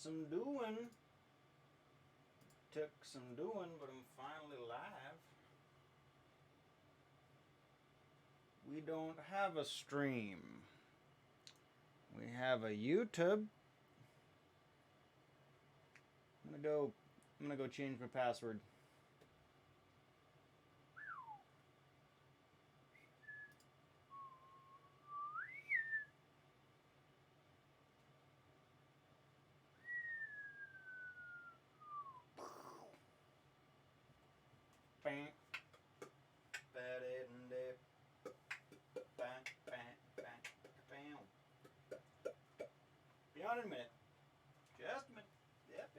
some doing. Took some doing, but I'm finally live. We don't have a stream. We have a YouTube. I'm gonna go change my password. Bang. Be on in a minute. Just a minute. Yep.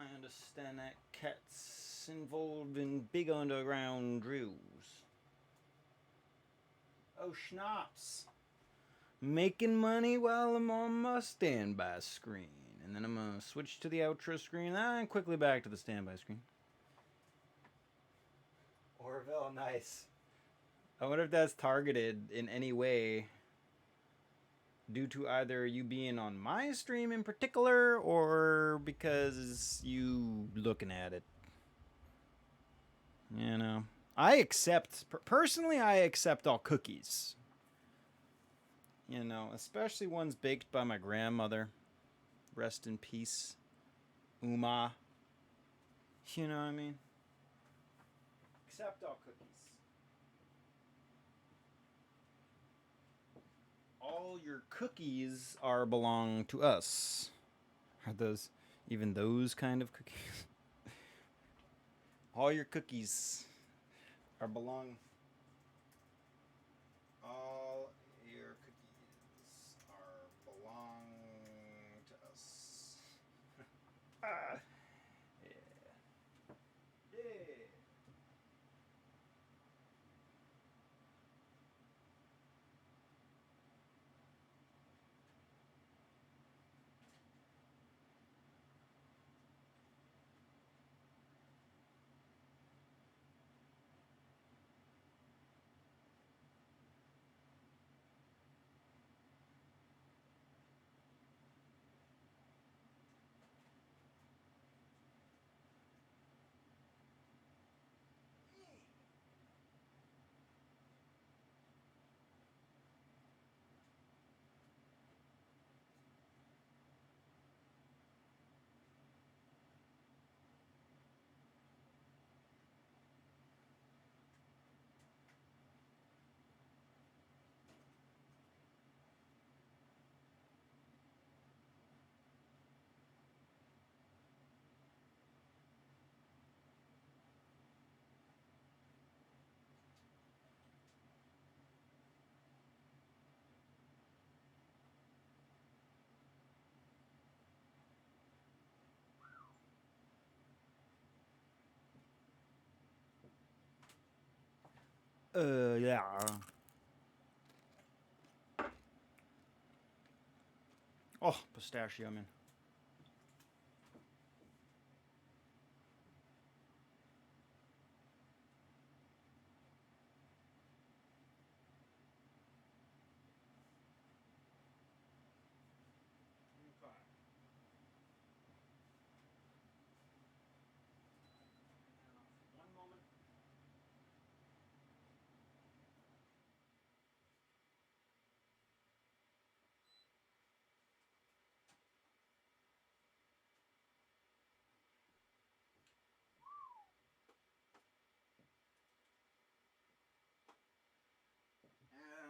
I understand that cat's involved in big underground drills. Oh, schnapps. Making money while I'm on my standby screen. And then I'm going to switch to the outro screen and quickly back to the standby screen. Orville, nice. I wonder if that's targeted in any way due to either you being on my stream in particular or because you looking at it. You know, personally, I accept all cookies. You know, especially ones baked by my grandmother. Rest in peace, Uma. You know what I mean? Accept all cookies. All your cookies belong to us. Are those even those kind of cookies? All your cookies belong. All your cookies belong to us. Yeah. Yeah. Oh, pistachio, man. One moment.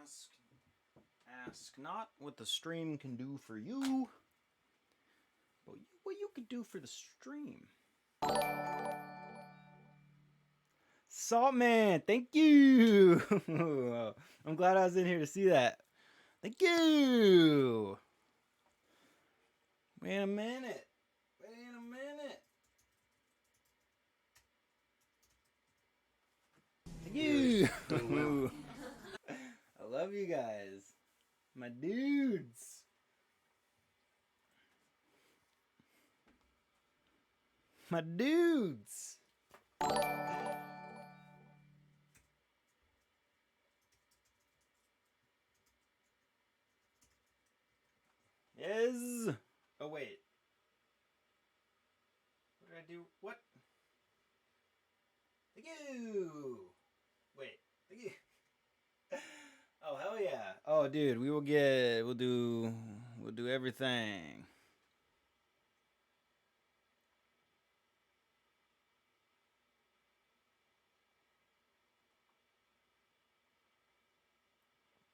Ask, ask not what the stream can do for you, but what you could do for the stream. Saltman, thank you. I'm glad I was in here to see that. Thank you. Wait a minute. Wait a minute. Thank you. I love you guys. My dudes. My dudes. Yes. Oh, wait. What did I do? What? Thank you. Wait. Thank you. Oh, hell yeah. Oh, dude, we'll do everything.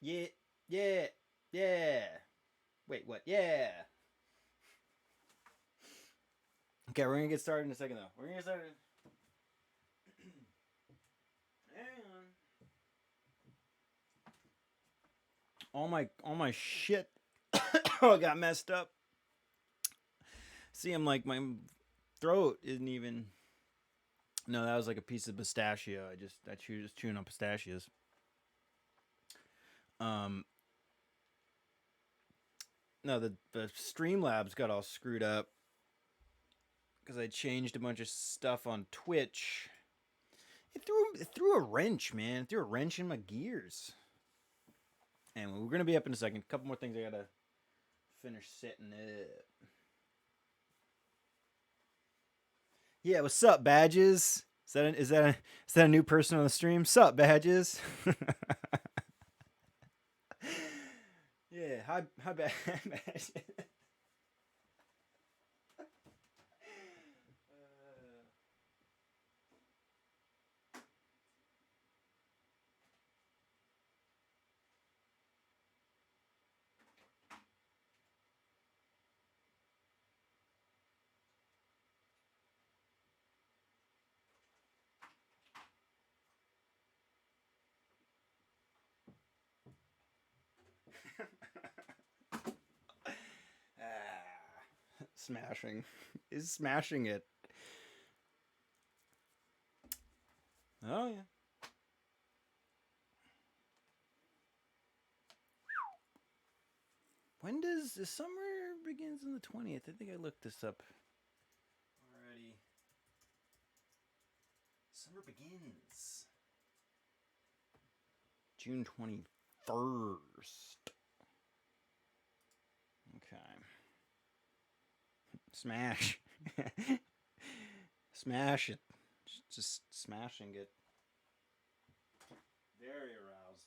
Yeah, yeah, yeah. Wait, what? Yeah. Okay, we're gonna get started in a second though. We're gonna get started. Hang on. All my shit got messed up. See, I'm like my throat isn't even. No, that was like a piece of pistachio. I just chewing on pistachios. Um, no, the Streamlabs got all screwed up because I changed a bunch of stuff on Twitch. It threw a wrench, man. It threw a wrench in my gears. And we're gonna be up in a second. A couple more things I gotta finish setting up. Yeah, what's up, Badges? Is that a new person on the stream? Sup, Badges? Yeah, hi Badges. Smashing. Is smashing it. Oh yeah. When does the summer begins on the 20th? I think I looked this up already. Summer begins June 21st. Okay. Smash. Smash it. Just smashing it. Very aroused.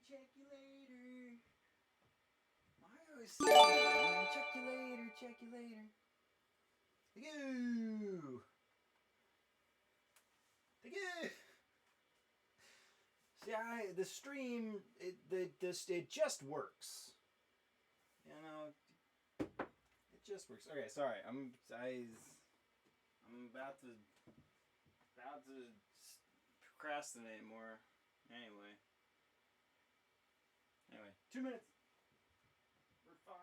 check you later. I always say, check you later, check you later. Thank you. Thank you. See, the stream, it just works. You know, it just works. Okay, sorry. I'm about to procrastinate more. Anyway, 2 minutes. We're 5.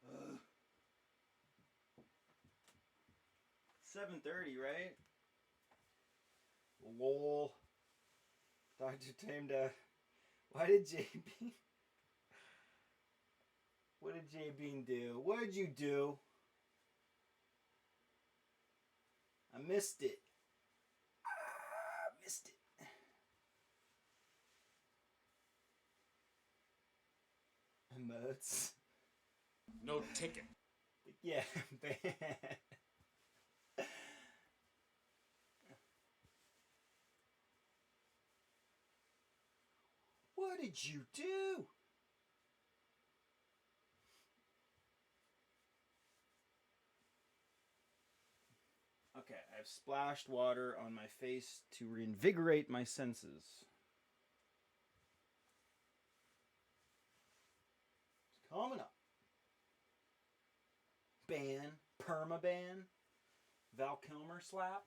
Ugh. 7:30, right? Lol. Dr. Tame Why did JB? What did JB do? What did you do? I missed it. I missed it. Emotes. No ticket. Yeah, bad. What did you do? Okay, I've splashed water on my face to reinvigorate my senses. It's coming up. Ban, permaban, Val Kilmer slap.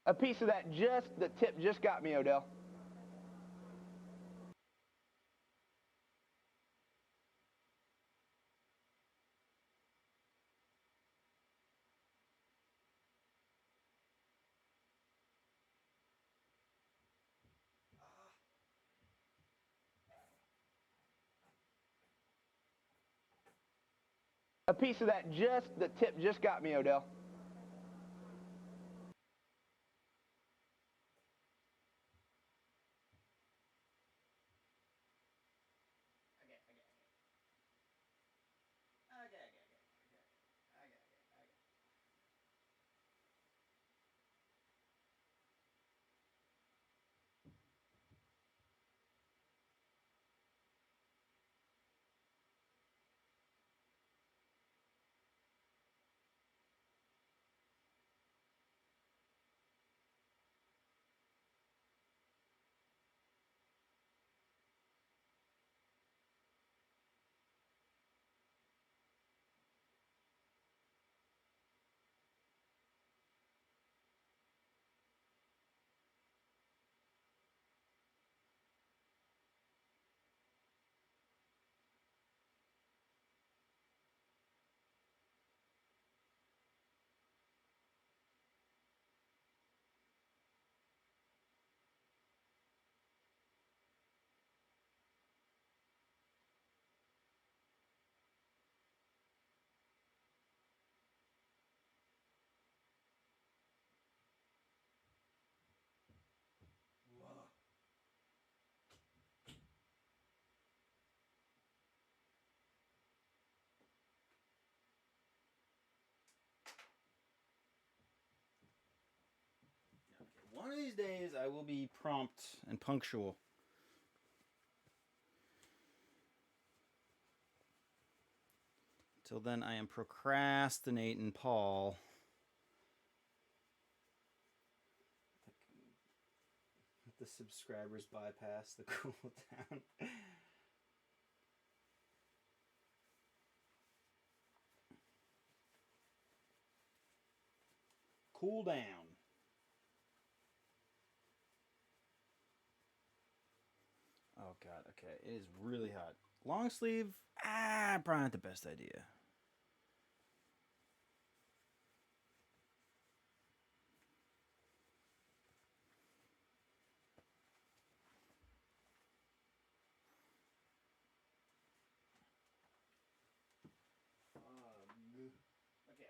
A piece of that the tip just got me, Odell. A piece of that the tip just got me, Odell. I will be prompt and punctual. Till then, I am procrastinating, Paul. Let the subscribers bypass the cooldown. Cool down. Oh god, okay. It is really hot. Long sleeve, probably not the best idea. Okay.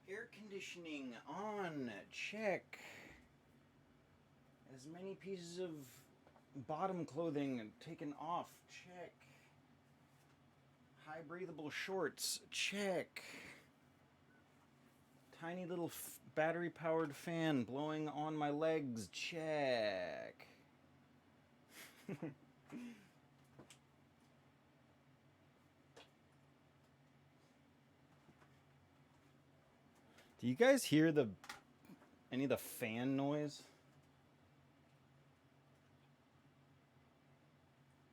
Air conditioning on. Check. As many pieces of bottom clothing taken off. Check. High breathable shorts. Check. Tiny little battery powered fan blowing on my legs. Check. Do you guys hear any of the fan noise?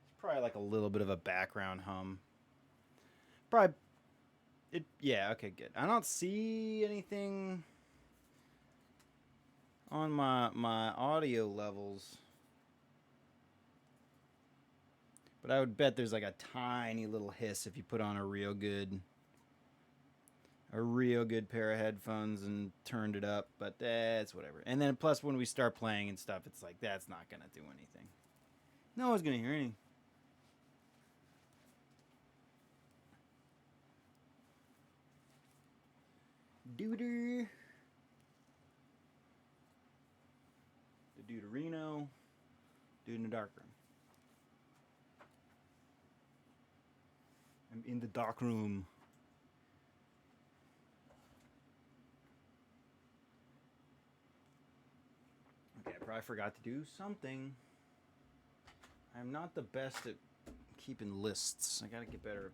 It's probably like a little bit of a background hum. Probably yeah, okay, good. I don't see anything on my audio levels. But I would bet there's like a tiny little hiss if you put on a real good pair of headphones and turned it up, but that's whatever. And then plus when we start playing and stuff, it's like that's not gonna do anything. No one's gonna hear anything. Duder. The Duderino. Dude in the dark room. I'm in the dark room. Okay, I probably forgot to do something. I'm not the best at keeping lists. I gotta get better.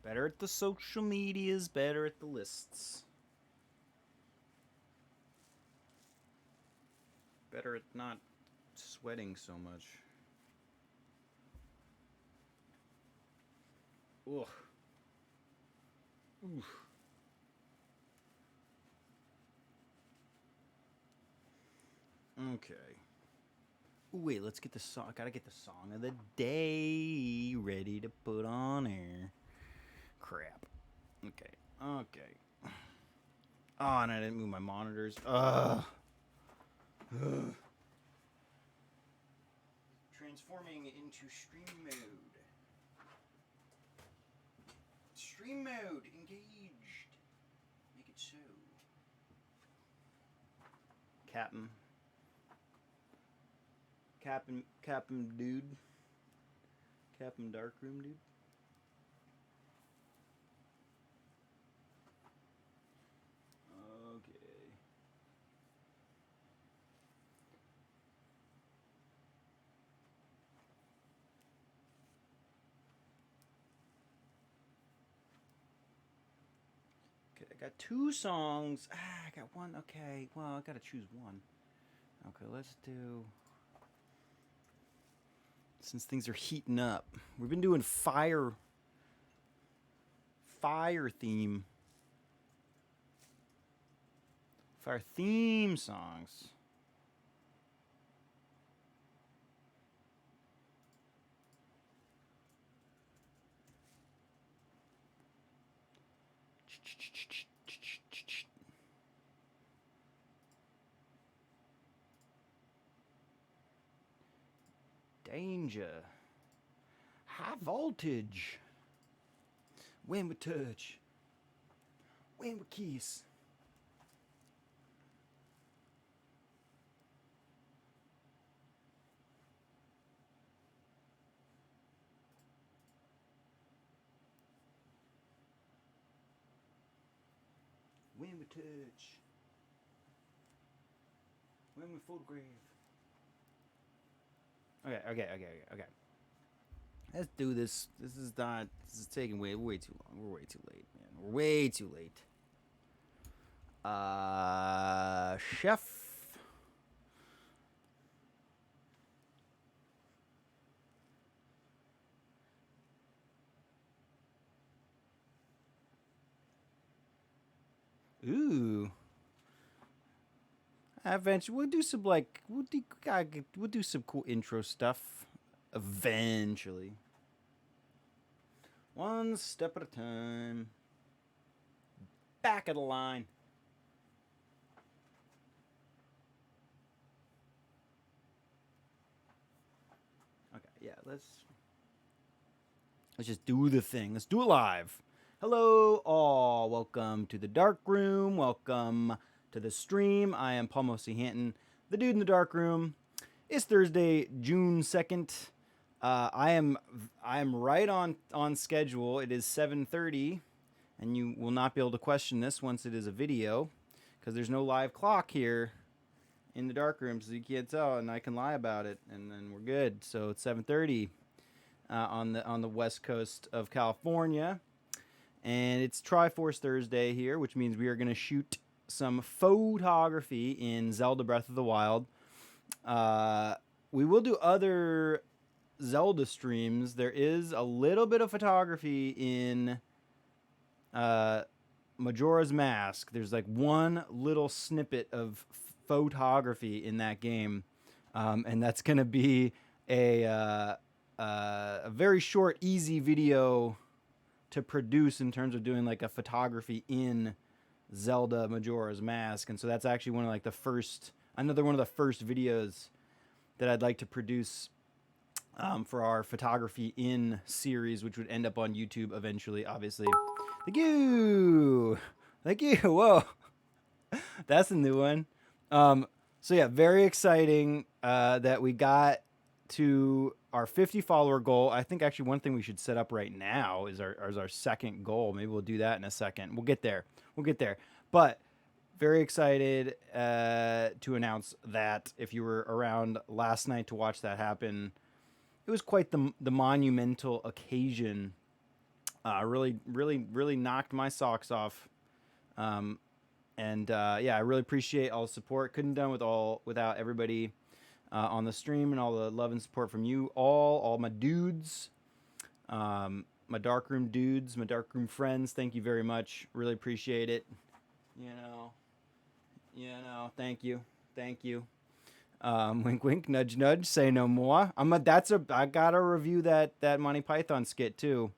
Better at the social medias, better at the lists. Better at not sweating so much. Ugh. Oof. Okay. Ooh, wait, let's get the song. I gotta get the song of the day ready to put on air. Crap. Okay. Okay. Oh, and I didn't move my monitors. Ugh. Transforming into stream mode. Stream mode engaged. Make it so. Captain dude. Captain Darkroom dude. Okay. Okay, I got 2 songs. I got one. Okay, well, I gotta choose one. Okay, let's do. Since things are heating up, we've been doing fire theme. Fire theme songs. Danger. High voltage. When we touch. When we kiss. When we touch. When we photograph. Okay. Let's do this. This is taking way too long. We're way too late, man. We're way too late. Chef. Ooh. Eventually, we'll do some we'll do some cool intro stuff. Eventually. One step at a time. Back of the line. Okay, yeah, let's just do the thing. Let's do it live. Hello, all. Welcome to the dark room. Welcome to the stream. I am Paul Mosley Hanton, the dude in the dark room. It's Thursday, June 2nd. I am right on schedule. It is 7:30, and you will not be able to question this once it is a video, because there's no live clock here in the dark room, so you can't tell, and I can lie about it, and then we're good. So it's 7:30 on the west coast of California, and it's Triforce Thursday here, which means we are going to shoot some photography in Zelda Breath of the Wild. We will do other Zelda streams. There is a little bit of photography in Majora's Mask. There's like one little snippet of photography in that game, and that's going to be a very short, easy video to produce in terms of doing like a photography in Zelda Majora's Mask. And so that's actually another one of the first videos that I'd like to produce for our photography in series, which would end up on YouTube eventually, obviously. Thank you. Whoa, that's a new one. So yeah, very exciting that we got to our 50 follower goal. I think actually one thing we should set up right now is our second goal. Maybe we'll do that in a second. We'll get there. But very excited to announce that. If you were around last night to watch that happen, it was quite the monumental occasion. Really knocked my socks off. I really appreciate all the support. Couldn't have done without everybody on the stream, and all the love and support from you all my dudes, my darkroom dudes, my darkroom friends. Thank you very much. Really appreciate it. Thank you. Wink, wink, nudge, nudge. Say no more. I gotta review that Monty Python skit too.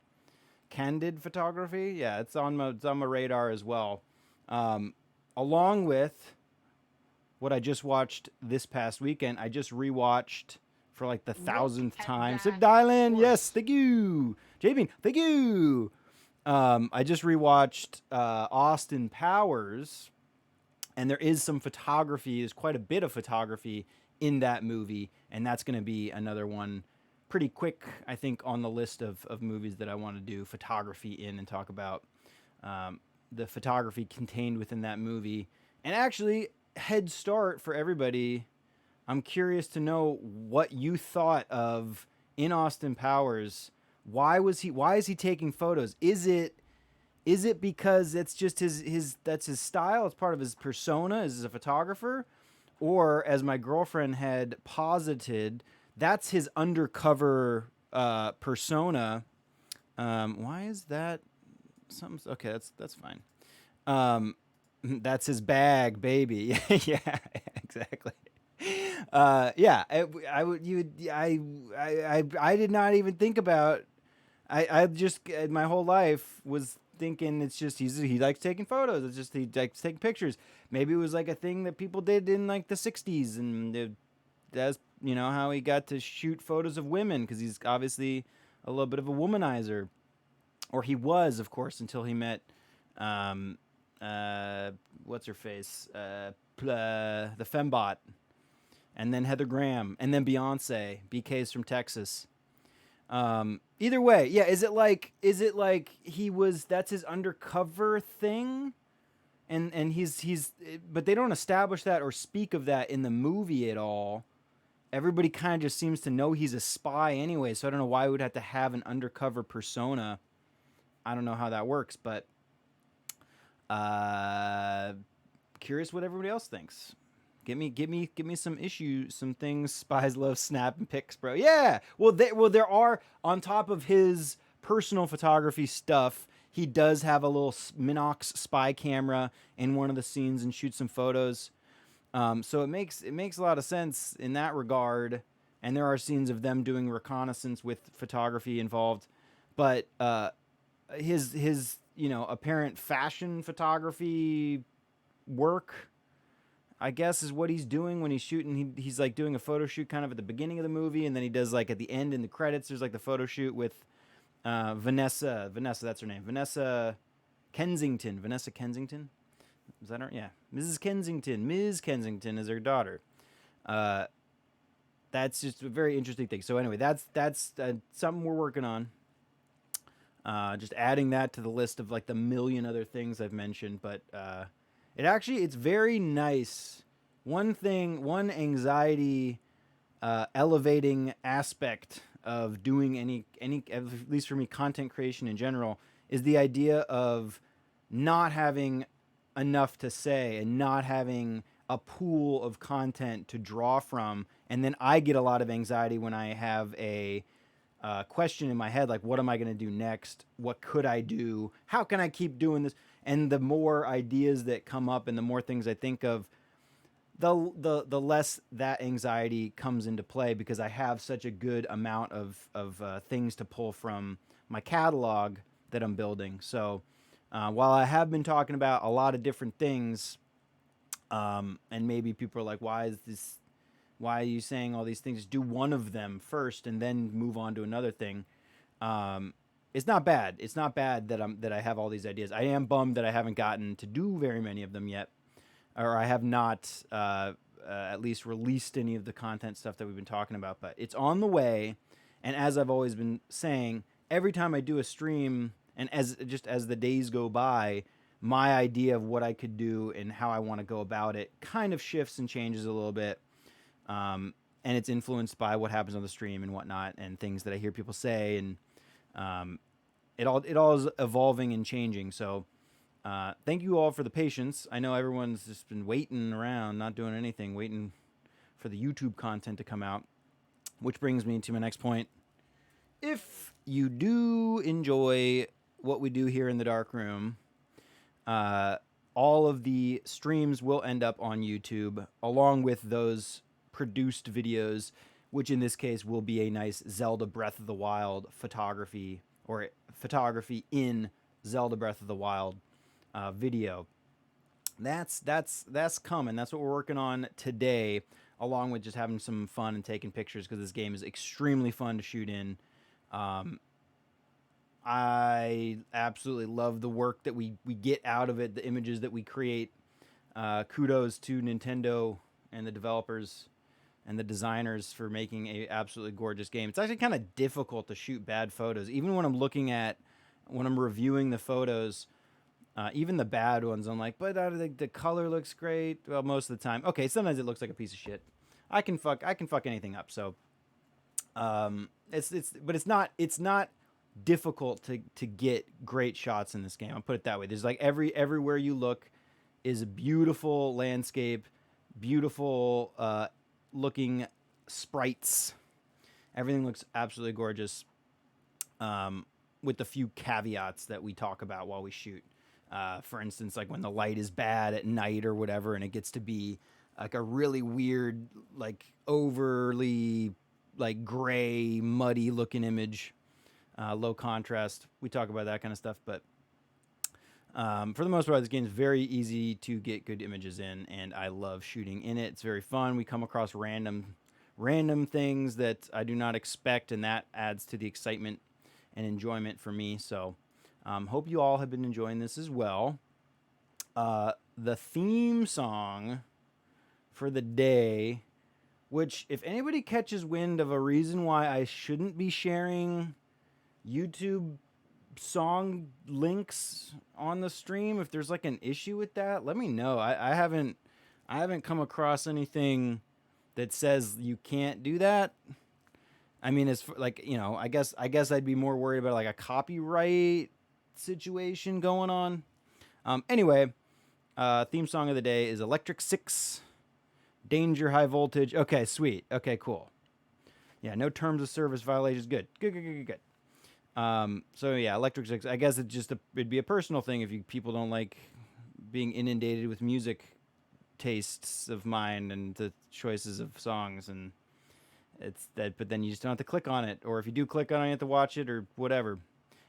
Candid photography. Yeah, it's on my radar as well. Along with what I just watched this past weekend. I just rewatched for like the 1,000th time. So Dylan, yes, thank you. J-Bean, thank you. I just rewatched Austin Powers, and there is some photography. There's quite a bit of photography in that movie, and that's going to be another one pretty quick, I think, on the list of movies that I want to do photography in and talk about the photography contained within that movie. And actually, head start for everybody, I'm curious to know what you thought of in Austin Powers. Why is he taking photos? Is it because it's just that's his style, it's part of his persona as a photographer? Or, as my girlfriend had posited, that's his undercover persona. Why is that? Something okay. That's fine. That's his bag, baby. Yeah, exactly. I did not even think about. I just my whole life was thinking it's just he likes taking photos. It's just he likes taking pictures. Maybe it was like a thing that people did in like the 60s, and that's how he got to shoot photos of women, because he's obviously a little bit of a womanizer, or he was, of course, until he met what's her face, the fembot, and then Heather Graham, and then Beyonce. BK's from Texas. Either way, yeah. Is it like that's his undercover thing, and he's but they don't establish that or speak of that in the movie at all. Everybody kind of just seems to know he's a spy anyway, so I don't know why we would have to have an undercover persona. I don't know how that works, but curious what everybody else thinks. Give me some issues, some things spies love snapping pics, bro. Yeah. Well, there are, on top of his personal photography stuff, he does have a little Minox spy camera in one of the scenes and shoots some photos. So it makes a lot of sense in that regard. And there are scenes of them doing reconnaissance with photography involved, but his apparent fashion photography work, I guess, is what he's doing when he's shooting. He's like doing a photo shoot kind of at the beginning of the movie, and then he does like at the end in the credits. There's like the photo shoot with Vanessa, that's her name, Vanessa Kensington. Is that her? Yeah, Mrs. Kensington. Ms. Kensington is her daughter. That's just a very interesting thing. So anyway, that's something we're working on. Just adding that to the list of like the million other things I've mentioned, but it's very nice. One anxiety elevating aspect of doing any, at least for me, content creation in general, is the idea of not having enough to say and not having a pool of content to draw from. And then I get a lot of anxiety when I have a question in my head, like, what am I going to do next? What could I do? How can I keep doing this? And the more ideas that come up and the more things I think of, the less that anxiety comes into play, because I have such a good amount of things to pull from my catalog that I'm building. So while I have been talking about a lot of different things, and maybe people are like, why are you saying all these things? Do one of them first and then move on to another thing. It's not bad. It's not bad that I have all these ideas. I am bummed that I haven't gotten to do very many of them yet, or I have not at least released any of the content stuff that we've been talking about. But it's on the way, and as I've always been saying, every time I do a stream, and as the days go by, my idea of what I could do and how I want to go about it kind of shifts and changes a little bit. And it's influenced by what happens on the stream and whatnot, and things that I hear people say, and it all is evolving and changing. So thank you all for the patience. I know everyone's just been waiting around, not doing anything, waiting for the YouTube content to come out, which brings me to my next point. If you do enjoy what we do here in the dark room, all of the streams will end up on YouTube, along with those produced videos, which in this case will be a nice Zelda Breath of the Wild photography, or photography in Zelda Breath of the Wild video. That's coming. That's what we're working on today, along with just having some fun and taking pictures, because this game is extremely fun to shoot in. I absolutely love the work that we get out of it, the images that we create. Kudos to Nintendo and the developers and the designers for making a absolutely gorgeous game. It's actually kind of difficult to shoot bad photos. Even when I'm reviewing the photos, even the bad ones, I'm like, but the color looks great. Well, most of the time. Okay, sometimes it looks like a piece of shit. I can fuck anything up. So it's not difficult to get great shots in this game. I'll put it that way. There's like everywhere you look is a beautiful landscape, beautiful looking sprites. Everything looks absolutely gorgeous, with the few caveats that we talk about while we shoot. For instance, like when the light is bad at night or whatever, and it gets to be like a really weird, like overly like gray, muddy looking image, low contrast. We talk about that kind of stuff, but for the most part, this game is very easy to get good images in, and I love shooting in it. It's very fun. We come across random things that I do not expect, and that adds to the excitement and enjoyment for me. So hope you all have been enjoying this as well. The theme song for the day, which if anybody catches wind of a reason why I shouldn't be sharing YouTube song links on the stream. If there's like an issue with that, let me know. I haven't come across anything that says you can't do that. I mean, it's like, I guess I'd be more worried about like a copyright situation going on. Anyway, theme song of the day is Electric Six, Danger High Voltage. Okay, sweet. Okay, cool. Yeah, no terms of service violations. Good. So yeah, Electric Six. I guess it'd be a personal thing if people don't like being inundated with music tastes of mine and the choices of songs, and it's that. But then you just don't have to click on it, or if you do click on it, you have to watch it or whatever.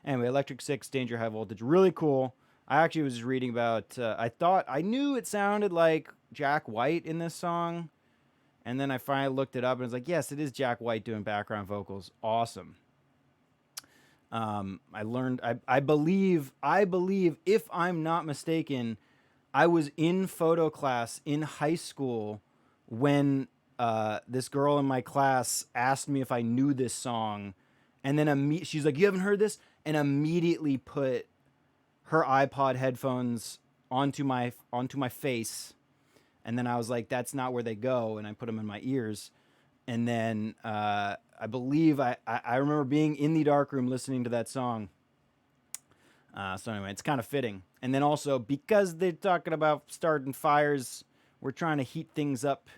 Anyway, Electric Six, Danger High Voltage, really cool. I actually was reading about. I knew it sounded like Jack White in this song, and then I finally looked it up and was like, yes, it is Jack White doing background vocals. Awesome. I learned. I believe. If I'm not mistaken, I was in photo class in high school when this girl in my class asked me if I knew this song, and then she's like, "You haven't heard this?" and immediately put her iPod headphones onto my face, and then I was like, "That's not where they go," and I put them in my ears, and then I believe I remember being in the dark room listening to that song. So anyway, it's kind of fitting. And then also, because they're talking about starting fires, we're trying to heat things up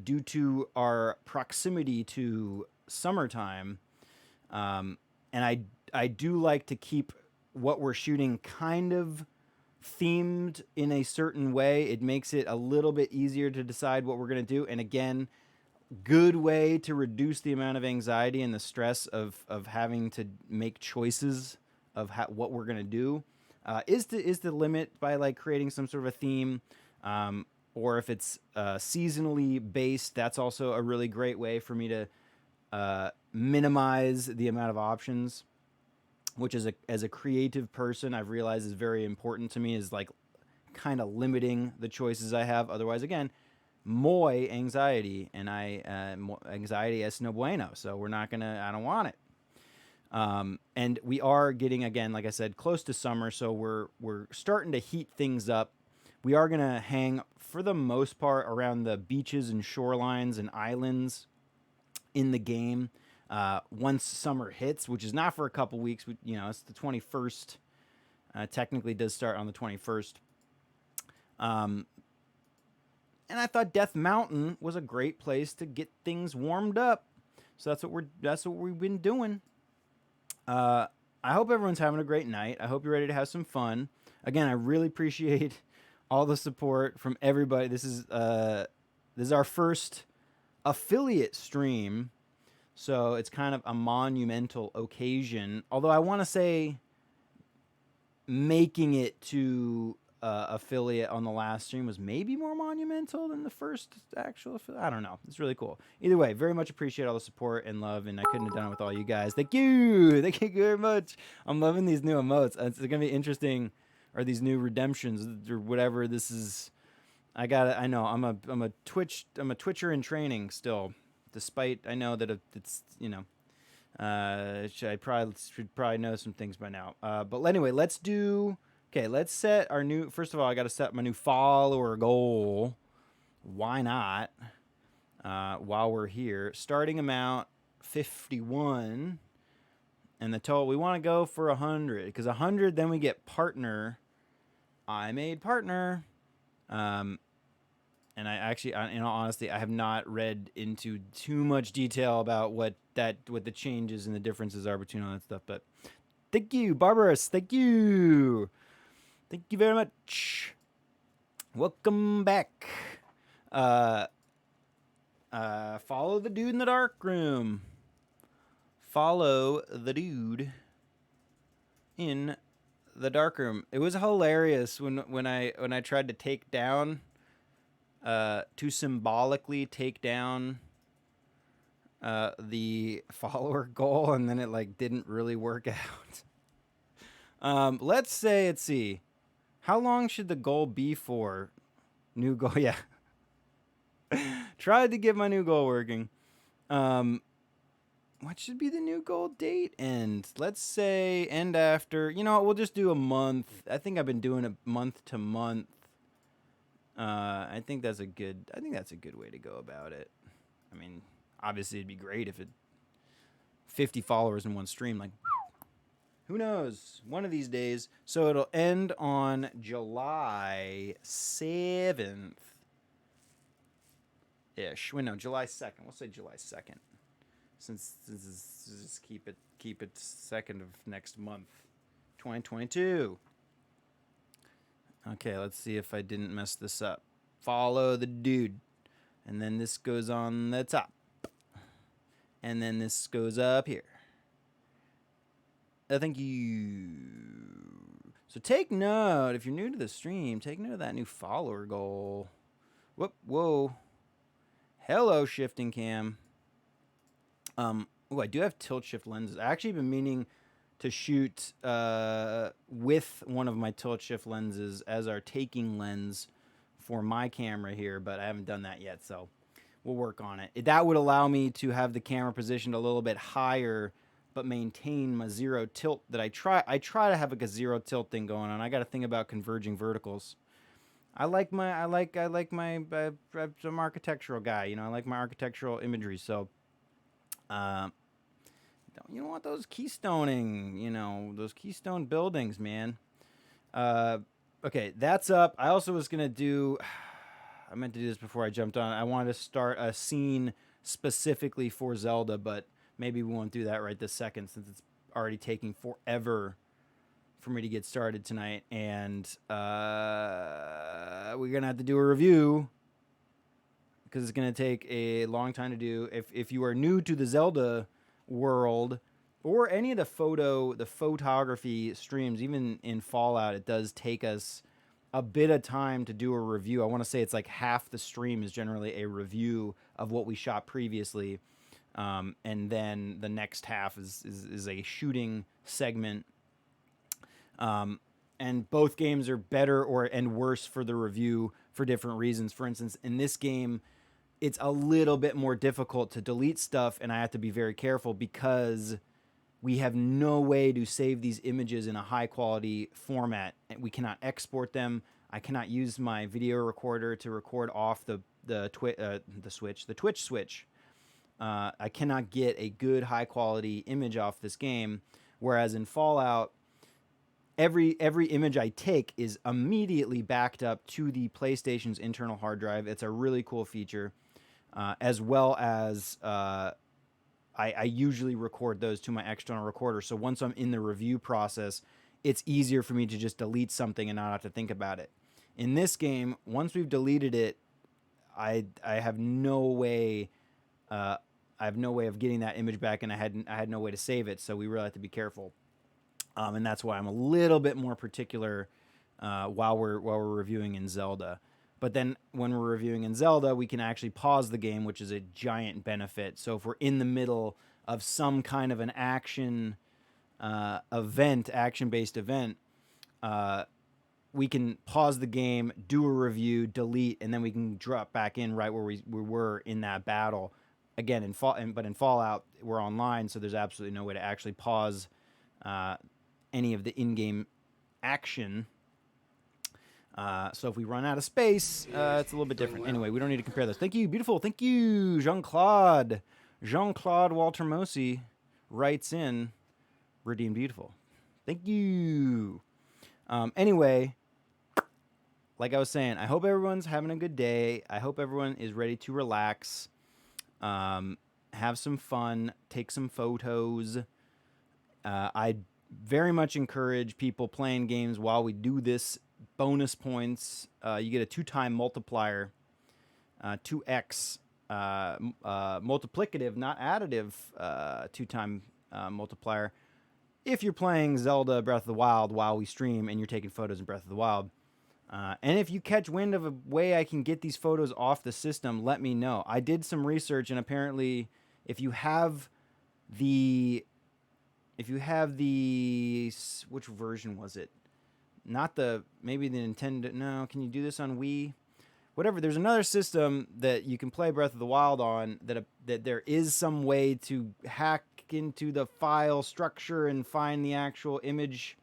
due to our proximity to summertime. And I do like to keep what we're shooting kind of themed in a certain way. It makes it a little bit easier to decide what we're going to do. And again, good way to reduce the amount of anxiety and the stress of having to make choices of what we're going to do is to limit by like creating some sort of a theme, or if it's seasonally based, that's also a really great way for me to minimize the amount of options, which as a creative person I've realized is very important to me, is like kind of limiting the choices I have. Otherwise, again, anxiety, and anxiety es no bueno. So I don't want it. And we are getting, again, like I said, close to summer, so we're starting to heat things up. We are gonna hang for the most part around the beaches and shorelines and islands in the game once summer hits, which is not for a couple weeks. It's the 21st. Technically does start on the 21st. And I thought Death Mountain was a great place to get things warmed up. So that's what we've been doing. I hope everyone's having a great night. I hope you're ready to have some fun. Again, I really appreciate all the support from everybody. This is our first affiliate stream, so it's kind of a monumental occasion. Although I want to say making it to affiliate on the last stream was maybe more monumental than the first actual affiliate. I don't know. It's really cool. Either way, very much appreciate all the support and love, and I couldn't have done it with all you guys. Thank you very much. I'm loving these new emotes. It's gonna be interesting, or these new redemptions or whatever this is. I know I'm a Twitcher in training still, despite I know that it's I should probably know some things by now. But anyway, let's set our new. First of all, I got to set my new follower goal. Why not? While we're here, starting amount 51, and the total we want to go for 100, because 100, then we get partner. I made partner. And I actually, in all honesty, I have not read into too much detail about what the changes and the differences are between all that stuff. But thank you, Barbarous. Thank you. Thank you very much. Welcome back. Follow the dude in the dark room. Follow the dude in the dark room. It was hilarious when I tried to take down, to symbolically take down the follower goal, and then it didn't really work out. Let's see. How long should the goal be for? New goal, yeah. Tried to get my new goal working. what should be the new goal date? And let's say end after. You know, we'll just do a month. I think I've been doing it month to month. I think that's a good way to go about it. I mean, obviously it'd be great if it 50 followers in one stream. Like, who knows? One of these days. So it'll end on July 7th ish. Wait, no, July 2nd. We'll say July 2nd. Since this is just keep it 2nd of next month, 2022. Okay, let's see if I didn't mess this up. Follow the dude. And then this goes on the top. And then this goes up here. Thank you. So take note, if you're new to the stream, take note of that new follower goal. Whoa. Hello, shifting cam. I do have tilt shift lenses. I actually been meaning to shoot with one of my tilt shift lenses as our taking lens for my camera here, but I haven't done that yet, so we'll work on it. That would allow me to have the camera positioned a little bit higher, but maintain my zero tilt that I try to have like a zero tilt thing going on. I got to think about converging verticals. I'm architectural guy, you know, I like my architectural imagery, so you don't want those keystoning, you know, those keystone buildings, man. Okay, that's up. I also was going to do, I meant to do this before I jumped on. I wanted to start a scene specifically for Zelda, but maybe we won't do that right this second since it's already taking forever for me to get started tonight. And we're going to have to do a review because it's going to take a long time to do. If you are new to the Zelda world or any of the photography streams, even in Fallout, it does take us a bit of time to do a review. I want to say it's like half the stream is generally a review of what we shot previously. And then the next half is a shooting segment. And both games are better and worse for the review for different reasons. For instance, in this game, it's a little bit more difficult to delete stuff, and I have to be very careful because we have no way to save these images in a high quality format. We cannot export them. I cannot use my video recorder to record off the Twitch switch. I cannot get a good high quality image off this game. Whereas in Fallout, every image I take is immediately backed up to the PlayStation's internal hard drive. It's a really cool feature, as well as I usually record those to my external recorder. So once I'm in the review process, it's easier for me to just delete something and not have to think about it. In this game, once we've deleted it, I have no way. I have no way of getting that image back, and I had no way to save it. So we really have to be careful. And that's why I'm a little bit more particular while we're reviewing in Zelda. But then when we're reviewing in Zelda, we can actually pause the game, which is a giant benefit. So if we're in the middle of some kind of an action-based event, we can pause the game, do a review, delete, and then we can drop back in right where we were in that battle. Again, but in Fallout, we're online, so there's absolutely no way to actually pause any of the in-game action. So if we run out of space, it's a little bit different. Well. Anyway, we don't need to compare those. Thank you, beautiful. Thank you, Jean-Claude. Jean-Claude Walter-Mosi writes in, redeemed beautiful. Thank you. Anyway, like I was saying, I hope everyone's having a good day. I hope everyone is ready to relax, have some fun, take some photos. I very much encourage people playing games while we do this. Bonus points. You get a 2-time multiplier, 2x multiplicative, not additive, 2-time multiplier. If you're playing Zelda Breath of the Wild while we stream and you're taking photos in Breath of the Wild. And if you catch wind of a way I can get these photos off the system, let me know. I did some research, and apparently if you have the which version was it? Not maybe the Nintendo. No, can you do this on Wii? whatever. There's another system that you can play Breath of the Wild on that there is some way to hack into the file structure and find the actual image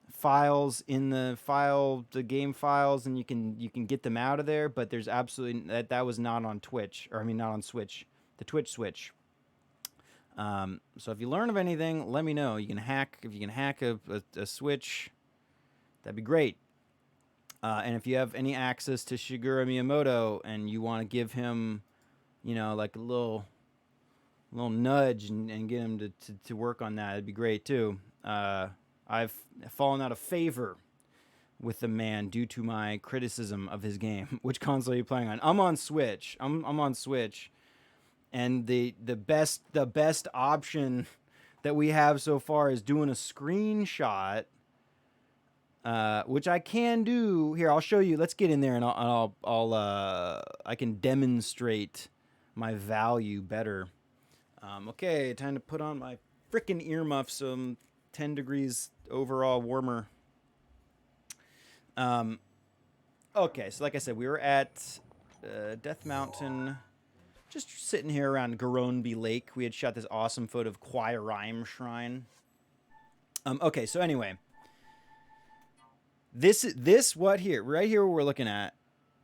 files in the game files, and you can get them out of there. But there's absolutely that was not on Twitch, or I mean not on Switch, the Twitch switch. So if you learn of anything, let me know. You can hack if you can hack a Switch, that'd be great. And if you have any access to Shigeru Miyamoto and you want to give him, like a little nudge and get him to work on that, it'd be great too. I've fallen out of favor with the man due to my criticism of his game. Which console are you playing on? I'm on Switch. I'm on Switch, and the best option that we have so far is doing a screenshot. Which I can do here. I'll show you. Let's get in there, and I can demonstrate my value better. Okay, time to put on my frickin' earmuffs. 10 degrees overall warmer. Okay, so like I said, we were at Death Mountain, just sitting here around Goron Lake. We had shot this awesome photo of Kwai Rhyme Shrine. Okay, so anyway. This what here right here what we're looking at,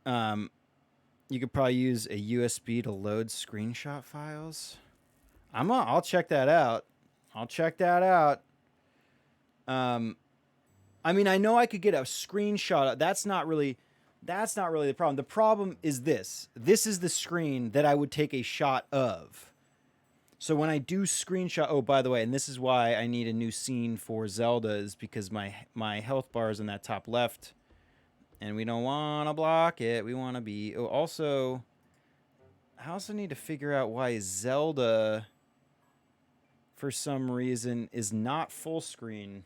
you could probably use a USB to load screenshot files. I'll check that out. I mean, I know I could get a screenshot. That's not really the problem. The problem is this is the screen that I would take a shot of. So when I do screenshot, oh, by the way, and this is why I need a new scene for Zelda, is because my health bar is in that top left, and we don't want to block it. We want to be... Oh, also, I also need to figure out why Zelda, for some reason, is not full screen.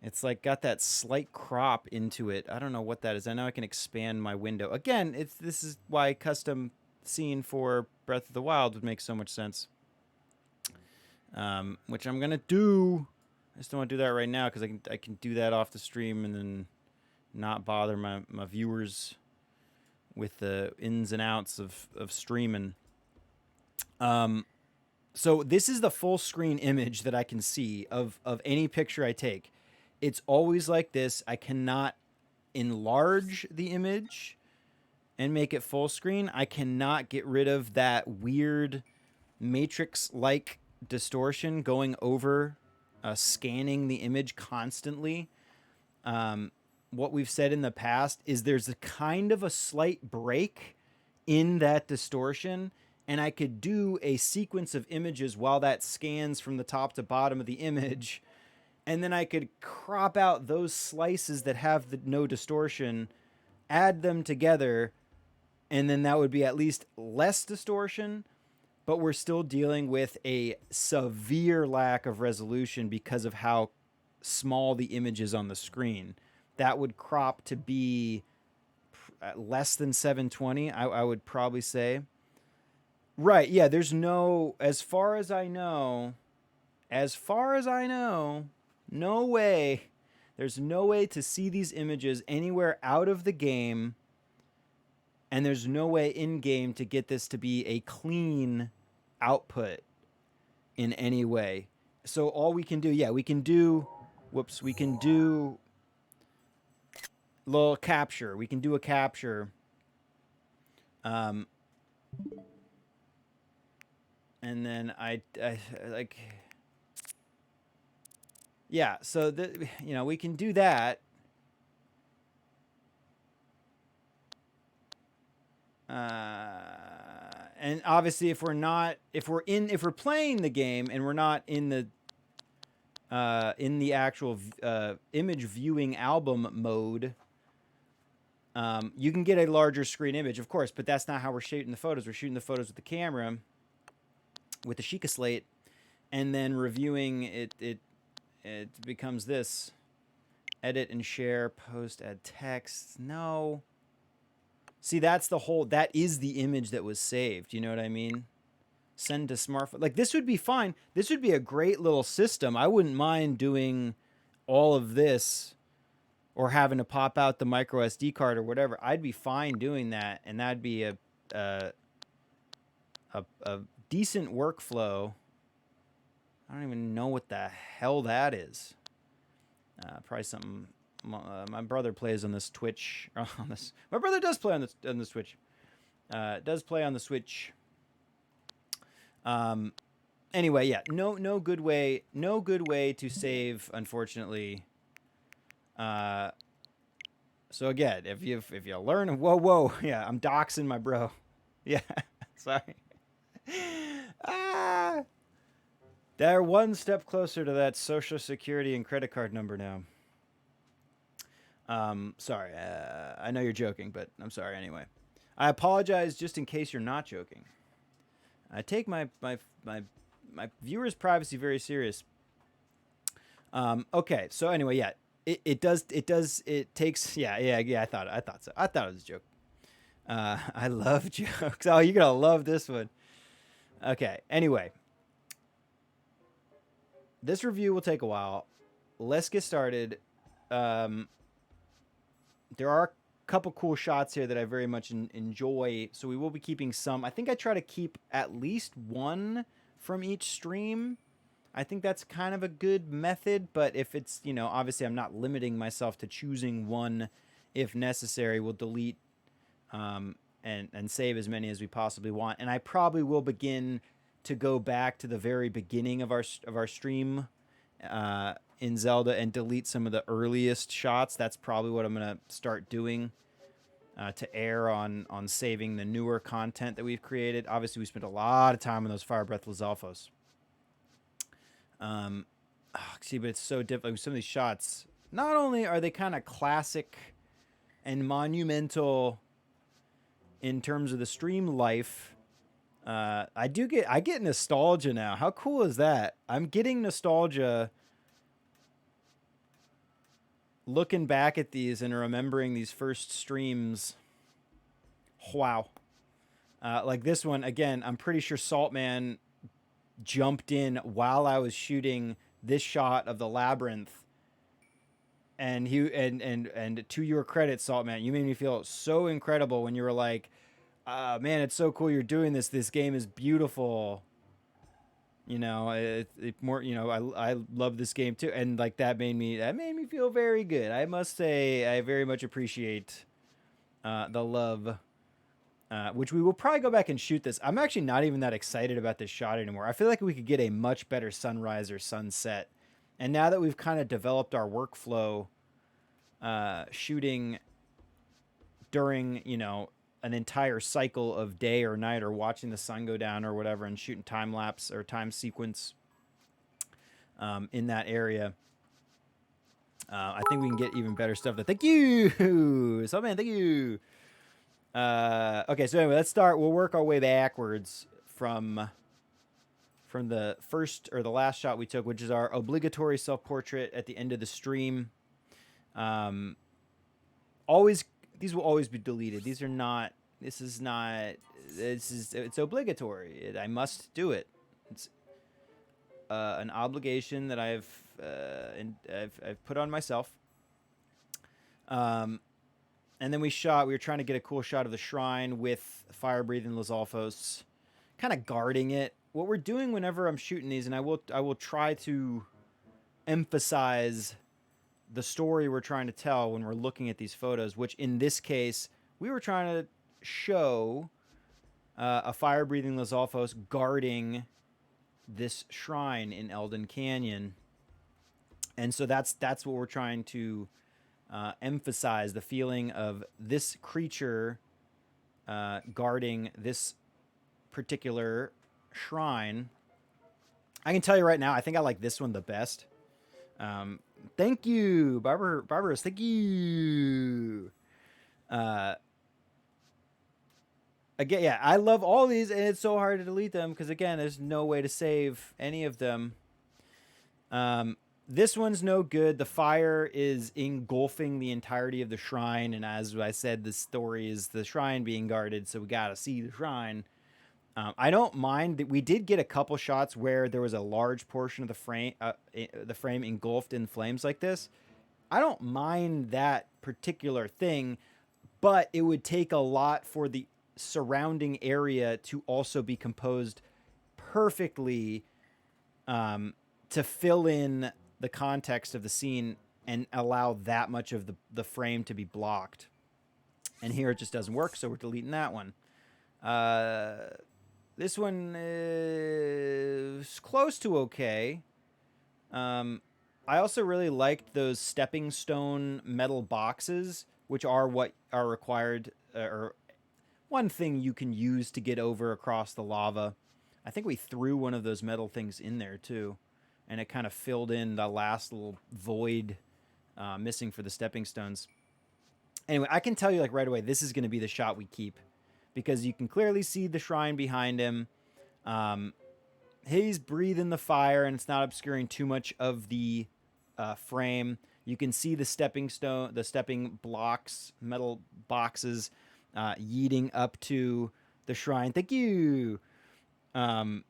It's like got that slight crop into it. I don't know what that is. I know I can expand my window. Again, this is why custom scene for Breath of the Wild would make so much sense. Which I'm gonna do. I just don't want to do that right now because I can do that off the stream and then not bother my viewers with the ins and outs of streaming. So this is the full screen image that I can see of any picture I take. It's always like this. I cannot enlarge the image and make it full screen. I cannot get rid of that weird matrix-like distortion going over, scanning the image constantly. What we've said in the past is there's a kind of a slight break in that distortion, and I could do a sequence of images while that scans from the top to bottom of the image, and then I could crop out those slices that have no distortion, add them together, and then that would be at least less distortion, but we're still dealing with a severe lack of resolution because of how small the image is on the screen. That would crop to be less than 720, I would probably say. Right, yeah, there's no, as far as I know, no way, there's no way to see these images anywhere out of the game, and there's no way in-game to get this to be a clean output in any way. So all we can do, we can do little capture. We can do a capture. And then I like... Yeah, so we can do that. And obviously, if we're playing the game and we're not in the actual image viewing album mode, you can get a larger screen image, of course, but that's not how we're shooting the photos. We're shooting the photos with the camera, with the Sheikah slate, and then reviewing it. It becomes this: edit and share, post, add text. No. See, that is the image that was saved. You know what I mean? Send to smartphone. Like, this would be fine. This would be a great little system. I wouldn't mind doing all of this or having to pop out the micro SD card or whatever, I'd be fine doing that, and that'd be a decent workflow. I don't even know what the hell that is. Probably something. My brother plays on this Twitch. On this, my brother does play on this Twitch. Does play on the Switch. Anyway, yeah, no good way to save, unfortunately. So again, if you learn, whoa, yeah, I'm doxing my bro. Yeah, sorry. They're one step closer to that social security and credit card number now. Sorry, I know you're joking, but I'm sorry anyway. I apologize just in case you're not joking. I take my viewers' privacy very serious. Okay, so anyway, yeah, it takes yeah. I thought so. I thought it was a joke. I love jokes. Oh, you're gonna love this one. Okay. Anyway, this review will take a while. Let's get started. There are a couple cool shots here that I very much enjoy, so we will be keeping some. I think I try to keep at least one from each stream. I think that's kind of a good method, but if it's, obviously I'm not limiting myself to choosing one. If necessary, we'll delete and save as many as we possibly want. And I probably will begin to go back to the very beginning of our stream in Zelda and delete some of the earliest shots. That's probably what I'm going to start doing to err on saving the newer content that we've created. Obviously, we spent a lot of time on those Fire Breath Lizalfos. See, but it's so difficult. Some of these shots, not only are they kind of classic and monumental in terms of the stream life, I get nostalgia now. How cool is that? I'm getting nostalgia looking back at these and remembering these first streams. Wow. Like this one, again, I'm pretty sure Saltman jumped in while I was shooting this shot of the labyrinth, and to your credit, Saltman, you made me feel so incredible when you were like, man, it's so cool you're doing this. This game is beautiful. I love this game too, and like that made me feel very good. I must say, I very much appreciate the love. Which we will probably go back and shoot this. I'm actually not even that excited about this shot anymore. I feel like we could get a much better sunrise or sunset. And now that we've kind of developed our workflow, shooting during, an entire cycle of day or night, or watching the sun go down or whatever, and shooting time lapse or time sequence in that area, I think we can get even better stuff. Thank you, so man, thank you. Okay, so anyway, let's start. We'll work our way backwards from the first or the last shot we took, which is our obligatory self-portrait at the end of the stream. These will always be deleted. It's obligatory. I must do it. It's an obligation that I've put on myself. And then we were trying to get a cool shot of the shrine with fire-breathing Lizalfos, kind of guarding it. What we're doing whenever I'm shooting these, and I will try to emphasize the story we're trying to tell when we're looking at these photos, which in this case, we were trying to show a fire-breathing Lizalfos guarding this shrine in Elden Canyon. And so that's what we're trying to emphasize, the feeling of this creature guarding this particular shrine. I can tell you right now, I think I like this one the best. Thank you, Barbarous. Thank you. Again, yeah, I love all these, and it's so hard to delete them because, again, there's no way to save any of them. This one's no good. The fire is engulfing the entirety of the shrine, and as I said, the story is the shrine being guarded, so we gotta see the shrine. I don't mind that we did get a couple shots where there was a large portion of the frame engulfed in flames like this. I don't mind that particular thing, but it would take a lot for the surrounding area to also be composed perfectly to fill in the context of the scene and allow that much of the frame to be blocked. And here it just doesn't work, so we're deleting that one. This one is close to okay. I also really liked those stepping stone metal boxes, which are what are required, or one thing you can use to get over across the lava. I think we threw one of those metal things in there too, and it kind of filled in the last little void missing for the stepping stones. Anyway, I can tell you like right away, this is going to be the shot we keep because you can clearly see the shrine behind him. He's breathing the fire, and it's not obscuring too much of the frame. You can see the stepping blocks, metal boxes, yeeting up to the shrine. Thank you. When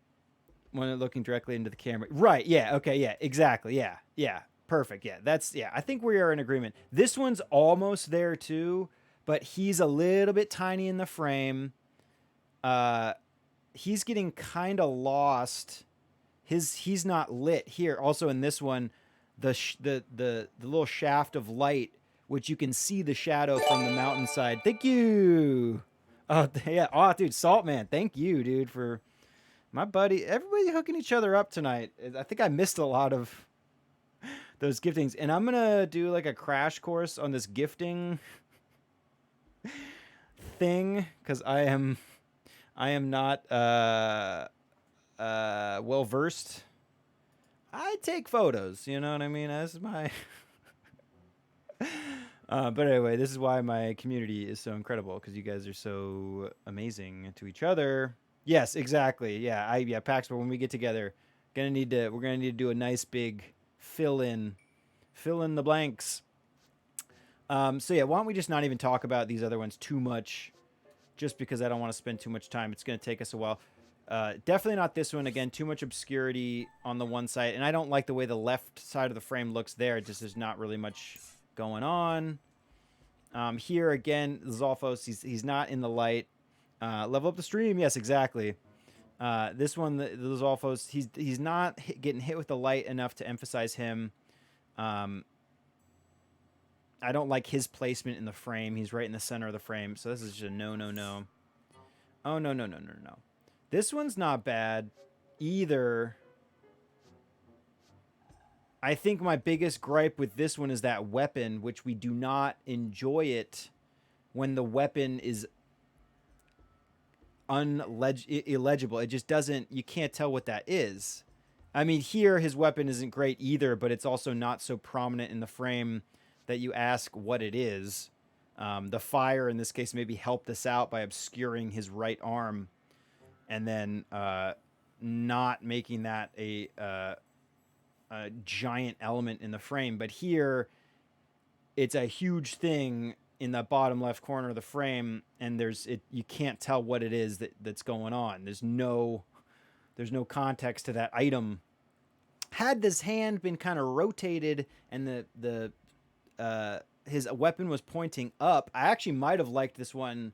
looking directly into the camera. Right. Yeah. Okay. Yeah. Exactly. Yeah. Yeah. Perfect. Yeah. I think we are in agreement. This one's almost there too, but he's a little bit tiny in the frame. He's getting kind of lost. He's not lit here. Also in this one, the little shaft of light, which you can see the shadow from the mountainside. Thank you. Oh yeah. Oh, dude, Salt Man. Thank you, dude, for my buddy. Everybody hooking each other up tonight. I think I missed a lot of those giftings, and I'm gonna do like a crash course on this gifting thing because I am not well versed. I take photos, you know what I mean? That's my but anyway, this is why my community is so incredible, because you guys are so amazing to each other. Yes, exactly. Yeah, Pax, but when we get together, we're gonna need to do a nice big fill in the blanks. So yeah, why don't we just not even talk about these other ones too much, just because I don't want to spend too much time. It's gonna take us a while. Definitely not this one. Again, too much obscurity on the one side, and I don't like the way the left side of the frame looks there. Just there's not really much going on. Here again, Zolfos, he's not in the light. Level up the stream. Yes, exactly. This one, the Zolfos, he's not getting hit with the light enough to emphasize him. I don't like his placement in the frame. He's right in the center of the frame, so this is just a no. Oh, no. This one's not bad either. I think my biggest gripe with this one is that weapon, which we do not enjoy it when the weapon is illegible. It just doesn't, you can't tell what that is. I mean, here his weapon isn't great either, but it's also not so prominent in the frame that you ask what it is. The fire in this case maybe helped us out by obscuring his right arm, and then not making that a giant element in the frame. But here, it's a huge thing in the bottom left corner of the frame, and you can't tell what it is that's going on. There's no context to that item. Had this hand been kind of rotated and his weapon was pointing up, I actually might have liked this one.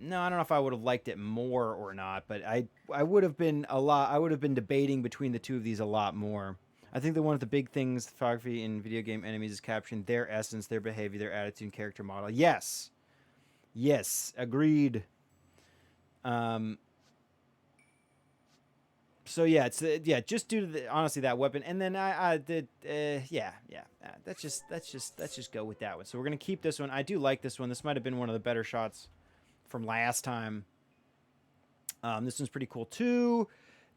No, I don't know if I would have liked it more or not, but I would have been debating between the two of these a lot more. I think that one of the big things photography in video game enemies is capturing their essence, their behavior, their attitude, and character model. Yes, agreed. So yeah, it's just due to honestly that weapon, and then I did let's just go with that one. So we're gonna keep this one. I do like this one. This might have been one of the better shots from last time. This one's pretty cool too.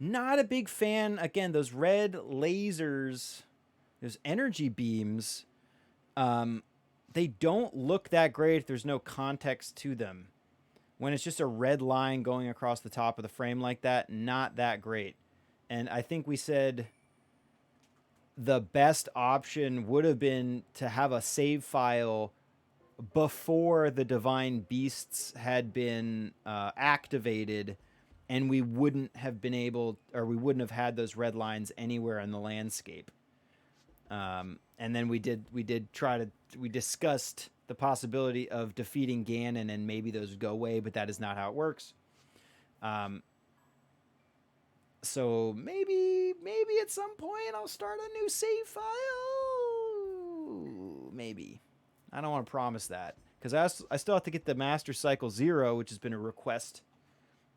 Not a big fan. Again, those red lasers, those energy beams, they don't look that great if there's no context to them. When it's just a red line going across the top of the frame like that, not that great. And I think we said the best option would have been to have a save file before the divine beasts had been activated, and we wouldn't have been able, or we wouldn't have had those red lines anywhere in the landscape. And then we discussed the possibility of defeating Ganon and maybe those would go away, but that is not how it works. So maybe at some point I'll start a new save file. Maybe. I don't want to promise that because I still have to get the Master Cycle 0, which has been a request.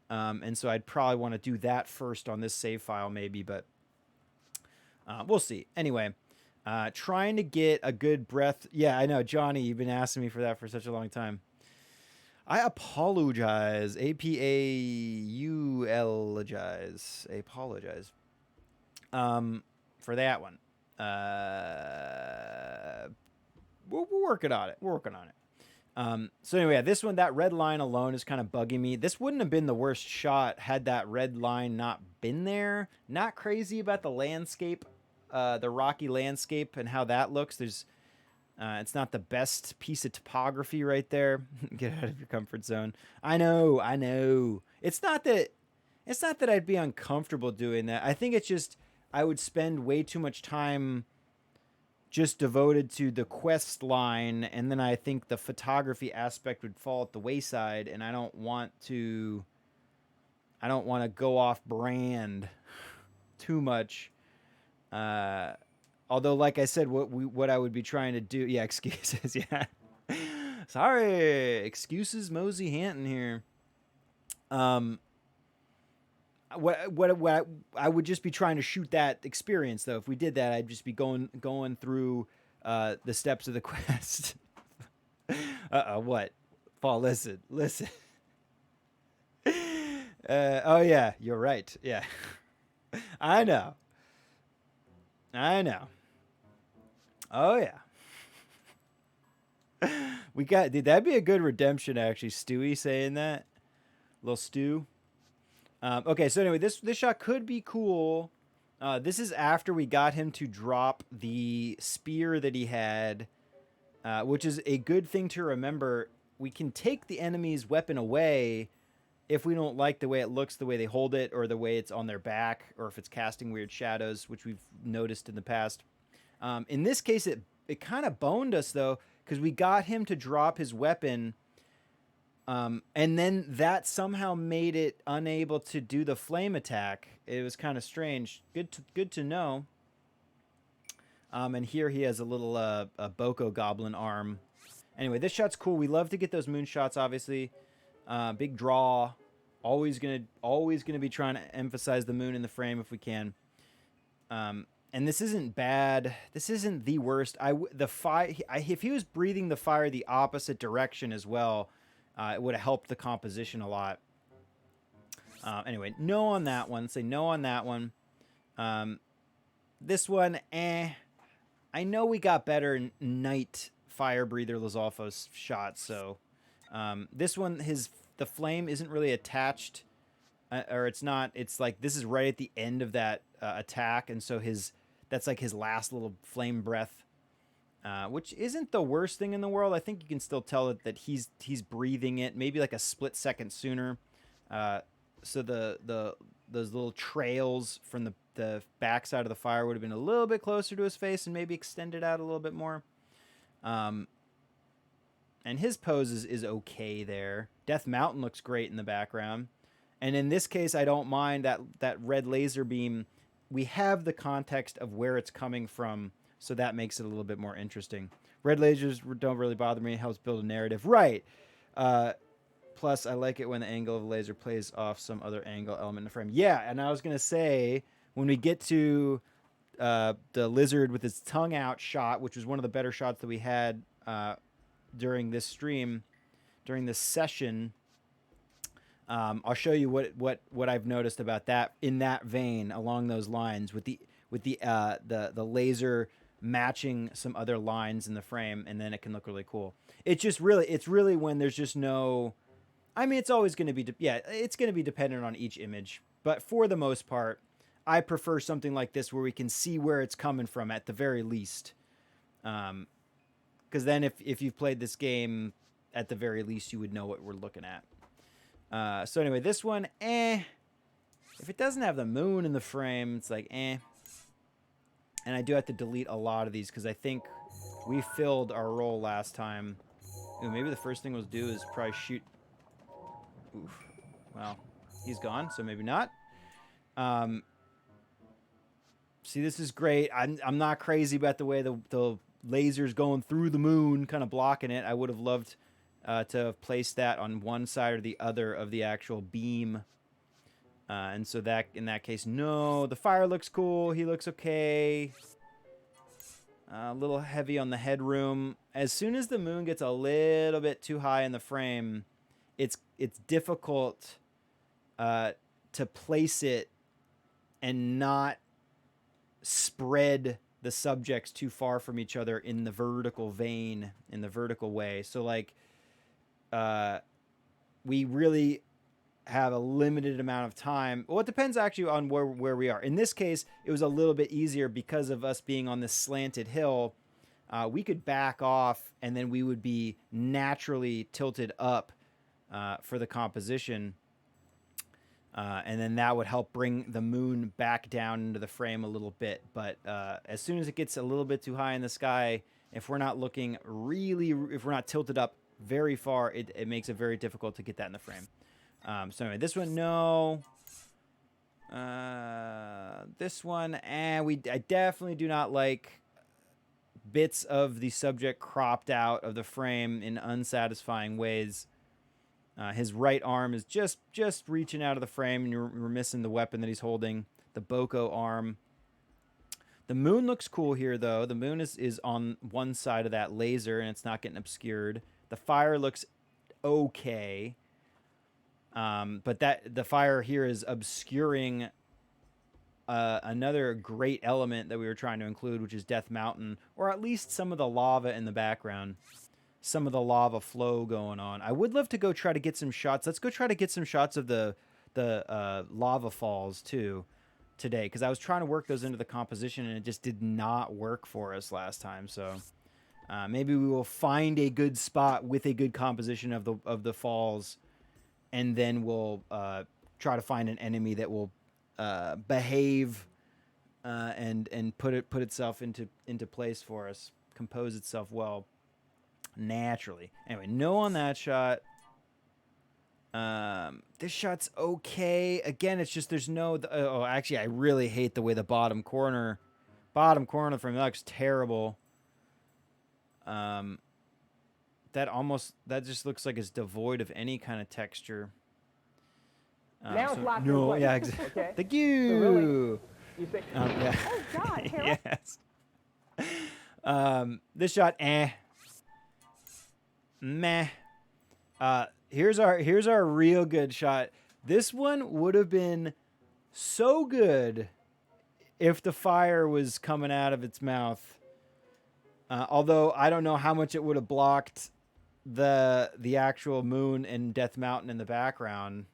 And so I'd probably want to do that first on this save file maybe, but we'll see. Anyway, trying to get a good breath. Yeah, I know, Johnny, you've been asking me for that for such a long time. I apologize. APAULogize. Apologize. For that one. We're working on it. So anyway, this one, that red line alone is kind of bugging me. This wouldn't have been the worst shot had that red line not been there. Not crazy about the landscape, the rocky landscape and how that looks. It's not the best piece of topography right there. Get out of your comfort zone. I know. It's not that I'd be uncomfortable doing that. I think it's just I would spend way too much time just devoted to the quest line, and then I think the photography aspect would fall at the wayside, and I don't want to go off brand too much. Although, like I said, what I would be trying to do, yeah, excuses, yeah. Sorry, excuses, Mosey Hanton here. What I would just be trying to shoot that experience though. If we did that, I'd just be going through the steps of the quest. What? Paul, listen. Oh yeah, you're right. Yeah, I know. Oh yeah. That'd be a good redemption actually. Stewie saying that. Little Stu. Okay, so anyway, this shot could be cool. This is after we got him to drop the spear that he had, which is a good thing to remember. We can take the enemy's weapon away if we don't like the way it looks, the way they hold it, or the way it's on their back, or if it's casting weird shadows, which we've noticed in the past. In this case, it kind of boned us, though, because we got him to drop his weapon, and then that somehow made it unable to do the flame attack. It was kind of strange. Good to know. And here he has a little a Boko Goblin arm. Anyway, this shot's cool. We love to get those moon shots, obviously. Big draw. Always gonna be trying to emphasize the moon in the frame if we can. And this isn't bad. This isn't the worst. If he was breathing the fire the opposite direction as well, it would have helped the composition a lot. Anyway, no on that one. Say no on that one. This one, I know we got better Night Fire Breather Lizalfos shots, so this one, the flame isn't really attached, or it's not. It's like this is right at the end of that attack, and so that's like his last little flame breath, which isn't the worst thing in the world. I think you can still tell that he's breathing it, maybe like a split second sooner. So those little trails from the backside of the fire would have been a little bit closer to his face and maybe extended out a little bit more. And his pose is okay there. Death Mountain looks great in the background. And in this case, I don't mind that red laser beam. We have the context of where it's coming from, so that makes it a little bit more interesting. Red lasers don't really bother me. It helps build a narrative. Right. Plus, I like it when the angle of the laser plays off some other angle element in the frame. Yeah, and I was going to say, when we get to the lizard with his tongue out shot, which was one of the better shots that we had during this stream, during this session, I'll show you what I've noticed about that in that vein, along those lines, with the laser matching some other lines in the frame, and then it can look really cool. It's really when there's just no. I mean, it's always going to be, it's going to be dependent on each image. But for the most part, I prefer something like this where we can see where it's coming from at the very least. Because then if you've played this game, at the very least, you would know what we're looking at. So anyway, this one, If it doesn't have the moon in the frame, it's like, And I do have to delete a lot of these because I think we filled our roll last time. Ooh, maybe the first thing we'll do is probably shoot. Oof. Well, he's gone, so maybe not. See, this is great. I'm not crazy about the way the laser's going through the moon, kind of blocking it. I would have loved to have placed that on one side or the other of the actual beam. And so that, in that case, no. The fire looks cool. He looks okay. A little heavy on the headroom. As soon as the moon gets a little bit too high in the frame, it's difficult to place it and not spread the subjects too far from each other in the vertical vein, in the vertical way. So like, we really have a limited amount of time. Well, it depends actually on where we are. In this case, it was a little bit easier because of us being on this slanted hill. We could back off and then we would be naturally tilted up for the composition. And then that would help bring the moon back down into the frame a little bit. But as soon as it gets a little bit too high in the sky, if we're not looking really, if we're not tilted up very far, it makes it very difficult to get that in the frame. So anyway, this one, no. This one, I definitely do not like bits of the subject cropped out of the frame in unsatisfying ways. His right arm is just reaching out of the frame, and we're missing the weapon that he's holding, the Boko arm. The moon looks cool here, though. The moon is on one side of that laser, and it's not getting obscured. The fire looks okay. But the fire here is obscuring another great element that we were trying to include, which is Death Mountain, or at least some of the lava in the background. Some of the lava flow going on. I would love to go try to get some shots. Let's go try to get some shots of the lava falls too today, because I was trying to work those into the composition and it just did not work for us last time. So maybe we will find a good spot with a good composition of the falls, and then we'll try to find an enemy that will behave and put itself into place for us, compose itself well. Naturally. Anyway, no on that shot. This shot's okay. Again, it's just there's no... actually, I really hate the way the bottom corner from that looks terrible. That just looks like it's devoid of any kind of texture. Now it's locked in place. Yeah, exactly. Okay. Thank you. So really, you say, Yeah. oh, God, Harold. Yes. This shot, meh. Here's our real good shot. This one would have been so good if the fire was coming out of its mouth. Although I don't know how much it would have blocked the actual moon and Death Mountain in the background.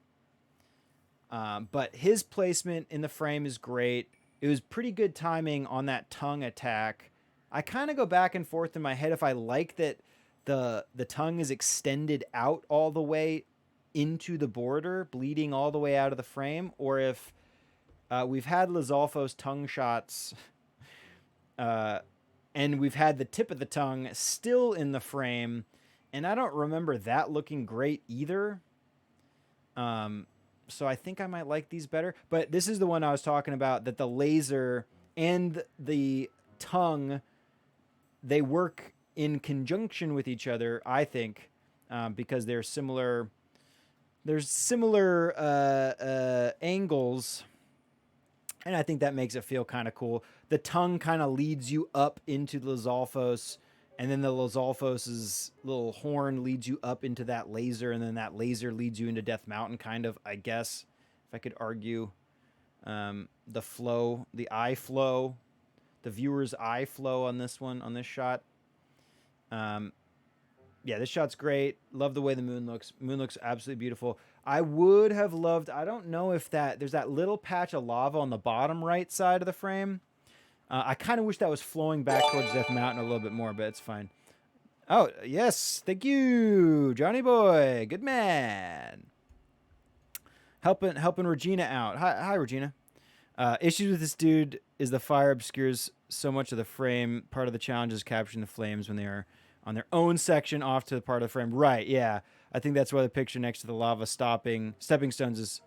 But his placement in the frame is great. It was pretty good timing on that tongue attack. I kind of go back and forth in my head if I like that the tongue is extended out all the way into the border, bleeding all the way out of the frame, or if we've had Lizalfo's tongue shots, and we've had the tip of the tongue still in the frame, and I don't remember that looking great either. So I think I might like these better. But this is the one I was talking about, that the laser and the tongue, they work in conjunction with each other, I think, because they're similar. There's similar angles, and I think that makes it feel kind of cool. The tongue kind of leads you up into Lizalfos, and then the Lizalfos' little horn leads you up into that laser, and then that laser leads you into Death Mountain, kind of, I guess, if I could argue. The flow, the eye flow, the viewer's eye flow on this one, on this shot. Yeah, this shot's great. Love the way the moon looks. Moon looks absolutely beautiful. I would have loved, I don't know if there's that little patch of lava on the bottom right side of the frame. I kind of wish that was flowing back towards Death Mountain a little bit more, but it's fine. Oh, yes. Thank you, Johnny boy. Good man. Helping Regina out. Hi, Regina. Issues with this dude is the fire obscures so much of the frame. Part of the challenge is capturing the flames when they are on their own section off to the part of the frame. Right, yeah. I think that's why the picture next to the lava stepping stones is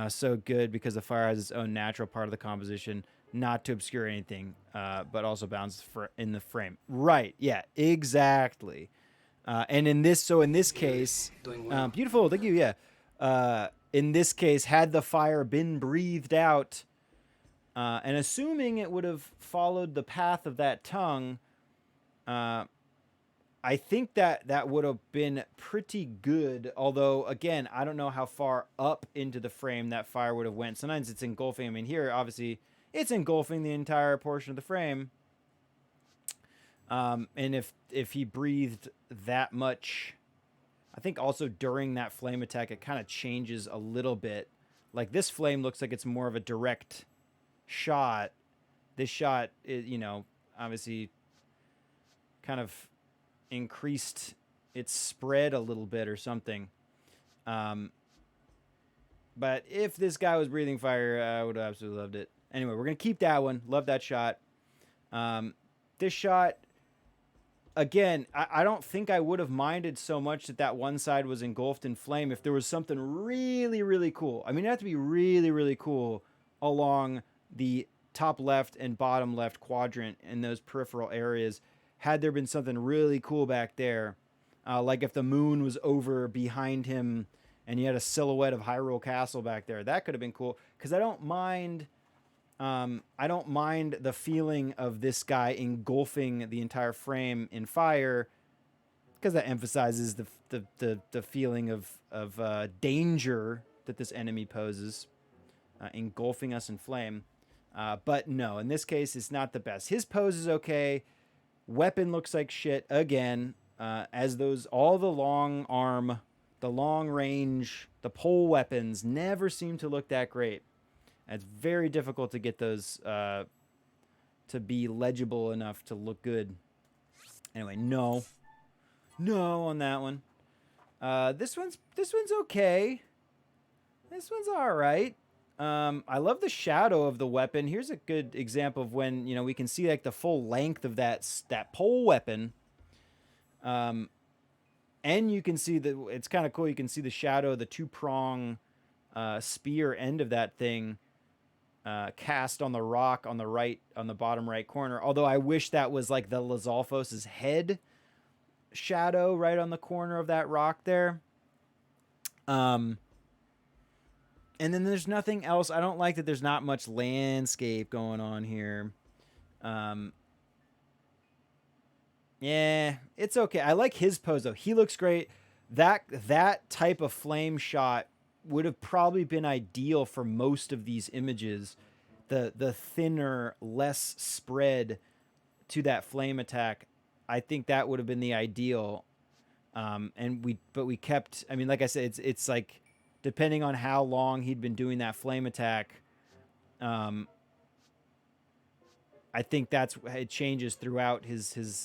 so good, because the fire has its own natural part of the composition, not to obscure anything, but also bounds in the frame. Right, yeah, exactly. And in this case, beautiful, thank you, yeah. In this case, had the fire been breathed out, and assuming it would have followed the path of that tongue, I think that would have been pretty good. Although, again, I don't know how far up into the frame that fire would have went. Sometimes it's engulfing. I mean, here, obviously, it's engulfing the entire portion of the frame. And if he breathed that much, I think also during that flame attack, it kind of changes a little bit. Like, this flame looks like it's more of a direct shot. This shot, is, obviously kind of increased its spread a little bit or something. But if this guy was breathing fire, I would have absolutely loved it. Anyway, we're going to keep that one. Love that shot. This shot, again, I don't think I would have minded so much that one side was engulfed in flame if there was something really, really cool. I mean, it had to be really, really cool along the top left and bottom left quadrant in those peripheral areas. Had there been something really cool back there, like if the moon was over behind him and you had a silhouette of Hyrule Castle back there, that could have been cool. Because I don't mind the feeling of this guy engulfing the entire frame in fire, because that emphasizes the feeling of danger that this enemy poses, engulfing us in flame. But no, in this case, it's not the best. His pose is okay. Weapon looks like shit again, as all the long arm, the long range, the pole weapons never seem to look that great. It's very difficult to get those to be legible enough to look good. Anyway, no on that one. This one's okay. This one's all right. I love the shadow of the weapon. Here's a good example of when, we can see like the full length of that pole weapon. And you can see it's kind of cool. You can see the shadow, the 2-prong spear end of that thing cast on the rock on the bottom right corner. Although I wish that was like the Lizalfos' head shadow right on the corner of that rock there. And then there's nothing else. I don't like that there's not much landscape going on here. Yeah, it's okay. I like his pose, though. He looks great. That type of flame shot would have probably been ideal for most of these images. The thinner, less spread to that flame attack, I think that would have been the ideal. But we kept, I mean, like I said, it's like, depending on how long he'd been doing that flame attack, I think it changes throughout his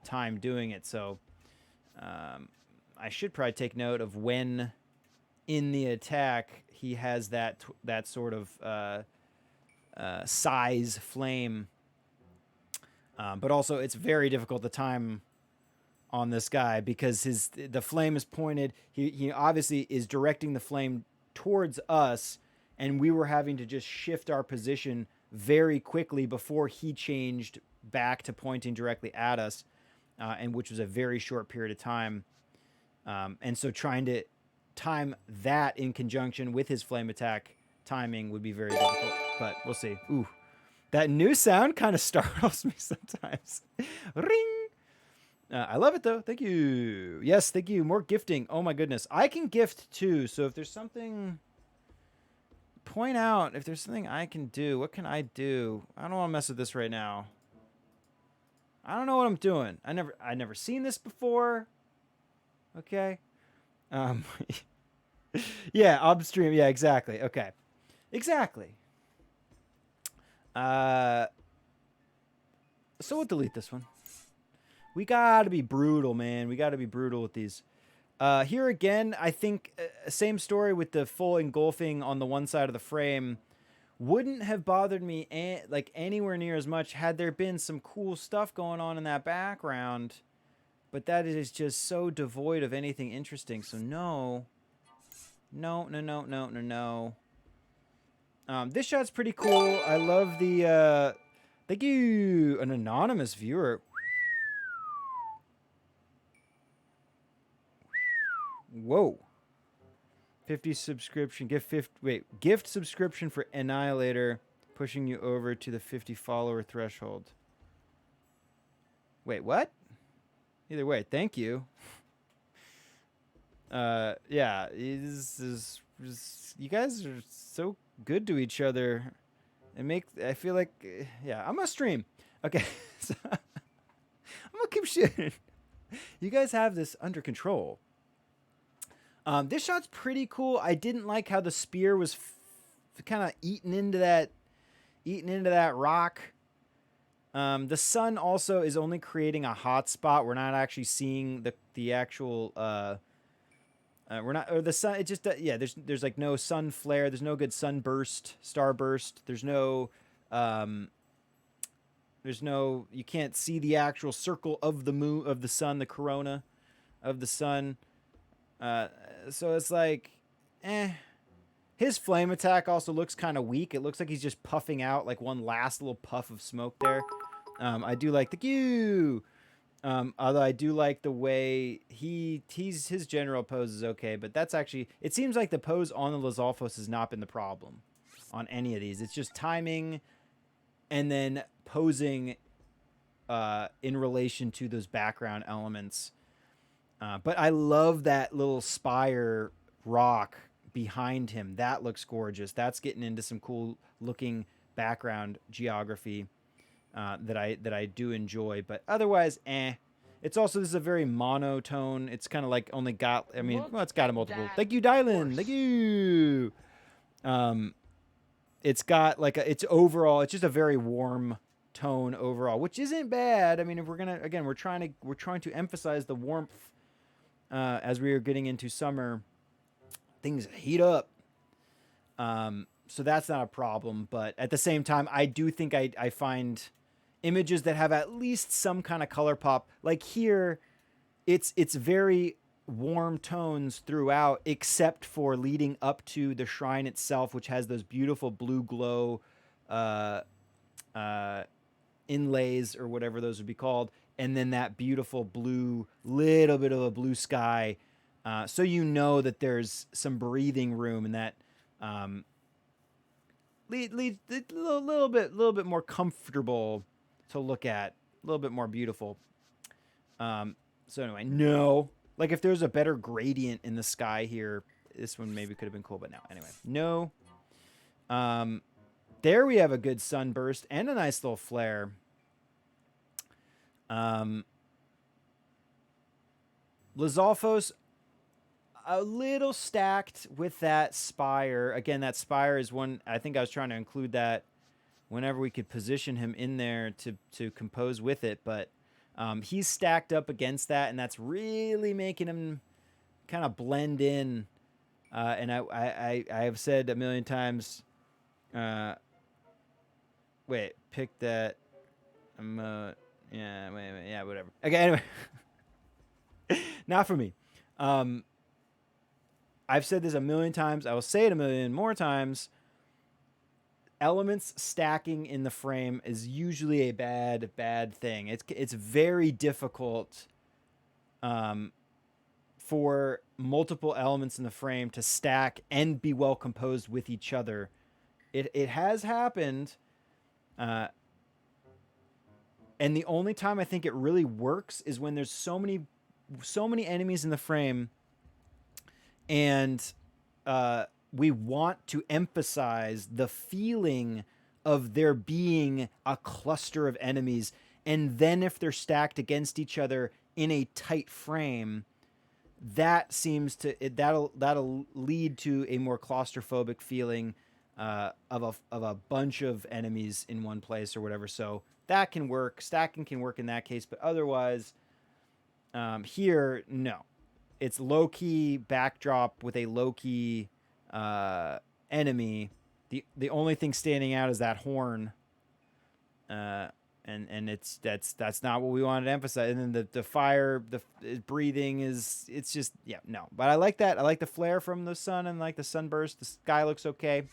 time doing it. So I should probably take note of when in the attack he has that sort of size flame. But also it's very difficult to time on this guy because the flame is pointed. He obviously is directing the flame towards us, and we were having to just shift our position very quickly before he changed back to pointing directly at us, and which was a very short period of time. And so trying to time that in conjunction with his flame attack timing would be very difficult, but we'll see. Ooh, that new sound kind of startles me sometimes. Ring. I love it, though. Thank you. Yes, thank you. More gifting. Oh, my goodness. I can gift, too. So if there's something... Point out if there's something I can do. What can I do? I don't want to mess with this right now. I don't know what I'm doing. I never seen this before. Okay. Yeah, upstream. Yeah, exactly. Okay. Exactly. So we'll delete this one. We gotta be brutal, man. We gotta be brutal with these. Here again, I think same story with the full engulfing on the one side of the frame. wouldn't have bothered me like anywhere near as much had there been some cool stuff going on in that background. But that is just so devoid of anything interesting. So no. No, no, no, no, no, no. This shot's pretty cool. I love the, thank you, an anonymous viewer. Whoa. 50 subscription, gift subscription for Annihilator, pushing you over to the 50 follower threshold. Wait, what? Either way, thank you. Yeah, you guys are so good to each other. I feel like, yeah, I'm gonna stream. Okay, so I'm gonna keep shooting. You guys have this under control. This shot's pretty cool. I didn't like how the spear was kind of eaten into that rock. The sun also is only creating a hot spot. We're not actually seeing the actual. We're not, or the sun. It just yeah. There's like no sun flare. There's no good sunburst, starburst. There's no. You can't see the actual circle of the moon, of the sun, the corona of the sun. So it's like, His flame attack also looks kind of weak. It looks like he's just puffing out like one last little puff of smoke there. I do like the Q. Although I do like the way his general pose is okay, but that's actually, it seems like the pose on the Lizalfos has not been the problem on any of these. It's just timing and then posing in relation to those background elements. But I love that little spire rock behind him. That looks gorgeous. That's getting into some cool looking background geography that I do enjoy. But otherwise, It's also, this is a very monotone. It's kind of like only got, I mean, well, it's got a multiple. Thank you, Dylan. Thank you. It's got like it's overall, it's just a very warm tone overall, which isn't bad. I mean, if we're gonna, again, we're trying to emphasize the warmth as we are getting into summer. Things heat up. So that's not a problem. But at the same time, I do think I find images that have at least some kind of color pop. Like here, it's very warm tones throughout, except for leading up to the shrine itself, which has those beautiful blue glow inlays or whatever those would be called, and then that beautiful blue, little bit of a blue sky. So you know that there's some breathing room, and that leads a little bit more comfortable to look at, a little bit more beautiful. So anyway, no, like if there's a better gradient in the sky here, this one maybe could have been cool, but no. Anyway, no. There we have a good sunburst and a nice little flare. Lizalfos, a little stacked with that spire. Again, that spire is one, I think I was trying to include that whenever we could position him in there to compose with it. But he's stacked up against that, and that's really making him kind of blend in. And I have said a million times, wait, pick that. Yeah, whatever. Okay, anyway. Not for me. I've said this a million times. I will say it a million more times. Elements stacking in the frame is usually a bad thing. It's very difficult for multiple elements in the frame to stack and be well composed with each other. It has happened, and the only time I think it really works is when there's so many enemies in the frame, and we want to emphasize the feeling of there being a cluster of enemies, and then if they're stacked against each other in a tight frame, that seems to that'll lead to a more claustrophobic feeling of a bunch of enemies in one place or whatever. So that can work. Stacking can work in that case, but otherwise, here, no. It's low-key backdrop with a low-key enemy, The only thing standing out is that horn. And that's not what we wanted to emphasize. And then the fire, the breathing it's just no. But I like that. I like the flare from the sun and like the sunburst. The sky looks okay.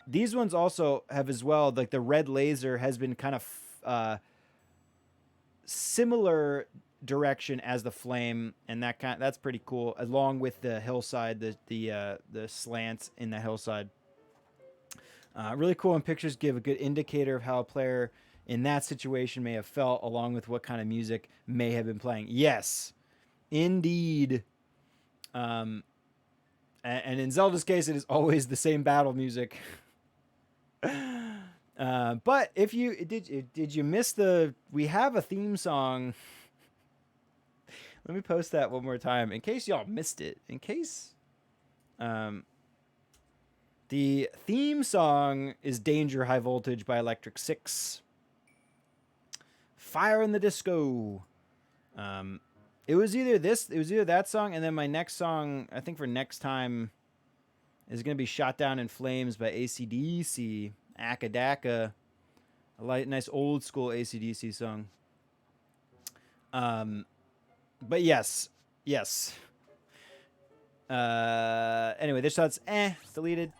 These ones also have as well, like the red laser has been kind of similar direction as the flame, and that's pretty cool. Along with the hillside, the slants in the hillside. Really cool, and pictures give a good indicator of how a player in that situation may have felt, along with what kind of music may have been playing. Yes, indeed. And in Zelda's case, it is always the same battle music. But if you did you miss we have a theme song. Let me post that one more time in case y'all missed it. In case the theme song is Danger High Voltage by Electric Six. Fire in the Disco. It was either that song, and then my next song, I think for next time, is going to be Shot Down in Flames by AC/DC. Akadaka. A nice old school AC/DC song. But yes. Anyway, this shot's deleted.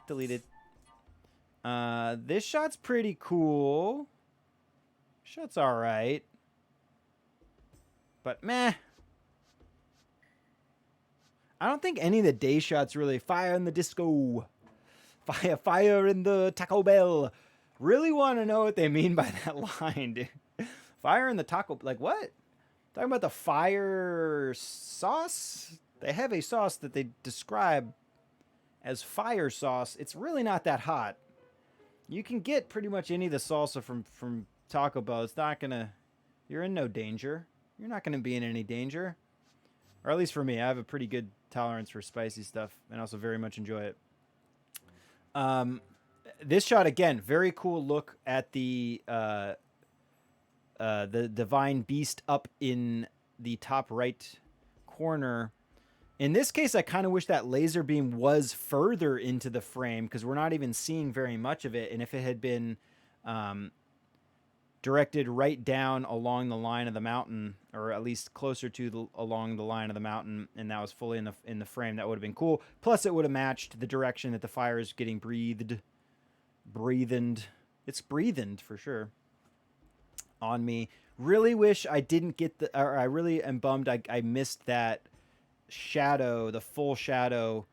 This shot's pretty cool. Shot's all right, but meh. I don't think any of the day shots really. Fire in the disco, fire in the Taco Bell. Really want to know what they mean by that line, dude. Fire in the taco, like what? Talking about the fire sauce? They have a sauce that they describe as fire sauce. It's really not that hot. You can get pretty much any of the salsa from Taco Bell. It's not gonna... You're in no danger. You're not gonna be in any danger. Or at least for me. I have a pretty good tolerance for spicy stuff and also very much enjoy it. This shot, again, very cool look at the divine beast up in the top right corner. In this case, I kind of wish that laser beam was further into the frame because we're not even seeing very much of it. And if it had been directed right down along the line of the mountain, or at least closer to along the line of the mountain, and that was fully in the frame, that would have been cool. Plus, it would have matched the direction that the fire is getting breathed. It's breathed for sure on me. Really wish I didn't get or I really am bummed I missed that shadow, the full shadow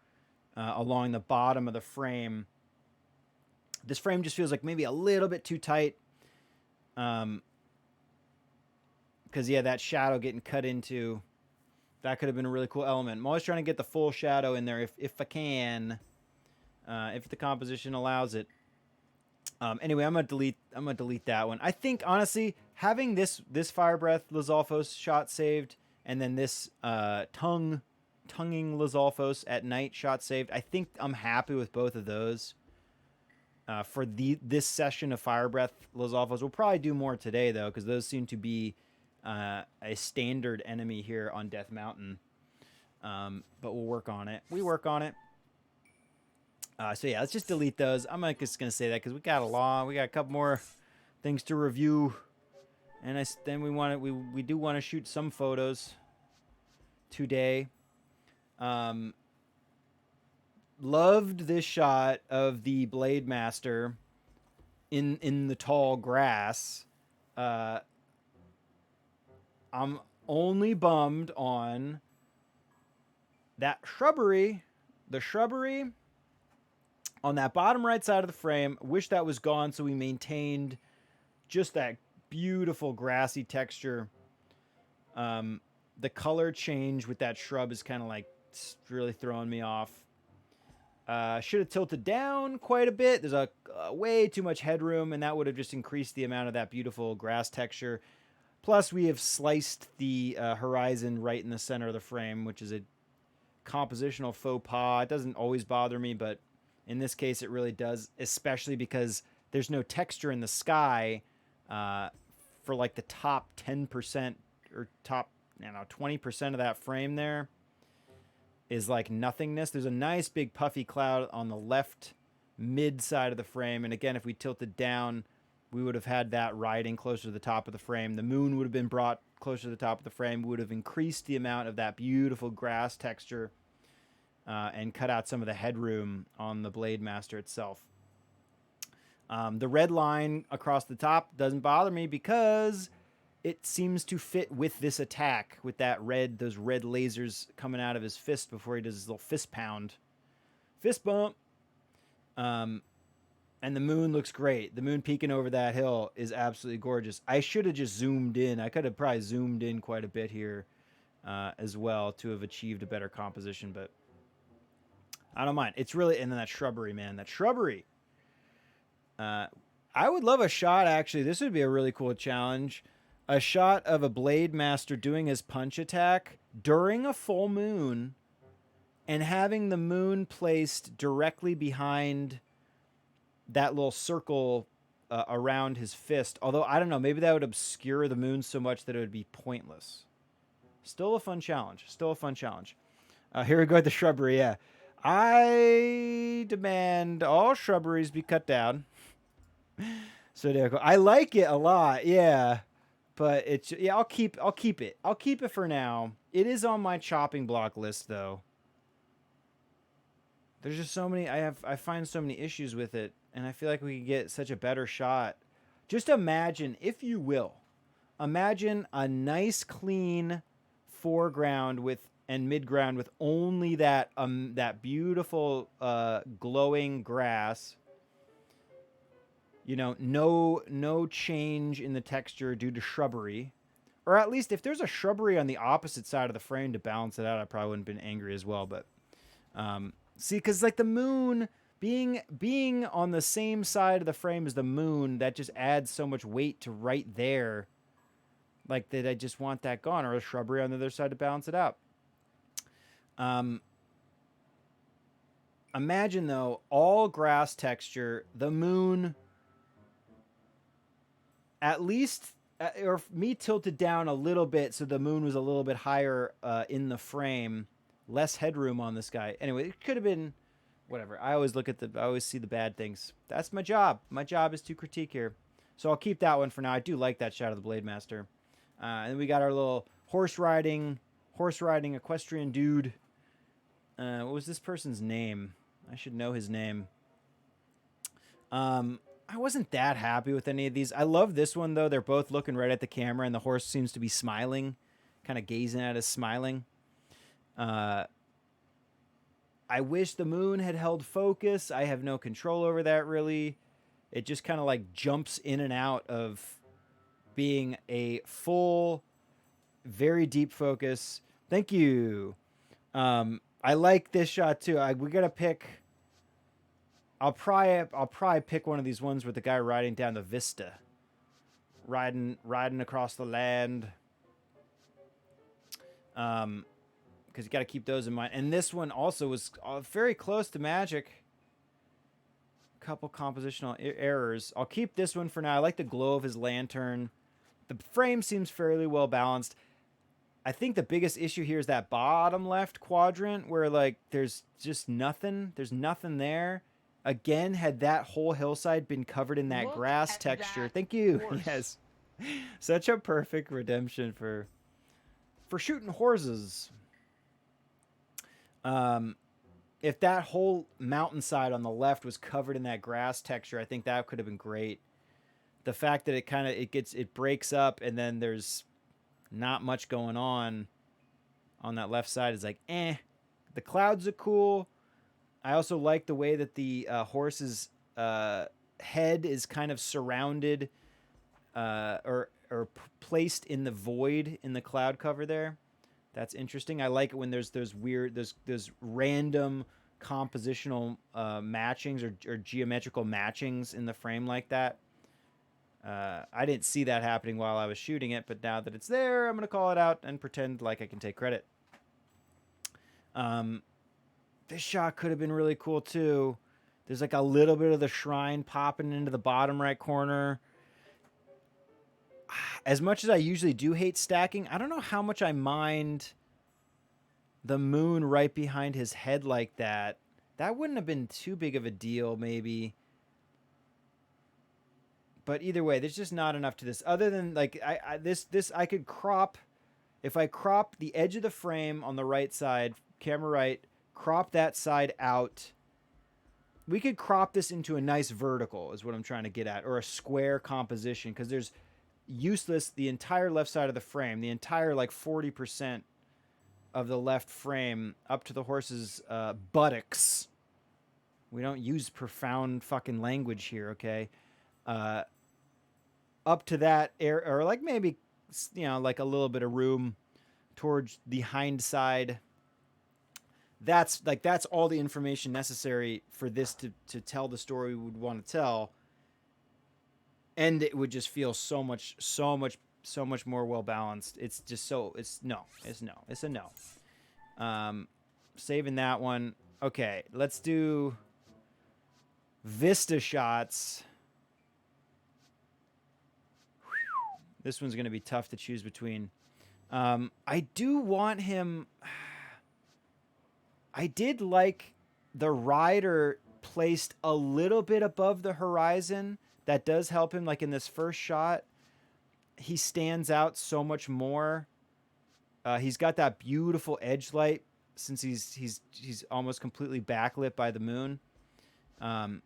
along the bottom of the frame. This frame just feels like maybe a little bit too tight. Because yeah, that shadow getting cut into, that could have been a really cool element. I'm always trying to get the full shadow in there if I can, if the composition allows it. Anyway, I'm gonna delete that one. I think honestly, having this Fire Breath Lizalfos shot saved, and then this tonguing Lizalfos at night shot saved, I think I'm happy with both of those. For this session of Fire Breath Lizalfos, we'll probably do more today though, because those seem to be a standard enemy here on Death Mountain. But we'll work on it. We work on it. So yeah, let's just delete those. I'm not just gonna say that because we got a couple more things to review, and then we do want to shoot some photos today. Loved this shot of the Blade Master in the tall grass. I'm only bummed on that shrubbery. The shrubbery on that bottom right side of the frame. Wish that was gone so we maintained just that beautiful grassy texture. The color change with that shrub is kind of like really throwing me off. Should have tilted down quite a bit. There's a way too much headroom, and that would have just increased the amount of that beautiful grass texture. Plus, we have sliced the horizon right in the center of the frame, which is a compositional faux pas. It doesn't always bother me, but in this case, it really does, especially because there's no texture in the sky for like the top 10% or top 20% of that frame there is like nothingness. There's a nice big puffy cloud on the left mid side of the frame. And again, if we tilted down, we would have had that riding closer to the top of the frame. The moon would have been brought closer to the top of the frame. We would have increased the amount of that beautiful grass texture and cut out some of the headroom on the Blade Master itself. The red line across the top doesn't bother me because it seems to fit with this attack, with those red lasers coming out of his fist before he does his little fist pound. Fist bump. And the moon looks great. The moon peeking over that hill is absolutely gorgeous. I should have just zoomed in. I could have probably zoomed in quite a bit here as well to have achieved a better composition, but I don't mind. It's really, and then that shrubbery, man. That shrubbery. I would love a shot, actually. This would be a really cool challenge. A shot of a Blade Master doing his punch attack during a full moon and having the moon placed directly behind that little circle around his fist. Although, I don't know, maybe that would obscure the moon so much that it would be pointless. Still a fun challenge. Here we go with the shrubbery, yeah. I demand all shrubberies be cut down. So there you go. I like it a lot, yeah. But I'll keep it. I'll keep it for now. It is on my chopping block list, though. There's just so many. I find so many issues with it, and I feel like we could get such a better shot. Just imagine, if you will, imagine a nice, clean foreground and midground with only that beautiful glowing grass. You know, no change in the texture due to shrubbery. Or at least if there's a shrubbery on the opposite side of the frame to balance it out, I probably wouldn't have been angry as well. But see, because like the moon being on the same side of the frame as the moon, that just adds so much weight to right there. Like that, I just want that gone, or a shrubbery on the other side to balance it out. Imagine though, all grass texture, the moon. At least, or me tilted down a little bit so the moon was a little bit higher in the frame. Less headroom on this guy. Anyway, it could have been whatever. I always see the bad things. That's my job. My job is to critique here. So I'll keep that one for now. I do like that shot of the Blade Master. And we got our little horse riding equestrian dude. What was this person's name? I should know his name. I wasn't that happy with any of these. I love this one, though. They're both looking right at the camera, and the horse seems to be smiling, kind of gazing at us, smiling. I wish the moon had held focus. I have no control over that, really. It just kind of like jumps in and out of being a full, very deep focus. Thank you. I like this shot, too. We got to pick... I'll probably pick one of these ones with the guy riding down the vista, riding across the land. Because you got to keep those in mind. And this one also was very close to magic. A couple compositional errors. I'll keep this one for now. I like the glow of his lantern. The frame seems fairly well balanced. I think the biggest issue here is that bottom left quadrant where like there's just nothing. There's nothing there. Again, had that whole hillside been covered in that grass texture. Thank you. Horse. Yes. Such a perfect redemption for shooting horses. If that whole mountainside on the left was covered in that grass texture, I think that could have been great. The fact that it breaks up and then there's not much going on that left side is like, eh. The clouds are cool. I also like the way that the horse's head is kind of surrounded or placed in the void in the cloud cover there. That's interesting. I like it when there's those random compositional matchings or geometrical matchings in the frame like that. I didn't see that happening while I was shooting it, but now that it's there, I'm going to call it out and pretend like I can take credit. This shot could have been really cool too. There's like a little bit of the shrine popping into the bottom right corner. As much as I usually do hate stacking, I don't know how much I mind the moon right behind his head like that. That wouldn't have been too big of a deal, maybe. But either way, there's just not enough to this. Other than like I could crop, if I crop the edge of the frame on the right side, camera right, crop that side out. We could crop this into a nice vertical, is what I'm trying to get at, or a square composition, because there's useless the entire left side of the frame, the entire like 40% of the left frame up to the horse's buttocks. We don't use profound fucking language here, okay? Up to that air, or like maybe, you know, like a little bit of room towards the hind side. That's all the information necessary for this to tell the story we would want to tell. And it would just feel so much more well balanced. It's just it's a no. Saving that one. Okay, let's do Vista shots. This one's going to be tough to choose between. I do want him. I did like the rider placed a little bit above the horizon. That does help him. Like in this first shot, he stands out so much more. He's got that beautiful edge light since he's almost completely backlit by the moon,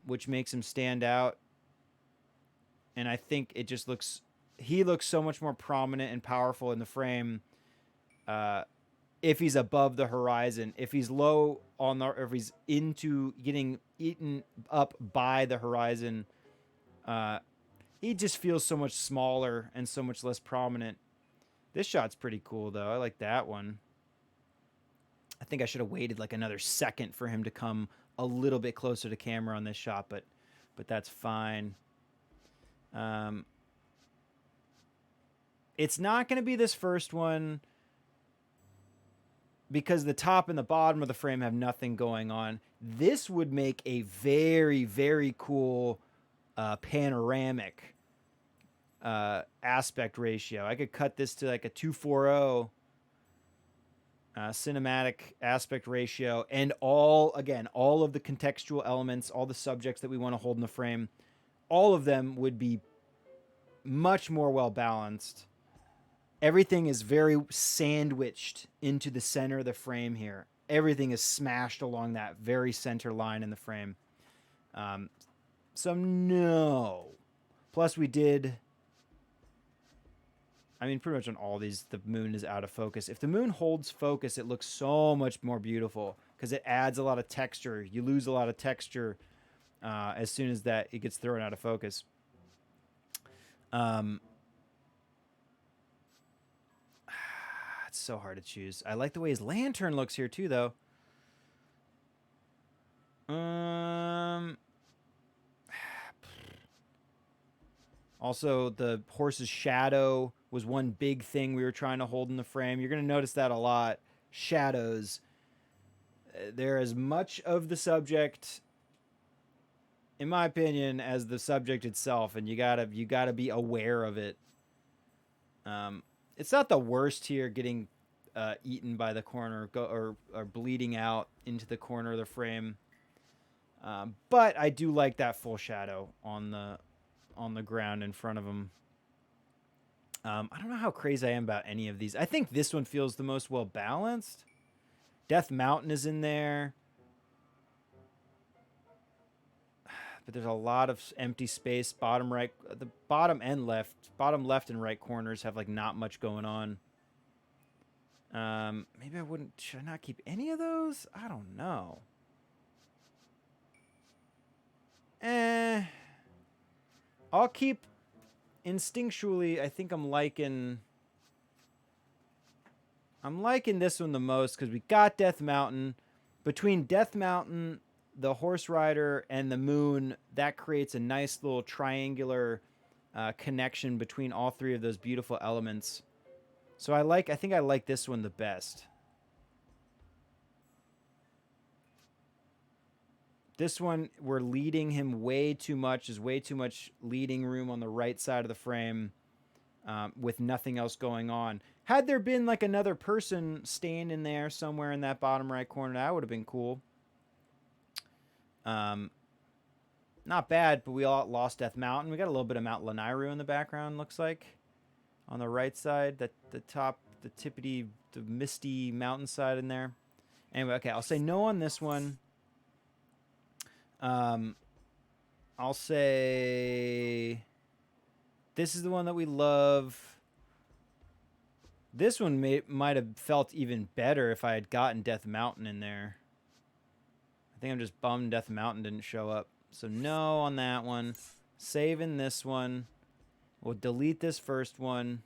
which makes him stand out. And I think it just he looks so much more prominent and powerful in the frame if he's above the horizon. If he's low or if he's into getting eaten up by the horizon, he just feels so much smaller and so much less prominent. This shot's pretty cool, though. I like that one. I think I should have waited like another second for him to come a little bit closer to camera on this shot, but that's fine. It's not going to be this first one because the top and the bottom of the frame have nothing going on. This would make a very, very cool panoramic aspect ratio. I could cut this to like a 2:40 cinematic aspect ratio, and all of the contextual elements, all the subjects that we want to hold in the frame, all of them would be much more well balanced. Everything is very sandwiched into the center of the frame here. Everything is smashed along that very center line in the frame. So no. Plus we did, I mean, pretty much on all these, the moon is out of focus. If the moon holds focus, it looks so much more beautiful because it adds a lot of texture. You lose a lot of texture as soon as that it gets thrown out of focus. It's so hard to choose. I like the way his lantern looks here too, though. Also, the horse's shadow was one big thing we were trying to hold in the frame. You're going to notice that a lot. Shadows. They're as much of the subject, in my opinion, as the subject itself, and you gotta be aware of it. It's not the worst here, getting eaten by the corner or bleeding out into the corner of the frame. But I do like that full shadow on the ground in front of him. I don't know how crazy I am about any of these. I think this one feels the most well balanced. Death Mountain is in there. But there's a lot of empty space. Bottom right, the bottom left and right corners have like not much going on. Maybe should I not keep any of those? I don't know. I'll keep instinctually. I think I'm liking this one the most because we got Death Mountain. Between Death Mountain, the horse rider, and the moon, that creates a nice little triangular connection between all three of those beautiful elements. So I think I like this one the best. This one, we're leading him way too much. There's way too much leading room on the right side of the frame with nothing else going on. Had there been like another person standing there somewhere in that bottom right corner, that would have been cool. Not bad, but we all lost Death Mountain. We got a little bit of Mount Lanairu in the background, looks like. On the right side, the top, the tippity, the misty mountainside in there. Anyway, okay, I'll say no on this one. I'll say this is the one that we love. This one might have felt even better if I had gotten Death Mountain in there. I think I'm just bummed Death Mountain didn't show up. So no on that one. Saving this one. We'll delete this first one.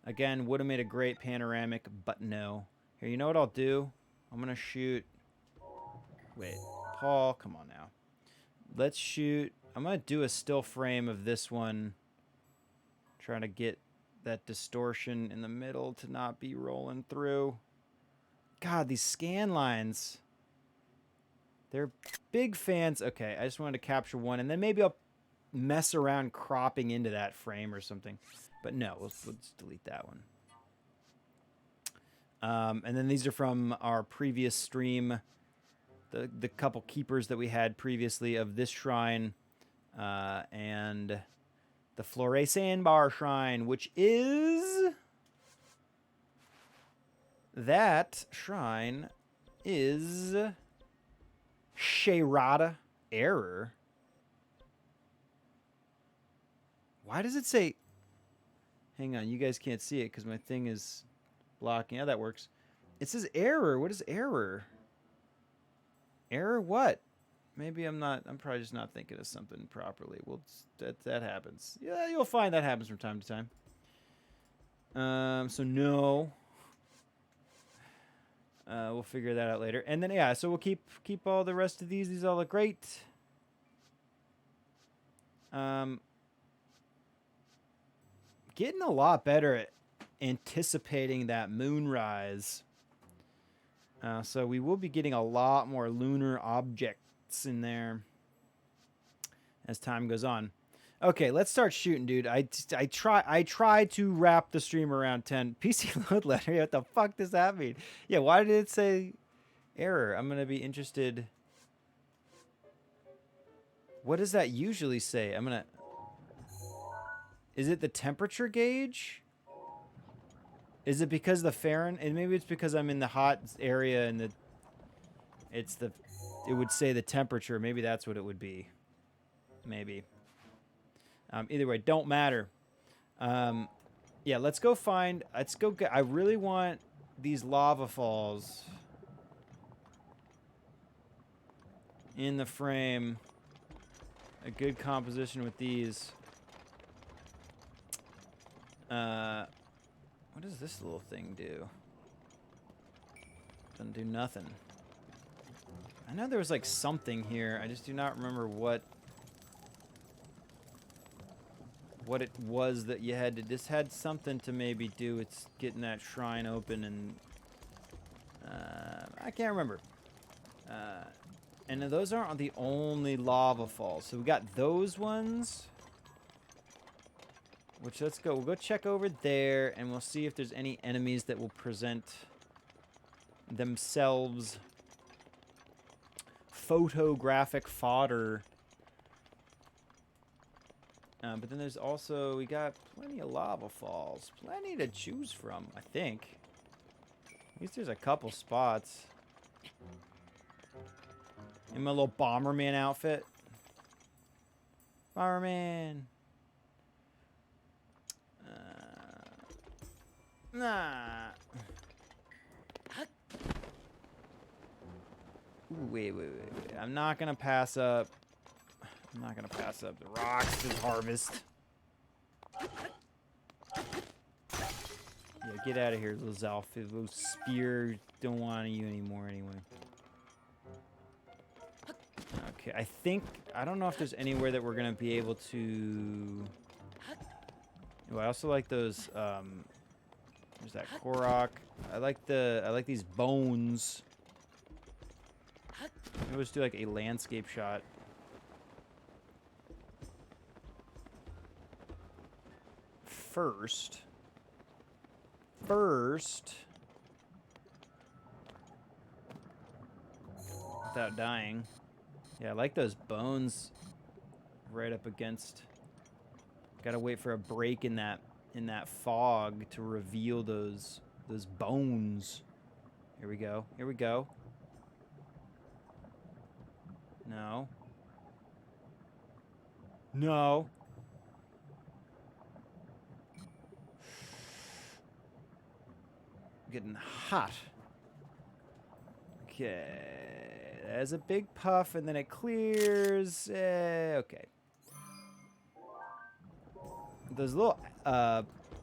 Again, would have made a great panoramic, but no. Here, you know what I'll do? I'm going to shoot... Wait, Paul, come on now. Let's shoot... I'm going to do a still frame of this one. Trying to get that distortion in the middle to not be rolling through. God, these scan lines. They're big fans. Okay, I just wanted to capture one, and then maybe I'll mess around cropping into that frame or something. But no, let's delete that one. And then these are from our previous stream. The couple keepers that we had previously of this shrine. And the Flore Sandbar Shrine, which is... That shrine is... Sherada Error. Why does it say... Hang on, you guys can't see it because my thing is blocking. Yeah, that works. It says error. What is error? Error what? Maybe I'm probably just not thinking of something properly. Well, that happens. Yeah, you'll find that happens from time to time. So no. We'll figure that out later. And then, yeah, so we'll keep all the rest of these. These all look great. Getting a lot better at anticipating that moonrise. So we will be getting a lot more lunar objects in there as time goes on. Okay, let's start shooting, dude. I try to wrap the stream around 10. PC load letter. What the fuck does that mean? Yeah, why did it say error? I'm gonna be interested. What does that usually say? Is it the temperature gauge? Is it because the Fahrenheit? Maybe it's because I'm in the hot area and it would say the temperature. Maybe that's what it would be. Maybe. Either way, don't matter. Yeah, let's go get, I really want these lava falls in the frame. A good composition with these. What does this little thing do? Doesn't do nothing. I know there was like something here. I just do not remember what it was that you had to... This had something to maybe do with getting that shrine open and... I can't remember. And those aren't the only lava falls. So we got those ones. Which, let's go. We'll go check over there, and we'll see if there's any enemies that will present themselves photographic fodder. But then there's also, we got plenty of lava falls. Plenty to choose from, I think. At least there's a couple spots. In my little Bomberman outfit. Bomberman. Nah. Ooh, wait. I'm not gonna pass up. I'm not gonna pass up the rocks to harvest. Yeah, get out of here, little Zalf. Those spears don't want you anymore anyway. Okay, I don't know if there's anywhere that we're gonna be able to... Oh, I also like those, there's that Korok. I like these bones. Maybe let's do like a landscape shot. First, without dying. Yeah, I like those bones right up against. Gotta wait for a break in that fog to reveal those bones. Here we go. Here we go. No. No. Getting hot. Okay. There's a big puff, and then it clears. Okay. Those little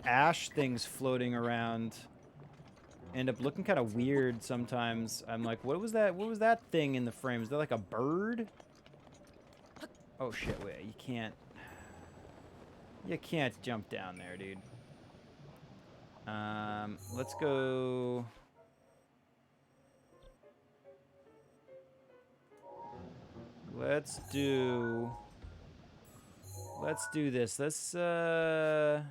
ash things floating around end up looking kind of weird sometimes. I'm like, what was that? What was that thing in the frame? Is that like a bird? Oh shit! Wait, you can't. You can't jump down there, dude. Let's go. Let's do this. Let's, can I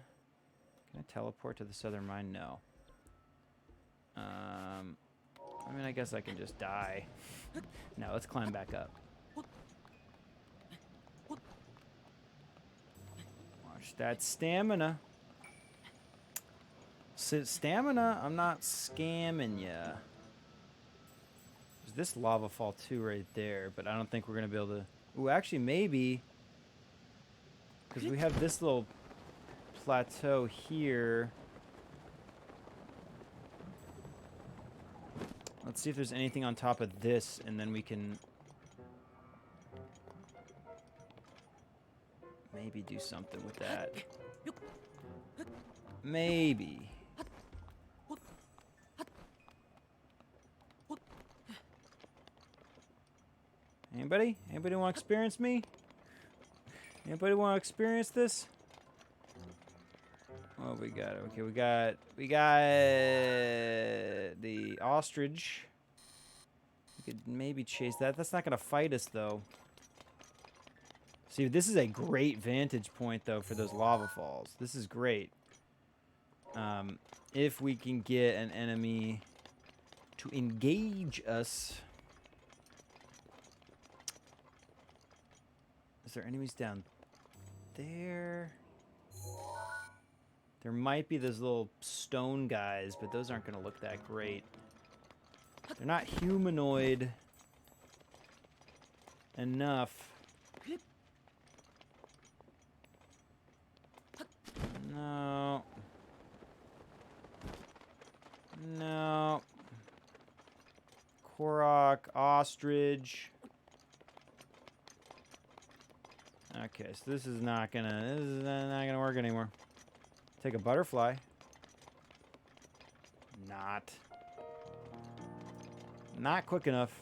teleport to the southern mine? No. I mean, I guess I can just die. No, let's climb back up. Watch that stamina. Stamina, I'm not scamming ya. There's this lava fall too right there, but I don't think we're gonna be able to. Ooh, actually, maybe. Because we have this little plateau here. Let's see if there's anything on top of this, and then we can maybe do something with that. Maybe. Anybody? Anybody want to experience me? Anybody want to experience this? Oh, we got it. Okay, we got the ostrich. We could maybe chase that. That's not gonna fight us though. See, this is a great vantage point though for those lava falls. This is great. If we can get an enemy to engage us. Is there enemies down there? There might be those little stone guys, but those aren't going to look that great. They're not humanoid enough. No. No. Korok, ostrich. Okay, so this is not gonna work anymore. Take a butterfly. Not quick enough.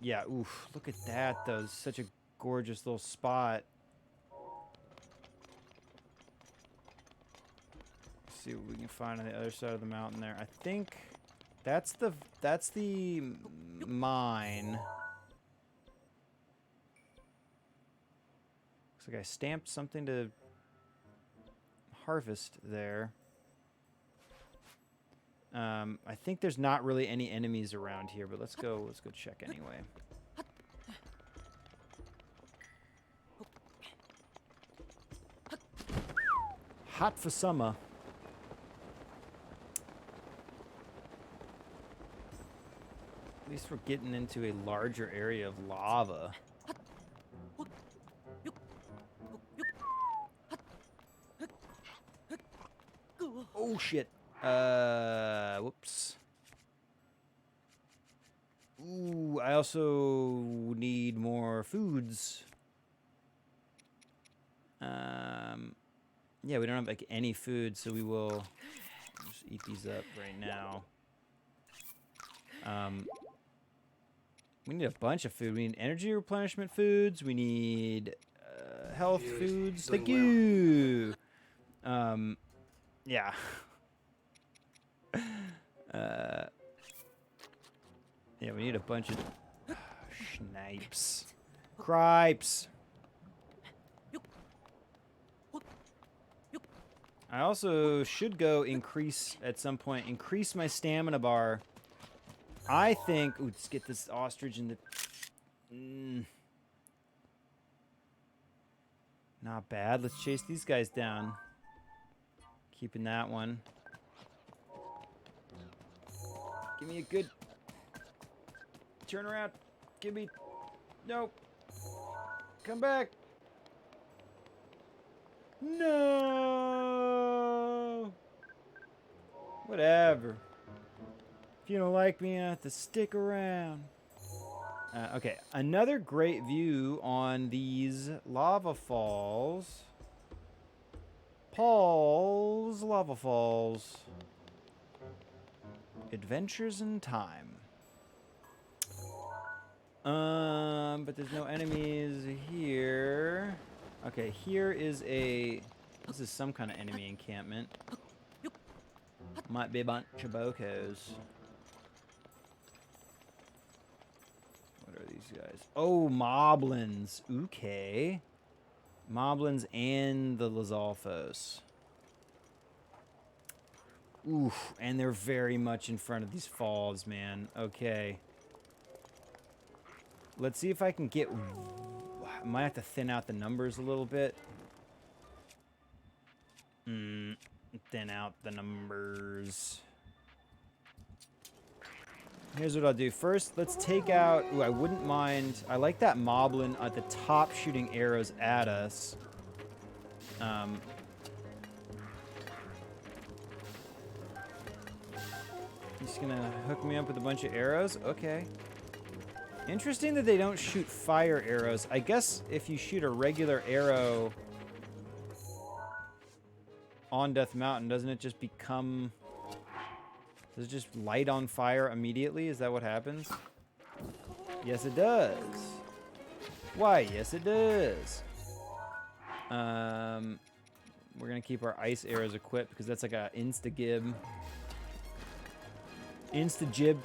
Yeah, oof, look at that though. It's such a gorgeous little spot. Let's see what we can find on the other side of the mountain there. I think that's the mine. Looks like I stamped something to harvest there. I think there's not really any enemies around here, but let's go check anyway. Hot for summer. At least we're getting into a larger area of lava. Oh shit. Whoops. Ooh, I also need more foods. Yeah, we don't have like any food, so we will just eat these up right now. We need a bunch of food. We need energy replenishment foods. We need health foods. Thank you. Yeah. Yeah, we need a bunch of snipes. Cripes. I also should go at some point, increase my stamina bar. I think, ooh, let's get this ostrich in the Not bad. Let's chase these guys down. Keeping that one. Give me a good... Turn around. Give me... Nope. Come back. No. Whatever. If you don't like me, you have to stick around. Okay, another great view on these lava falls. Paul's Lava Falls. Adventures in Time. But there's no enemies here. Okay, here is a... This is some kind of enemy encampment. Might be a bunch of bocos. What are these guys? Oh, moblins. Okay. Moblins and the Lizalfos. Oof, and they're very much in front of these falls, man. Okay. Let's see if I can get... I might have to thin out the numbers a little bit. Thin out the numbers. Here's what I'll do. First, let's take out... Ooh, I wouldn't mind... I like that moblin at the top shooting arrows at us. He's gonna hook me up with a bunch of arrows? Okay. Interesting that they don't shoot fire arrows. I guess if you shoot a regular arrow on Death Mountain, doesn't it just become... Does it just light on fire immediately? Is that what happens? Yes, it does. Why, yes, it does. We're gonna keep our ice arrows equipped because that's like a insta-gib. Insta-gib.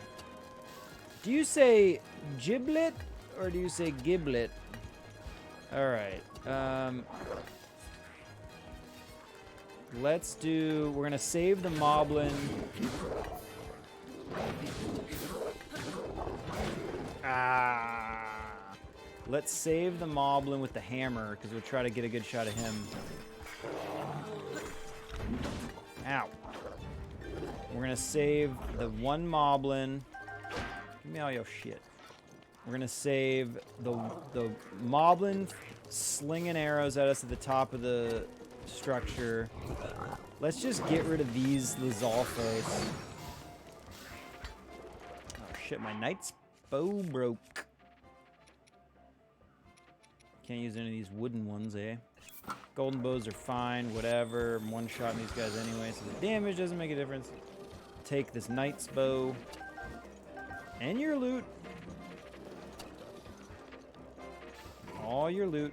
Do you say giblet or do you say giblet? Alright. Let's do... We're gonna save the moblin. Let's save the moblin with the hammer because we'll try to get a good shot of him. Ow. We're gonna save the one moblin. Give me all your shit. We're gonna save the moblin slinging arrows at us at the top of the structure. Let's just get rid of these Lizalfos. Oh shit, my knight's bow broke. Can't use any of these wooden ones, eh? Golden bows are fine, whatever. I'm one-shotting these guys anyway, so the damage doesn't make a difference. Take this knight's bow. And your loot. All your loot.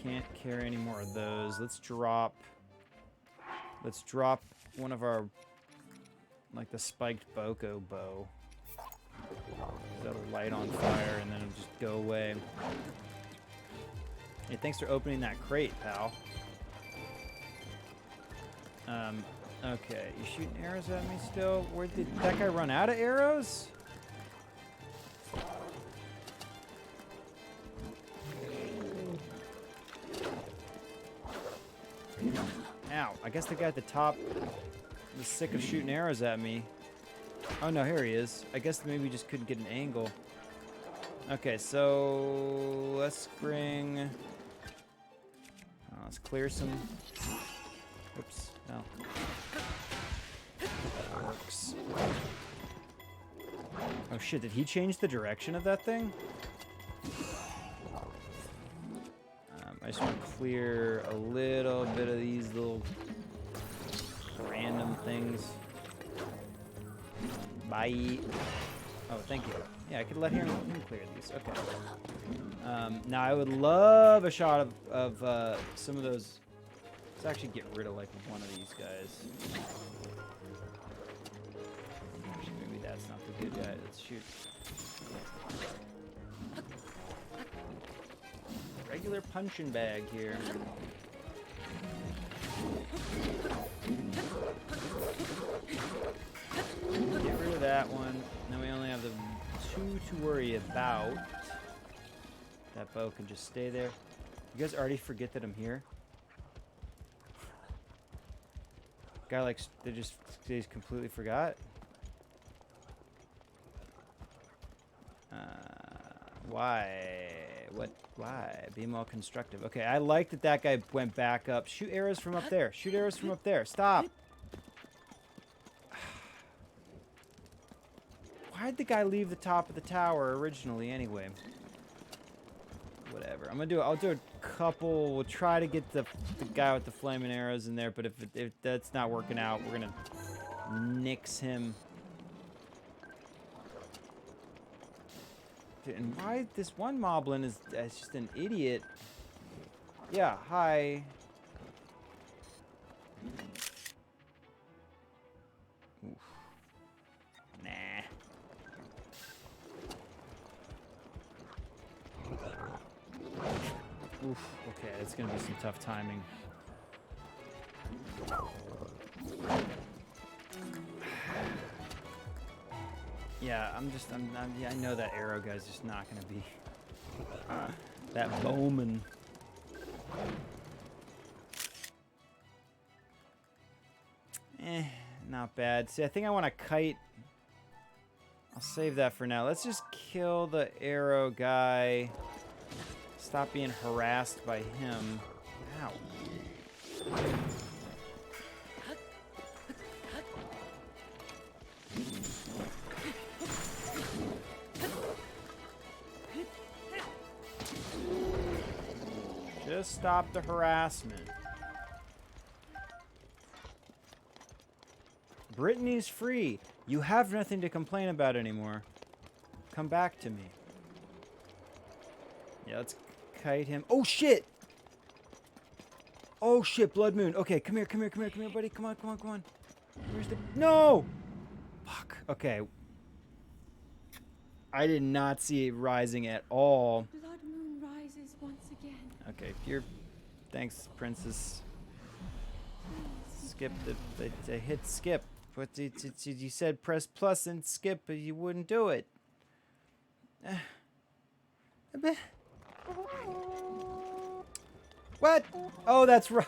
Can't carry any more of those. Let's drop one of our, like the spiked Boko bow. That'll light on fire and then it'll just go away. Hey, thanks for opening that crate, pal. Okay, you shooting arrows at me still? Where did that guy run out of arrows? Ow, I guess the guy at the top was sick of shooting arrows at me. Oh no, here he is. I guess maybe we just couldn't get an angle. Okay, so let's bring... let's clear some... Oops, no. That works. Oh shit, did he change the direction of that thing? I just want to clear a little bit of these little random things. Bye. Oh, thank you. Yeah, I could let him clear these. Okay. Now, I would love a shot of some of those. Let's actually get rid of, like, one of these guys. Actually, maybe that's not the good guy. Let's shoot. Regular punching bag here. Get rid of that one. Now we only have the two to worry about. That bow can just stay there. You guys already forget that I'm here? Guy like they just completely forgot. Why? What? Why? Be more constructive. Okay, I like that that guy went back up. Shoot arrows from up there. Shoot arrows from up there. Stop. Why'd the guy leave the top of the tower originally anyway? Whatever. I'm gonna do. I'll do a couple. We'll try to get the guy with the flaming arrows in there. But if that's not working out, we're gonna nix him. Dude, and why this one moblin is just an idiot? Yeah. Hi. Oof. Nah. Oof, okay, it's gonna be some tough timing. Yeah, yeah, I know that arrow guy's just not gonna be that bowman. Not bad. See, I think I want to kite. I'll save that for now. Let's just kill the arrow guy. Stop being harassed by him. Ow. Just stop the harassment. Brittany's free. You have nothing to complain about anymore. Come back to me. Yeah, let's kite him. Oh, shit! Oh, shit, Blood Moon. Okay, come here, buddy. Come on. Where's the... No! Fuck. Okay. I did not see it rising at all. Blood Moon rises once again. Okay, you're... Thanks, Princess. Skip the... I hit skip. But you said press plus and skip, but you wouldn't do it. What? Oh, that's right.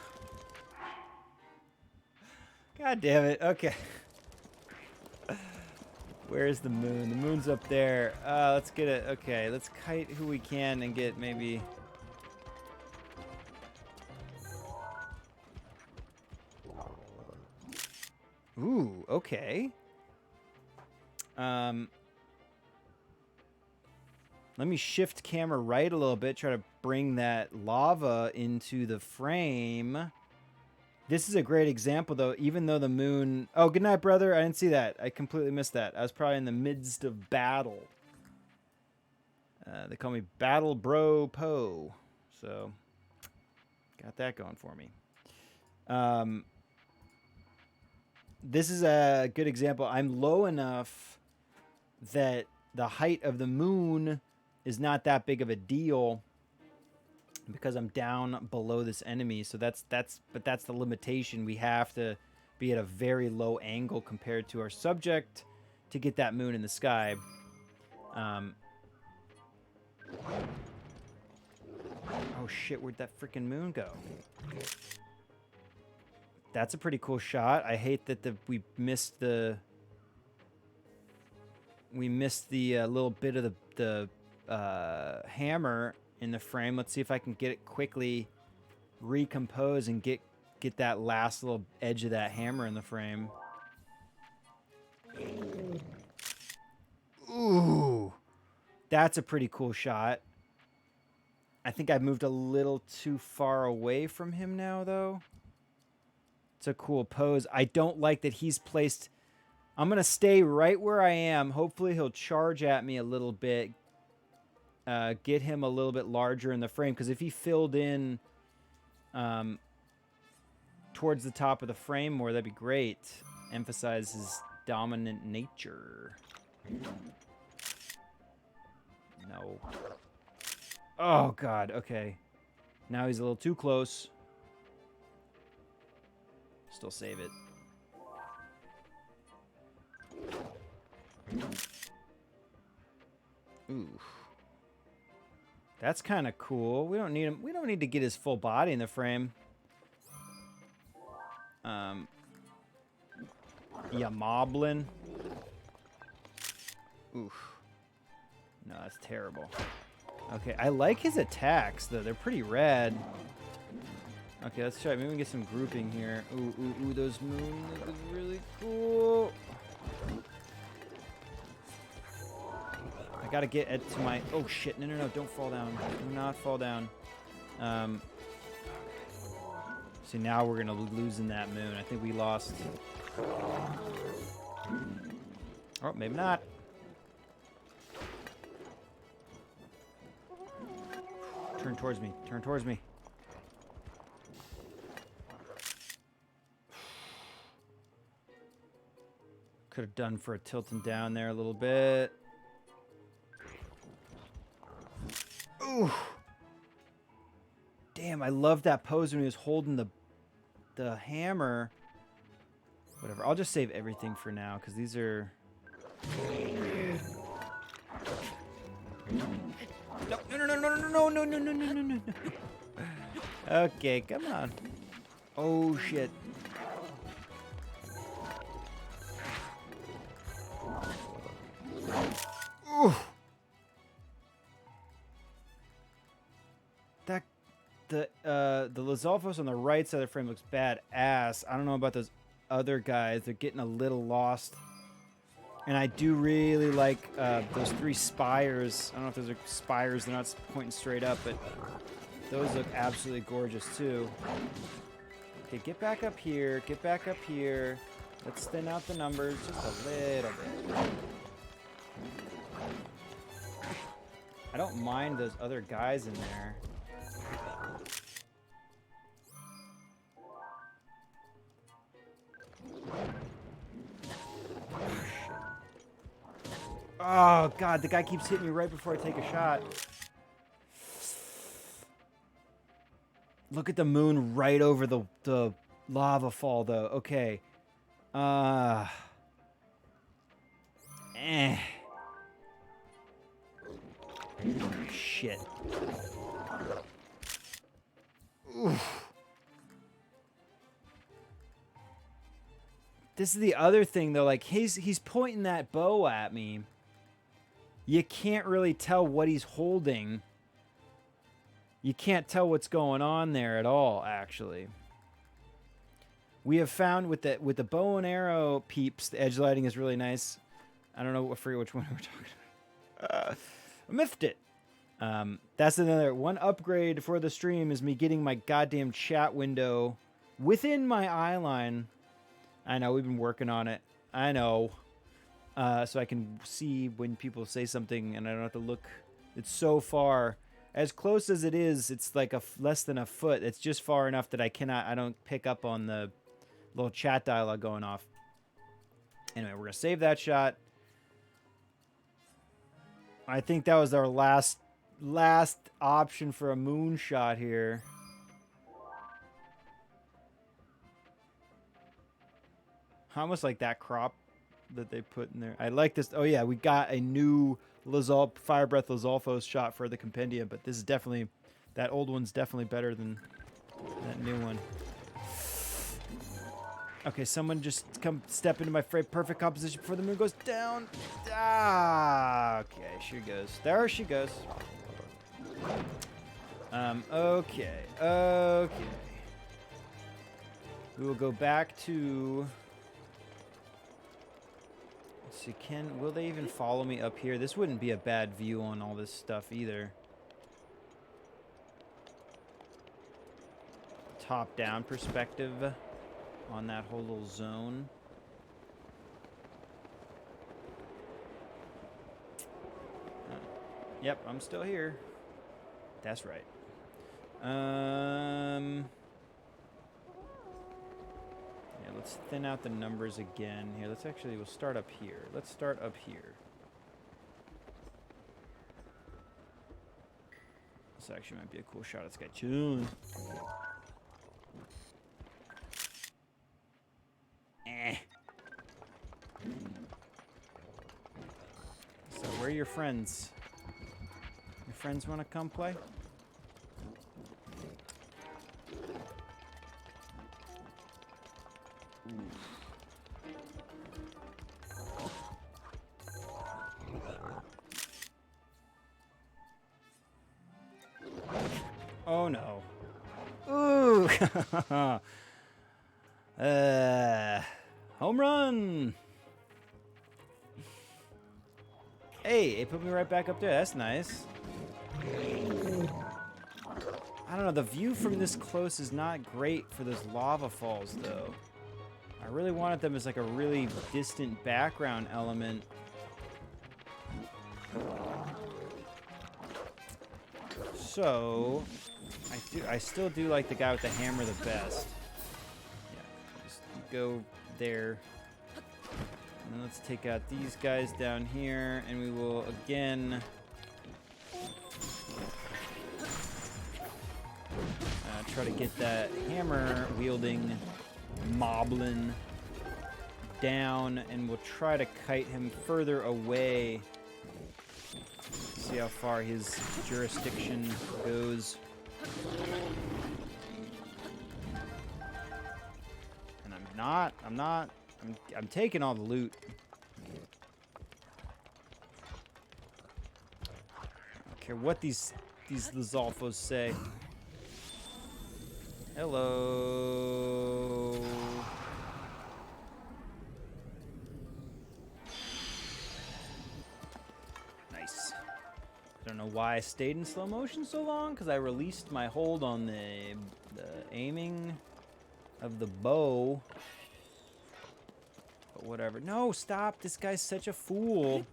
God damn it. Okay. Where's the moon? The moon's up there. Let's get it. Okay, let's kite who we can and get maybe... Ooh, okay. Let me shift camera right a little bit, try to bring that lava into the frame. This is a great example, though, even though the moon... Oh, good night, brother. I didn't see that. I completely missed that. I was probably in the midst of battle. They call me Battle Bro Poe. So, got that going for me. This is a good example. I'm low enough that the height of the moon is not that big of a deal because I'm down below this enemy. So that's the limitation. We have to be at a very low angle compared to our subject to get that moon in the sky. Oh shit, where'd that freaking moon go? That's a pretty cool shot. I hate that we missed the little bit of the hammer in the frame. Let's see if I can get it quickly recompose and get that last little edge of that hammer in the frame. Ooh, that's a pretty cool shot. I think I've moved a little too far away from him now, though. It's a cool pose. I don't like that he's placed... I'm going to stay right where I am. Hopefully he'll charge at me a little bit. Get him a little bit larger in the frame. Because if he filled in towards the top of the frame more, that'd be great. Emphasize his dominant nature. No. Oh, God. Okay. Now he's a little too close. Still save it. Ooh. That's kind of cool. We don't need him. We don't need to get his full body in the frame. Yeah, Moblin. Oof. No, that's terrible. Okay, I like his attacks, though. They're pretty rad. Okay, let's try. Maybe we can get some grouping here. Ooh, ooh, ooh, those moons look really cool. I gotta get it to my... Oh, shit. No, no, no. Don't fall down. Do not fall down. See, now we're gonna lose in that moon. I think we lost. Oh, maybe not. Turn towards me. Turn towards me. Could have done for a tilting down there a little bit. Ooh. Damn, I love that pose when he was holding the hammer. Whatever. I'll just save everything for now because these are... No, no, no, no, no, no, no, no, no, no, no, no. Okay, come on. Oh, shit. Ooh. The Lizalfos on the right side of the frame looks badass. I don't know about those other guys. They're getting a little lost. And I do really like those three spires. I don't know if those are spires. They're not pointing straight up, but those look absolutely gorgeous too. Okay, get back up here. Get back up here. Let's thin out the numbers just a little bit. I don't mind those other guys in there. Oh, God, the guy keeps hitting me right before I take a shot. Look at the moon right over the lava fall, though. Okay. Shit. Oof. This is the other thing, though. Like, he's pointing that bow at me. You can't really tell what he's holding. You can't tell what's going on there at all, actually. We have found with the bow and arrow peeps, the edge lighting is really nice. I don't know, I forget which one we're talking about. I miffed it. That's another one upgrade for the stream is me getting my goddamn chat window within my eye line. I know, we've been working on it. I know. So I can see when people say something and I don't have to look. It's so far. As close as it is, it's like less than a foot. It's just far enough that I don't pick up on the little chat dialogue going off. Anyway, we're going to save that shot. I think that was our last option for a moonshot here. I almost like that crop that they put in there. I like this. Oh, yeah, we got a new Fire Breath Lizalfos shot for the compendium, but this is definitely... That old one's definitely better than that new one. Okay, someone just come step into my perfect composition before the moon goes down. Ah, okay, she goes. There she goes. Okay. We will go back to... Let's see, will they even follow me up here? This wouldn't be a bad view on all this stuff either. Top-down perspective on that whole little zone. Yep, I'm still here. That's right. Yeah, let's thin out the numbers again here. We'll start up here. Let's start up here. This actually might be a cool shot. It's got chilling. So where are your friends? Your friends want to come play? Oh no. Ooh! Home run! Hey, it put me right back up there. That's nice. I don't know, the view from this close is not great for those lava falls, though. I really wanted them as like a really distant background element. So, I still do like the guy with the hammer the best. Yeah, just go there. And then let's take out these guys down here, and we will again try to get that hammer wielding moblin down, and we'll try to kite him further away. See how far his jurisdiction goes. And I'm taking all the loot. I don't care what these Lizalfos say. Hello. Nice. I don't know why I stayed in slow motion so long, because I released my hold on the aiming of the bow. But whatever. No, stop. This guy's such a fool.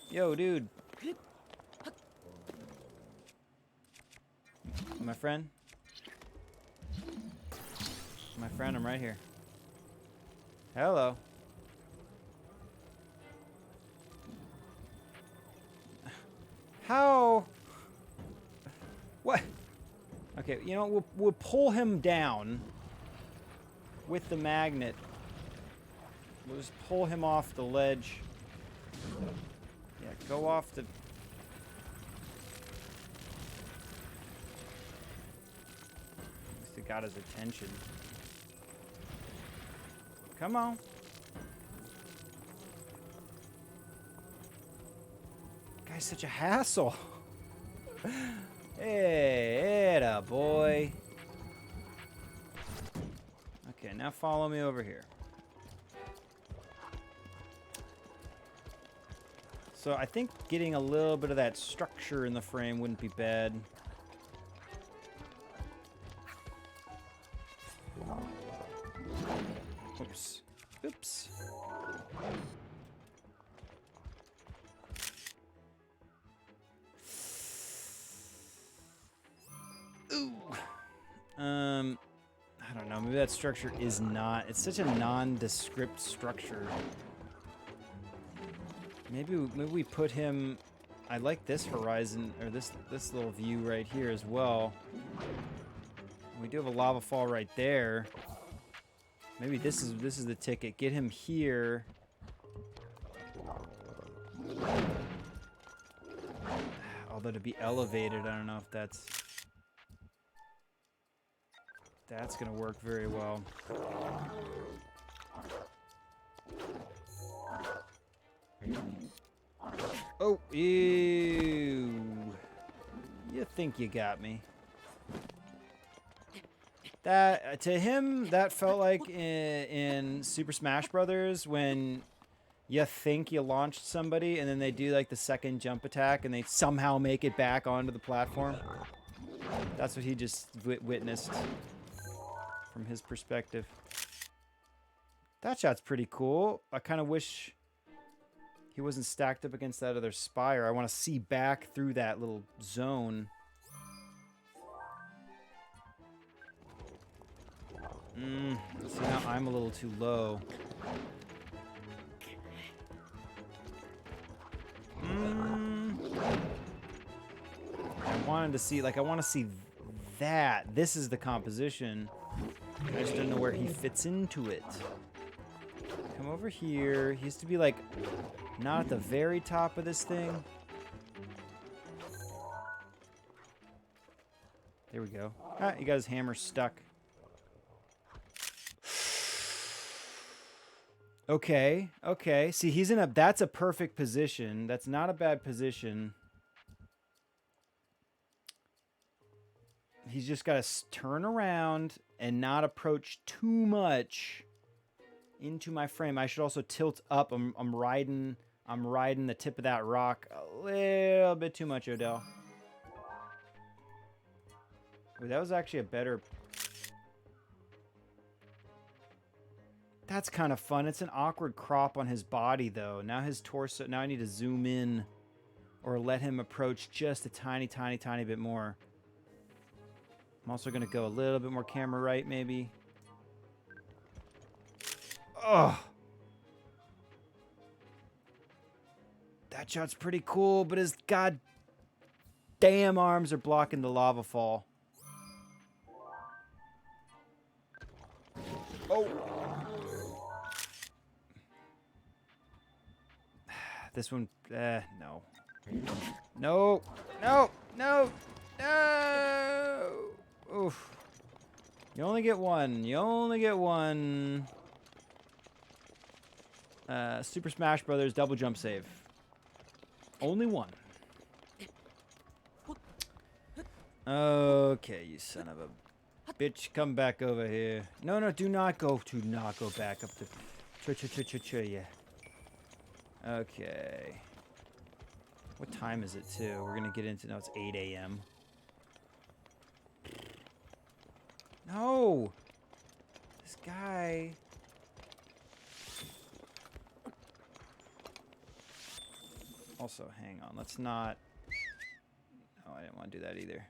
Yo, dude. My friend? My friend, I'm right here. Hello. How? What? Okay, you know, we'll pull him down with the magnet. We'll just pull him off the ledge. Yeah, go off the... At least it got his attention. Come on. Guy's such a hassle. Hey, atta boy. Okay, now follow me over here. So I think getting a little bit of that structure in the frame wouldn't be bad. Oops. Oops. Ooh. I don't know. Maybe that structure is not. It's such a nondescript structure. Maybe we put him. I like this horizon, or this little view right here as well. We do have a lava fall right there. Maybe this is the ticket. Get him here. Although to be elevated, I don't know if that's gonna work very well. Oh, ew. You think you got me. That, to him, that felt like in Super Smash Brothers when you think you launched somebody and then they do like the second jump attack and they somehow make it back onto the platform. That's what he just witnessed from his perspective. That shot's pretty cool. I kind of wish he wasn't stacked up against that other spire. I want to see back through that little zone. See, now I'm a little too low. I wanted to see, like, I want to see that. This is the composition. I just don't know where he fits into it. Come over here. He used to be, like, not at the very top of this thing. There we go. Ah, he got his hammer stuck. Okay, okay. See, he's in a... That's a perfect position. That's not a bad position. He's just got to turn around and not approach too much into my frame. I should also tilt up. I'm riding the tip of that rock a little bit too much, Odell. Wait, that was actually a better... That's kind of fun. It's an awkward crop on his body, though. Now his torso... Now I need to zoom in or let him approach just a tiny, tiny, tiny bit more. I'm also going to go a little bit more camera right, maybe. Ugh. That shot's pretty cool, but his goddamn arms are blocking the lava fall. Oh. This one, no. No, no, no, no. Oof. You only get one. You only get one. Super Smash Brothers double jump save. Only one. Okay, you son of a bitch. Come back over here. No, no, do not go. Do not go back up the... Yeah. Okay. What time is it, too? We're going to get into... No, it's 8 a.m. No! This guy... Also, hang on. Let's not... No, I didn't want to do that either.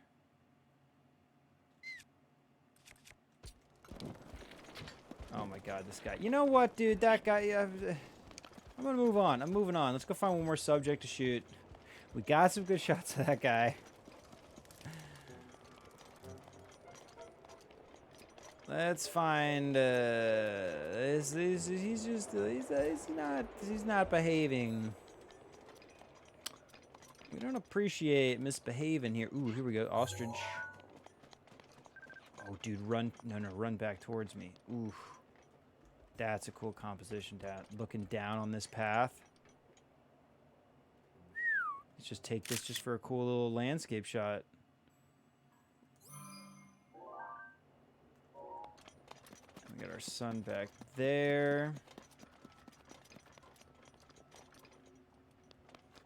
Oh my god, this guy. You know what, dude? That guy... I'm gonna move on. I'm moving on. Let's go find one more subject to shoot. We got some good shots of that guy. Let's find... he's not behaving. We don't appreciate misbehaving here. Ooh, here we go. Ostrich. Oh, dude, run. No, no, run back towards me. Ooh. That's a cool composition. Looking down on this path. Let's just take this just for a cool little landscape shot. We got our sun back there.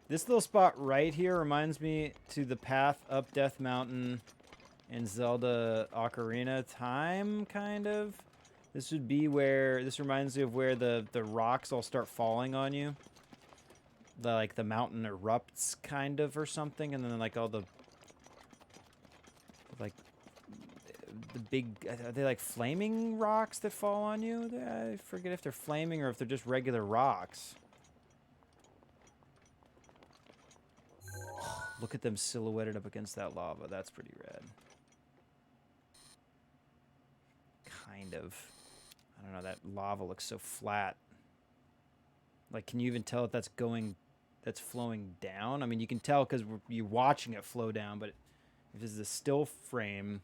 This little spot right here reminds me to the path up Death Mountain in Zelda Ocarina of Time, kind of. This would be where... This reminds me of where the rocks all start falling on you. Like, the mountain erupts, kind of, or something. And then, like, all the... Like... The big... Are they, like, flaming rocks that fall on you? I forget if they're flaming or if they're just regular rocks. Look at them silhouetted up against that lava. That's pretty rad. Kind of. I don't know, that lava looks so flat. Like, can you even tell if that's flowing down? I mean, you can tell because you're watching it flow down, but if this is a still frame...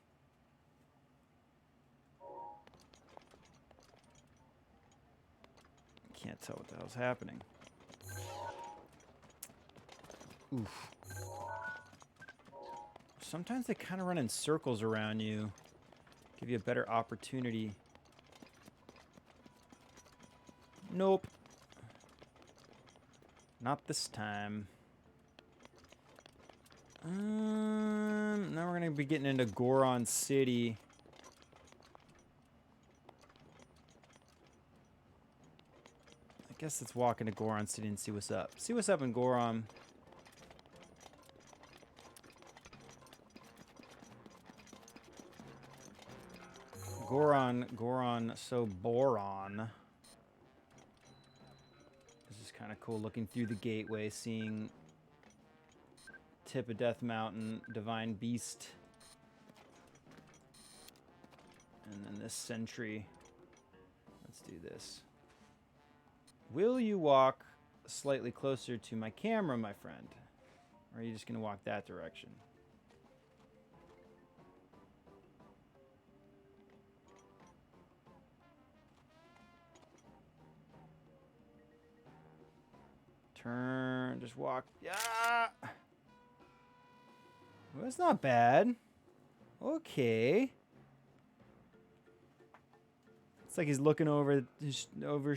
Can't tell what the hell's happening. Oof. Sometimes they kind of run in circles around you. Give you a better opportunity. Nope. Not this time. Now we're going to be getting into Goron City. I guess let's walk into Goron City and see what's up. See what's up in Goron. So Boron. This is kind of cool looking through the gateway, seeing tip of Death Mountain, Divine Beast. And then this sentry. Let's do this. Will you walk slightly closer to my camera, my friend? Or are you just going to walk that direction? Turn. Just walk. Yeah. Well, that's not bad. Okay. It's like he's looking over his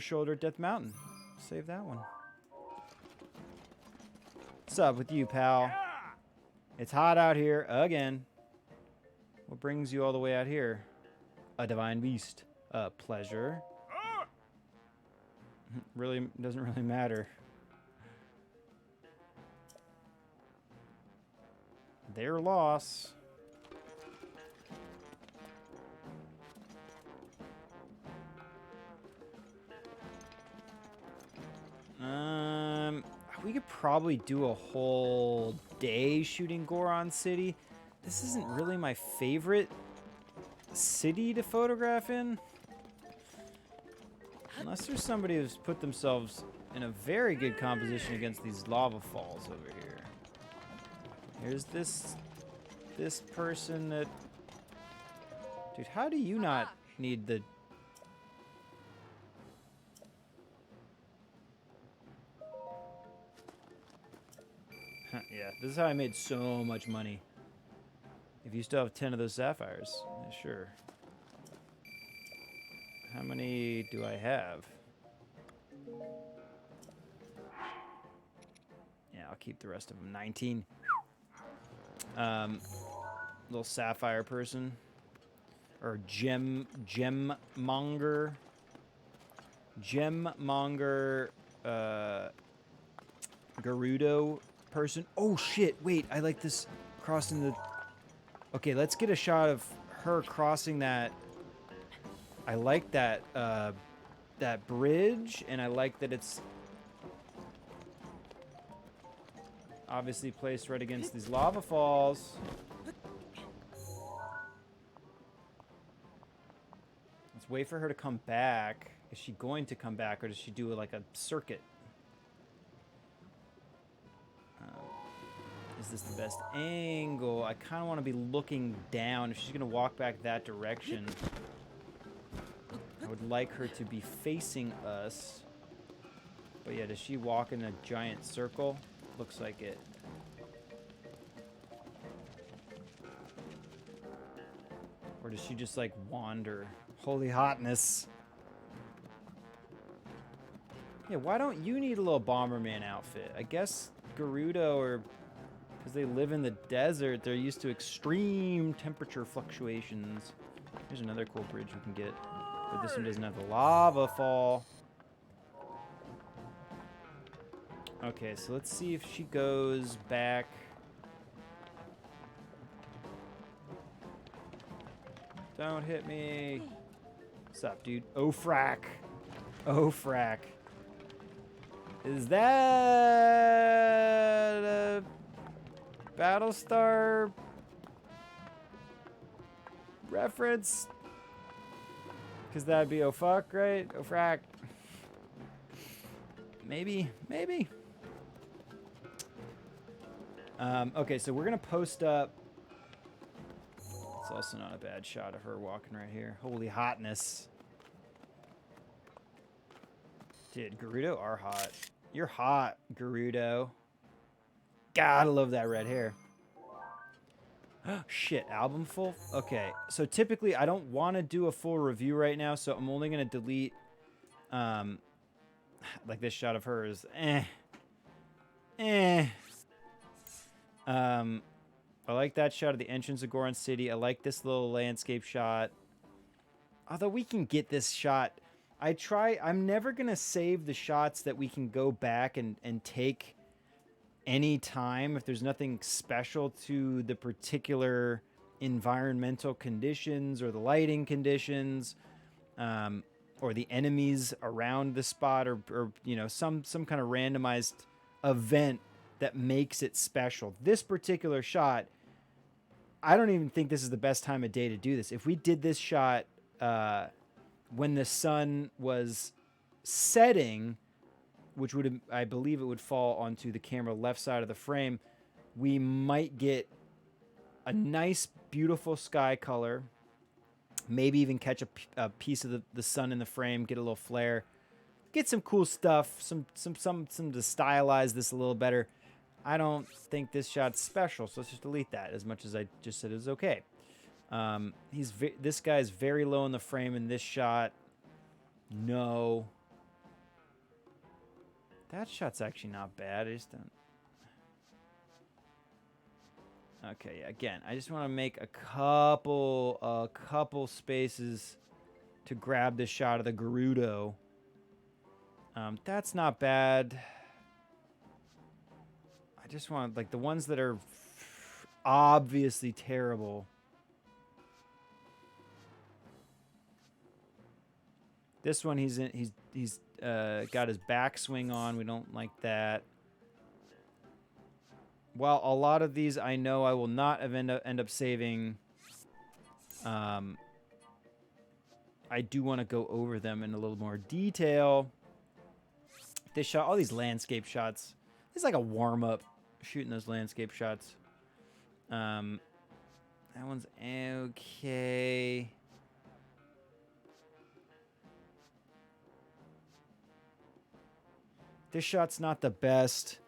shoulder at Death Mountain. Save that one. What's up with you, pal? It's hot out here again. What brings you all the way out here? A divine beast. A pleasure. Really doesn't really matter. Their loss. We could probably do a whole day shooting Goron City. This isn't really my favorite city to photograph in. Unless there's somebody who's put themselves in a very good composition against these lava falls over here. Here's this person that... Dude, how do you not need the... Yeah, this is how I made so much money. If you still have 10 of those sapphires, yeah, sure. How many do I have? Yeah, I'll keep the rest of them. 19. Little sapphire person. Or gemmonger. Gemmonger, Gerudo person. Oh shit, wait, I like this crossing the... Okay, let's get a shot of her crossing that. I like that, that bridge, and I like that it's obviously placed right against these lava falls. Let's wait for her to come back. Is she going to come back, or does she do like a circuit? Is this the best angle? I kind of want to be looking down. If she's going to walk back that direction, I would like her to be facing us. But yeah, does she walk in a giant circle? Looks like it. Or does she just like wander? Holy hotness. Yeah, why don't you need a little Bomberman outfit? I guess Gerudo, or because they live in the desert, they're used to extreme temperature fluctuations. Here's another cool bridge we can get. But this one doesn't have the lava fall. Okay, so let's see if she goes back. Don't hit me. What's up, dude? Oh, frack. Oh, frack. Is that a Battlestar reference? Because that'd be oh fuck, right? Oh frack. Maybe, maybe. Okay, so we're gonna post up. It's also not a bad shot of her walking right here. Holy hotness. Dude, Gerudo are hot. You're hot, Gerudo. God, I love that red hair. Shit, album full? Okay, so typically I don't want to do a full review right now, so I'm only going to delete, like this shot of hers. I like that shot of the entrance of Goron City. I like this little landscape shot. Although we can get this shot. I'm never going to save the shots that we can go back and take any time if there's nothing special to the particular environmental conditions or the lighting conditions, or the enemies around the spot, or you know, some kind of randomized event that makes it special. This particular shot, I don't even think this is the best time of day to do this. If we did this shot when the sun was setting, which would, I believe it would fall onto the camera left side of the frame, we might get a nice, beautiful sky color, maybe even catch a piece of the sun in the frame, get a little flare. get some cool stuff, some to stylize this a little better. I don't think this shot's special, so let's just delete that. As much as I just said it was okay. This guy's very low in the frame in this shot. No. That shot's actually not bad. I just don't. Okay, again, I just want to make a couple spaces to grab this shot of the Gerudo. That's not bad. I just want like the ones that are obviously terrible. This one he's got his backswing on. We don't like that. While a lot of these I know I will not end up saving, I do want to go over them in a little more detail. This shot, all these landscape shots, it's like a warm-up shooting those landscape shots. That one's okay. This shot's not the best.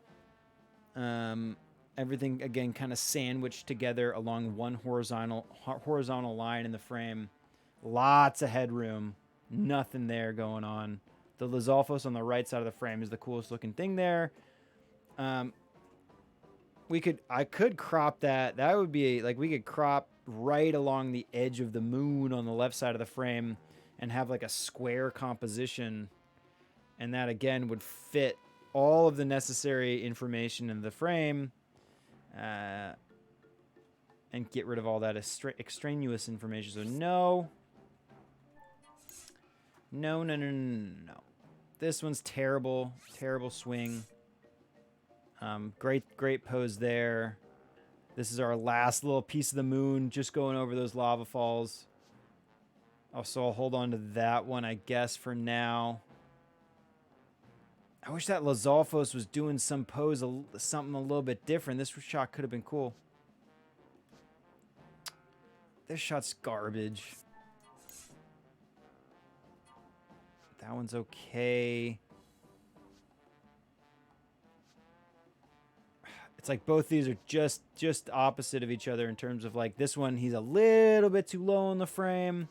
Everything, again, kind of sandwiched together along one horizontal line in the frame. Lots of headroom. Nothing there going on. The Lizalfos on the right side of the frame is the coolest looking thing there. I could crop that. That would be like we could crop right along the edge of the moon on the left side of the frame and have like a square composition. And that, again, would fit all of the necessary information in the frame and get rid of all that extraneous information. So no. No. This one's terrible. Terrible swing. Great pose there. This is our last little piece of the moon, just going over those lava falls. Oh, so I'll hold on to that one, I guess, for now. I wish that Lizalfos was doing some pose, something a little bit different. This shot could have been cool. This shot's garbage. That one's okay. It's like both these are just opposite of each other in terms of like this one, he's a little bit too low in the frame.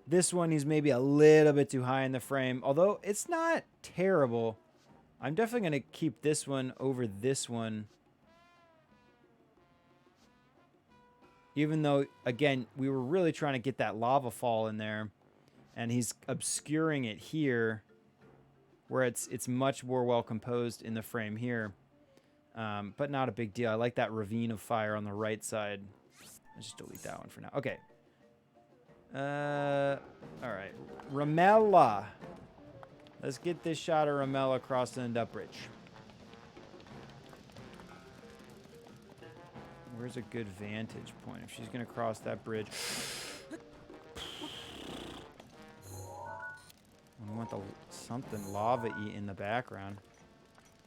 This one, he's maybe a little bit too high in the frame. Although it's not terrible. I'm definitely going to keep this one over this one. Even though, again, we were really trying to get that lava fall in there. And he's obscuring it here. Where it's much more well composed in the frame here. But not a big deal. I like that ravine of fire on the right side. Let's just delete that one for now. Okay. Alright. Ramella. Let's get this shot of Ramella across the Ndup Bridge. Where's a good vantage point? If she's going to cross that bridge. We want something lava-y in the background.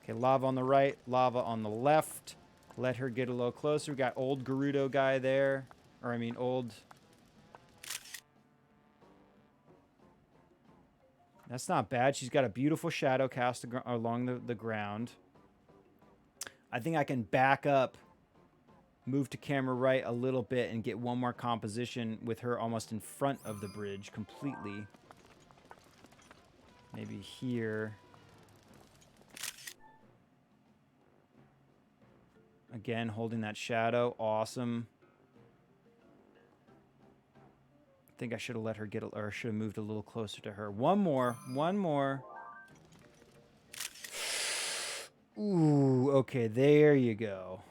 Okay, lava on the right, lava on the left. Let her get a little closer. We got old Gerudo guy there. Or, I mean, old... That's not bad. She's got a beautiful shadow cast along the ground. I think I can back up, move to camera right a little bit, and get one more composition with her almost in front of the bridge completely. Maybe here. Again, holding that shadow. Awesome. I think I should have let her get, or should have moved a little closer to her. One more. Ooh, okay, there you go.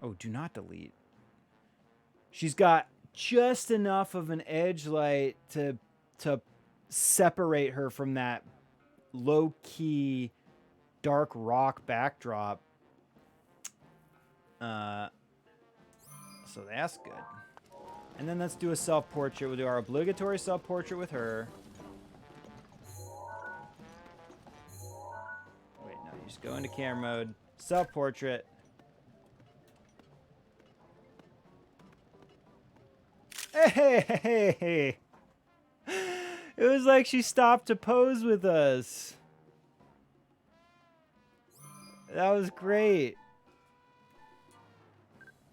Oh, do not delete. She's got just enough of an edge light to separate her from that low-key dark rock backdrop. So that's good. And then let's do a self-portrait. We'll do our obligatory self-portrait with her. Wait, no, you just go into camera mode. Self-portrait. Hey! It was like she stopped to pose with us. That was great.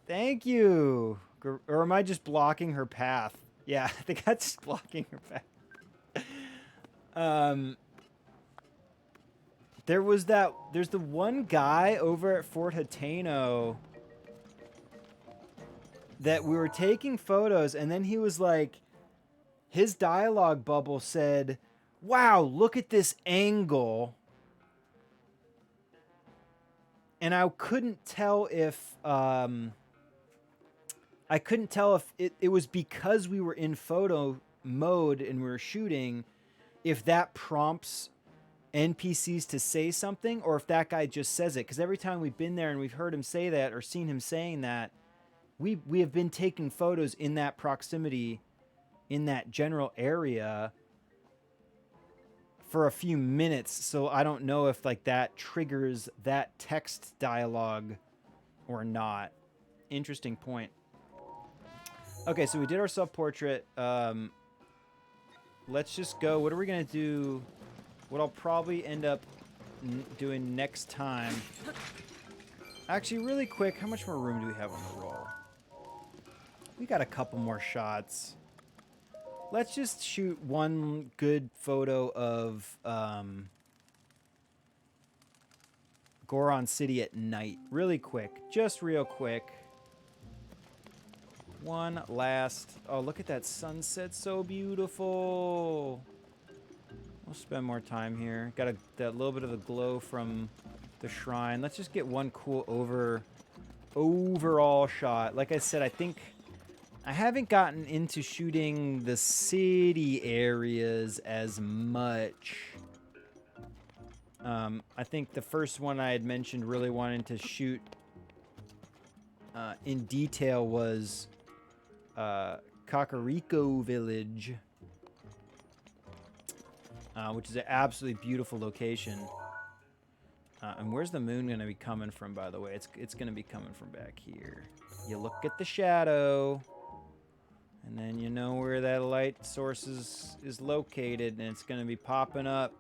Thank you. Or am I just blocking her path? Yeah, I think I'm just blocking her path. There's the one guy over at Fort Hateno that we were taking photos, and then he was like, his dialogue bubble said, "Wow, look at this angle." And I couldn't tell if it was because we were in photo mode and we were shooting, if that prompts NPCs to say something, or if that guy just says it. Because every time we've been there and we've heard him say that or seen him saying that, we have been taking photos in that proximity, in that general area for a few minutes. So I don't know if like that triggers that text dialogue or not. Interesting point. Okay, so we did our self-portrait. Let's just go. What are we going to do? What I'll probably end up doing next time. Actually, really quick, how much more room do we have on the roll? We got a couple more shots. Let's just shoot one good photo of Goron City at night. Really quick. Just real quick. One last... Oh, look at that sunset. So beautiful. We'll spend more time here. Got that little bit of the glow from the shrine. Let's just get one cool overall shot. Like I said, I think I haven't gotten into shooting the city areas as much. I think the first one I had mentioned really wanting to shoot in detail was Kakariko Village, which is an absolutely beautiful location. And where's the moon going to be coming from, by the way? It's going to be coming from back here. You look at the shadow, and then you know where that light source is located, and it's going to be popping up.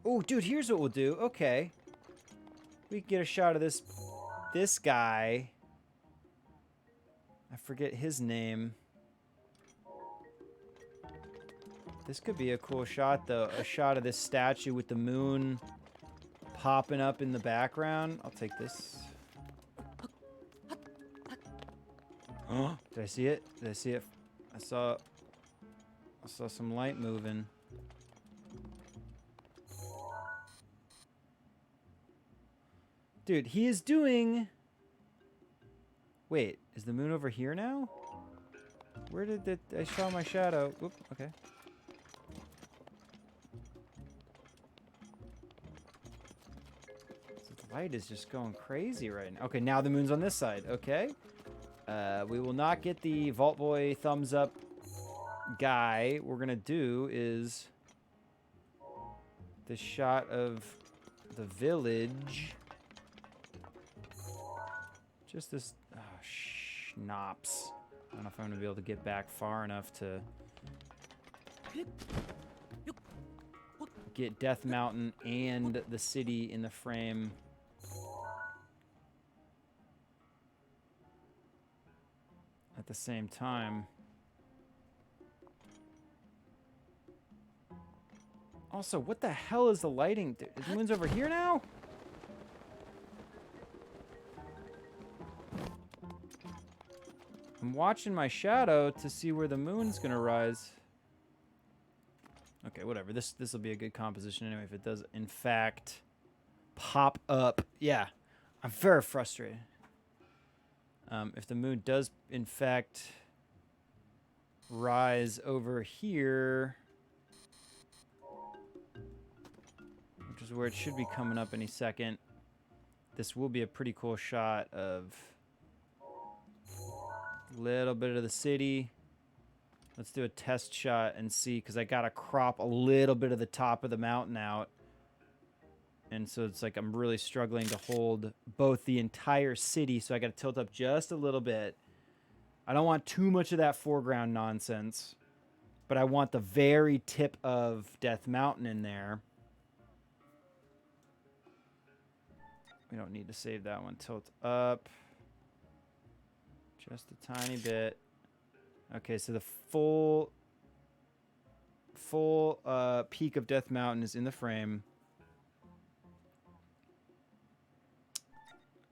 Oh, dude, here's what we'll do. Okay. We can get a shot of this guy. I forget his name. This could be a cool shot, though. A shot of this statue with the moon popping up in the background. I'll take this. Oh, did I see it? Did I see it? I saw some light moving. Dude, he is doing... Wait, is the moon over here now? Where did I saw my shadow? Whoop, okay. So the light is just going crazy right now. Okay, now the moon's on this side. Okay. We will not get the Vault Boy thumbs up guy. What we're going to do is this shot of the village. Just this... Oh, schnapps. I don't know if I'm going to be able to get back far enough to get Death Mountain and the city in the frame. At the same time. Also, what the hell is the lighting? The moon's over here now? I'm watching my shadow to see where the moon's gonna rise. Okay, whatever. This will be a good composition anyway if it does in fact pop up. Yeah, I'm very frustrated. If the moon does in fact rise over here, which is where it should be coming up any second, this will be a pretty cool shot of a little bit of the city. Let's do a test shot and see, because I gotta crop a little bit of the top of the mountain out. And so it's like I'm really struggling to hold both the entire city, so I gotta tilt up just a little bit. I don't want too much of that foreground nonsense. but I want the very tip of Death Mountain in there. We don't need to save that one. Tilt up. Just a tiny bit. Okay, so the full peak of Death Mountain is in the frame.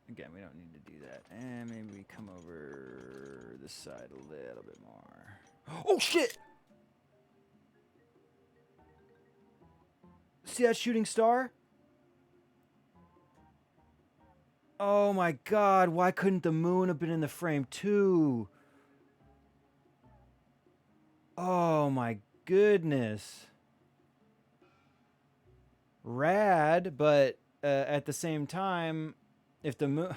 Again, we don't need to do that. And maybe we come over this side a little bit more. Oh, shit! See that shooting star? Oh my god, why couldn't the moon have been in the frame too? Oh my goodness. Rad, but at the same time, if the moon...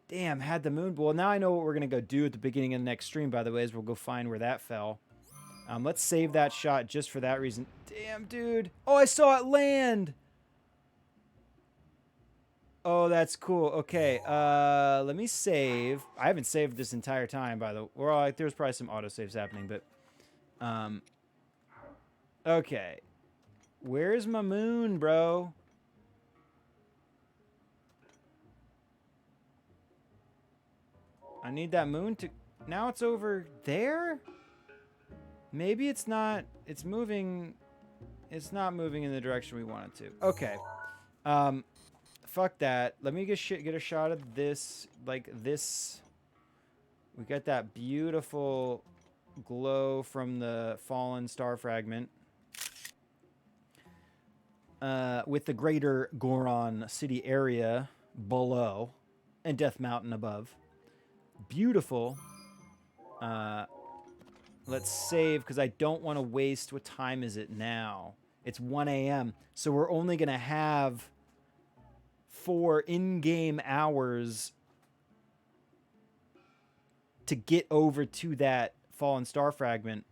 Damn, had the moon... Well, now I know what we're going to go do at the beginning of the next stream, by the way, is we'll go find where that fell. Let's save that shot just for that reason. Damn, dude. Oh, I saw it land! Oh, that's cool. Okay, let me save. I haven't saved this entire time, by the way. Well, like, there's probably some autosaves happening, but... Okay. Where's my moon, bro? I need that moon to... Now it's over there? Maybe it's not... It's moving... It's not moving in the direction we want it to. Okay. Fuck that. Let me get a shot of this. Like this. We got that beautiful glow from the fallen star fragment. With the greater Goron City area below. And Death Mountain above. Beautiful. Let's save, because I don't want to waste... What time is it now? It's 1 a.m. So we're only going to have 4 in-game hours to get over to that fallen star fragment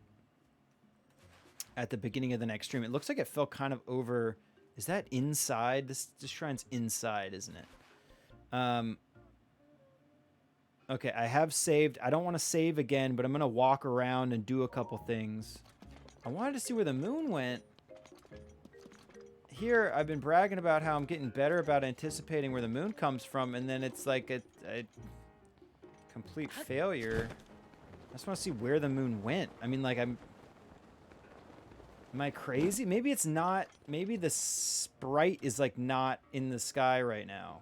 at the beginning of the next stream. It looks like it fell kind of over... Is that inside? This shrine's inside, isn't it? Okay, I have saved. I don't want to save again, but I'm going to walk around and do a couple things. I wanted to see where the moon went. Here, I've been bragging about how I'm getting better about anticipating where the moon comes from, and then it's like a complete failure. I just want to see where the moon went. I mean, like, am I crazy? Maybe it's not. Maybe the sprite is, like, not in the sky right now.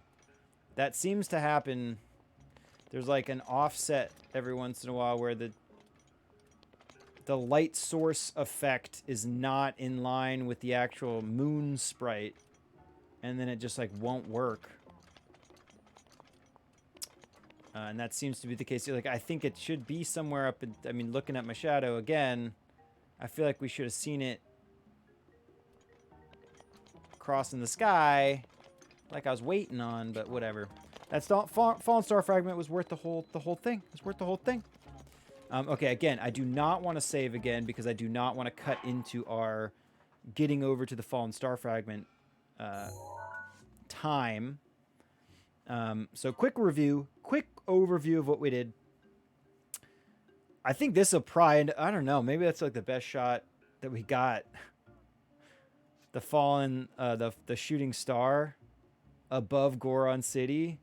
That seems to happen... There's like an offset every once in a while where the light source effect is not in line with the actual moon sprite. And then it just like won't work. And that seems to be the case. Like, I think it should be somewhere up in, I mean, looking at my shadow again, I feel like we should have seen it crossing the sky like I was waiting on, but whatever. That's not Fallen Star Fragment was worth the whole thing. It's worth the whole thing. Okay, again, I do not want to save again because I do not want to cut into our getting over to the Fallen Star Fragment time. So quick overview of what we did. I think this will probably, I don't know, maybe that's like the best shot that we got. The fallen, the shooting star above Goron City.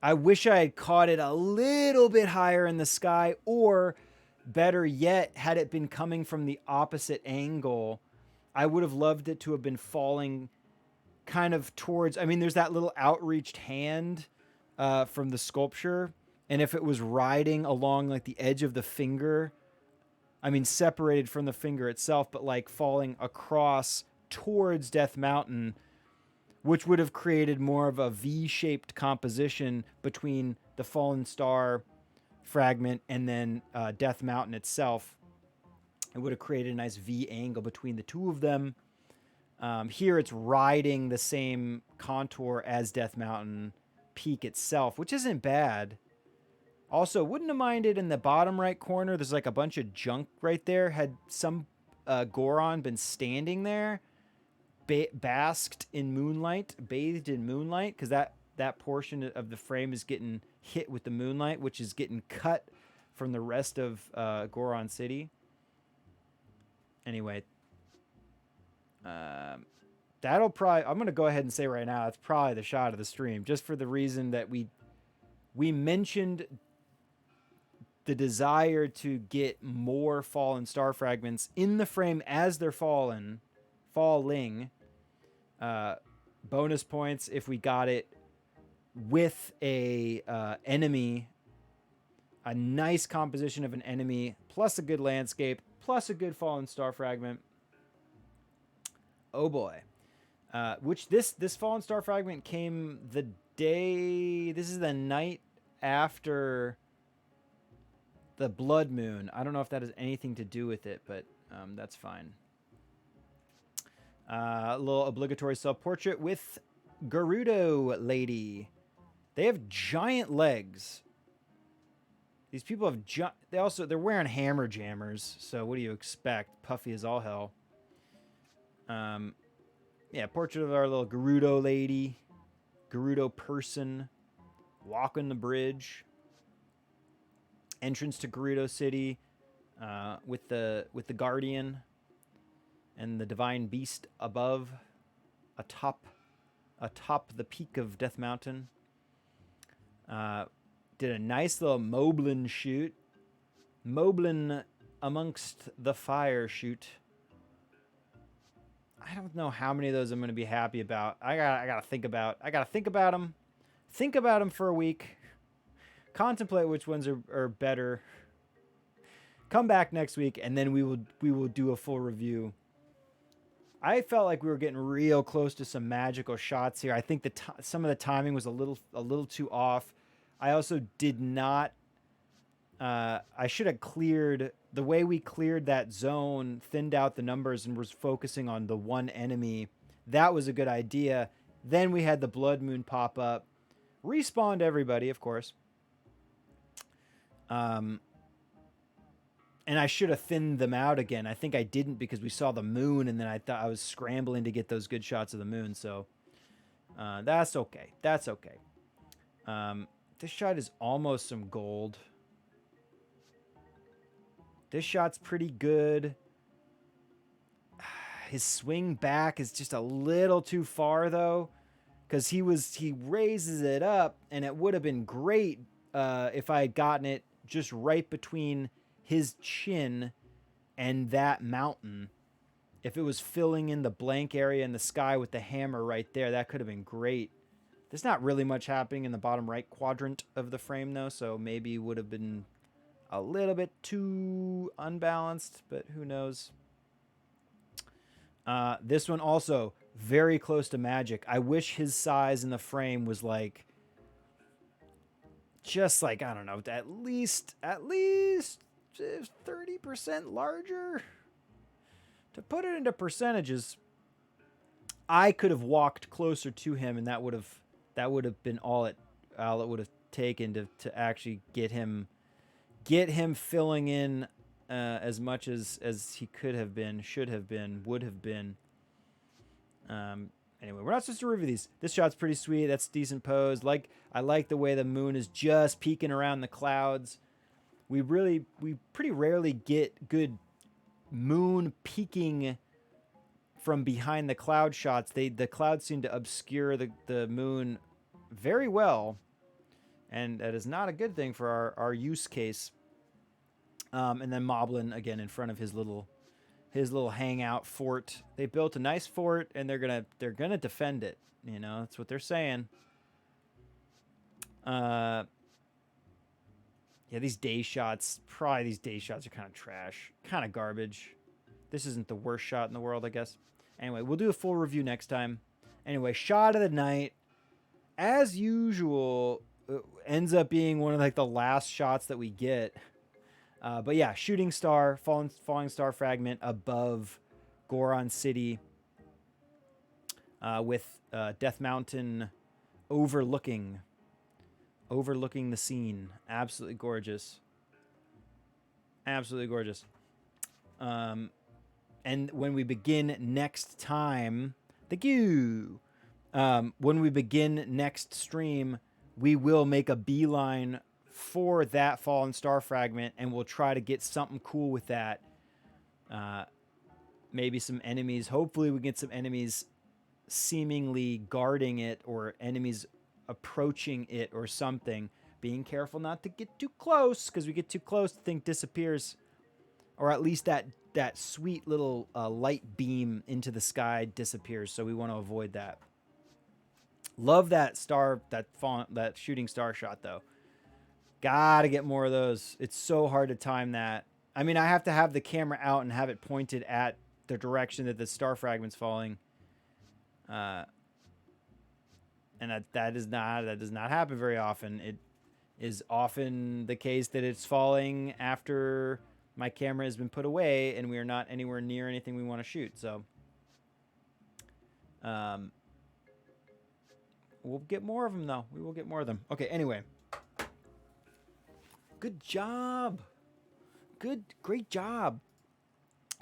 I wish I had caught it a little bit higher in the sky, or better yet, had it been coming from the opposite angle, I would have loved it to have been falling kind of towards, I mean, there's that little outreached hand from the sculpture, and if it was riding along like the edge of the finger, I mean, separated from the finger itself, but like falling across towards Death Mountain, which would have created more of a V-shaped composition between the Fallen Star fragment and then Death Mountain itself. It would have created a nice V angle between the two of them. Here it's riding the same contour as Death Mountain peak itself, which isn't bad. Also, wouldn't have minded in the bottom right corner, there's like a bunch of junk right there. Had some Goron been standing there, basked in moonlight, bathed in moonlight, because that portion of the frame is getting hit with the moonlight, which is getting cut from the rest of Goron City. Anyway, that'll probably, I'm going to go ahead and say right now, it's probably the shot of the stream, just for the reason that we mentioned the desire to get more fallen star fragments in the frame as they're falling. Bonus points if we got it with a enemy, a nice composition of an enemy, plus a good landscape, plus a good fallen star fragment. Oh boy. Which this fallen star fragment came the day, this is the night after the blood moon. I don't know if that has anything to do with it, but that's fine. A little obligatory self-portrait with Gerudo lady. They have giant legs. These people have they're wearing hammer jammers, so what do you expect? Puffy as all hell. Yeah, portrait of our little Gerudo lady, Gerudo person, walking the bridge. Entrance to Goron City, with the Guardian and the Divine Beast above, atop the peak of Death Mountain. Did a nice little Moblin shoot. Moblin amongst the fire shoot. I don't know how many of those I'm going to be happy about. I gotta think about them. Think about them for a week. Contemplate which ones are better. Come back next week, and then we will do a full review. I felt like we were getting real close to some magical shots here. I think some of the timing was a little too off. I also did not. I should have cleared the way we cleared that zone, thinned out the numbers, and was focusing on the one enemy. That was a good idea. Then we had the blood moon pop up, respawned everybody, of course. And I should have thinned them out again. I think I didn't because we saw the moon, and then I thought I was scrambling to get those good shots of the moon. So that's okay. That's okay. This shot is almost some gold. This shot's pretty good. His swing back is just a little too far, though, because he raises it up, and it would have been great if I had gotten it just right between his chin and that mountain. If it was filling in the blank area in the sky with the hammer right there, that could have been great. There's not really much happening in the bottom right quadrant of the frame, though, so maybe it would have been a little bit too unbalanced, but who knows. This one also very close to magic. I wish his size in the frame was like, just like, I don't know, at least 30% larger. To put it into percentages, I could have walked closer to him, and that would have been all it would have taken to actually get him filling in as much as he could have been, should have been, would have been. Anyway, we're not supposed to review these. This shot's pretty sweet. That's decent pose. I like the way the moon is just peeking around the clouds. We pretty rarely get good moon peeking from behind the cloud shots. The clouds seem to obscure the moon very well, and that is not a good thing for our use case. And then Moblin again in front of his little hangout fort. They built a nice fort, and they're gonna defend it. You know, that's what they're saying. Yeah, these day shots are kind of trash, kind of garbage. This isn't the worst shot in the world, I guess. Anyway, we'll do a full review next time. Anyway, shot of the night, as usual, ends up being one of like the last shots that we get. But yeah, shooting star, falling star fragment above Goron City, with Death Mountain overlooking the scene. Absolutely gorgeous. Absolutely gorgeous. And when we begin next time, thank you. When we begin next stream, we will make a beeline for that fallen star fragment, and we'll try to get something cool with that. Maybe some enemies. Hopefully we get some enemies seemingly guarding it, or enemies approaching it or something. Being careful not to get too close, because we get too close, the thing disappears. Or at least that sweet little light beam into the sky disappears, so we want to avoid that. Love that shooting star shot, though. Gotta get more of those. It's so hard to time that. I mean, I have to have the camera out and have it pointed at the direction that the star fragment's falling. And that does not happen very often. It is often the case that it's falling after my camera has been put away and we are not anywhere near anything we want to shoot. So we'll get more of them, though. We will get more of them. Okay, anyway. Good job. Great job.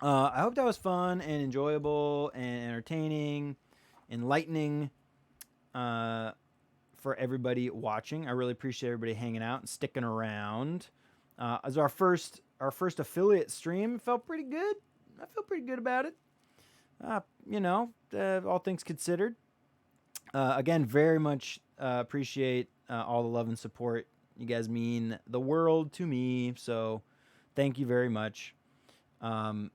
I hope that was fun and enjoyable and entertaining, enlightening for everybody watching. I really appreciate everybody hanging out and sticking around. As our first affiliate stream, felt pretty good. I feel pretty good about it. All things considered. Again, very much appreciate all the love and support. You guys mean the world to me, so thank you very much. I'm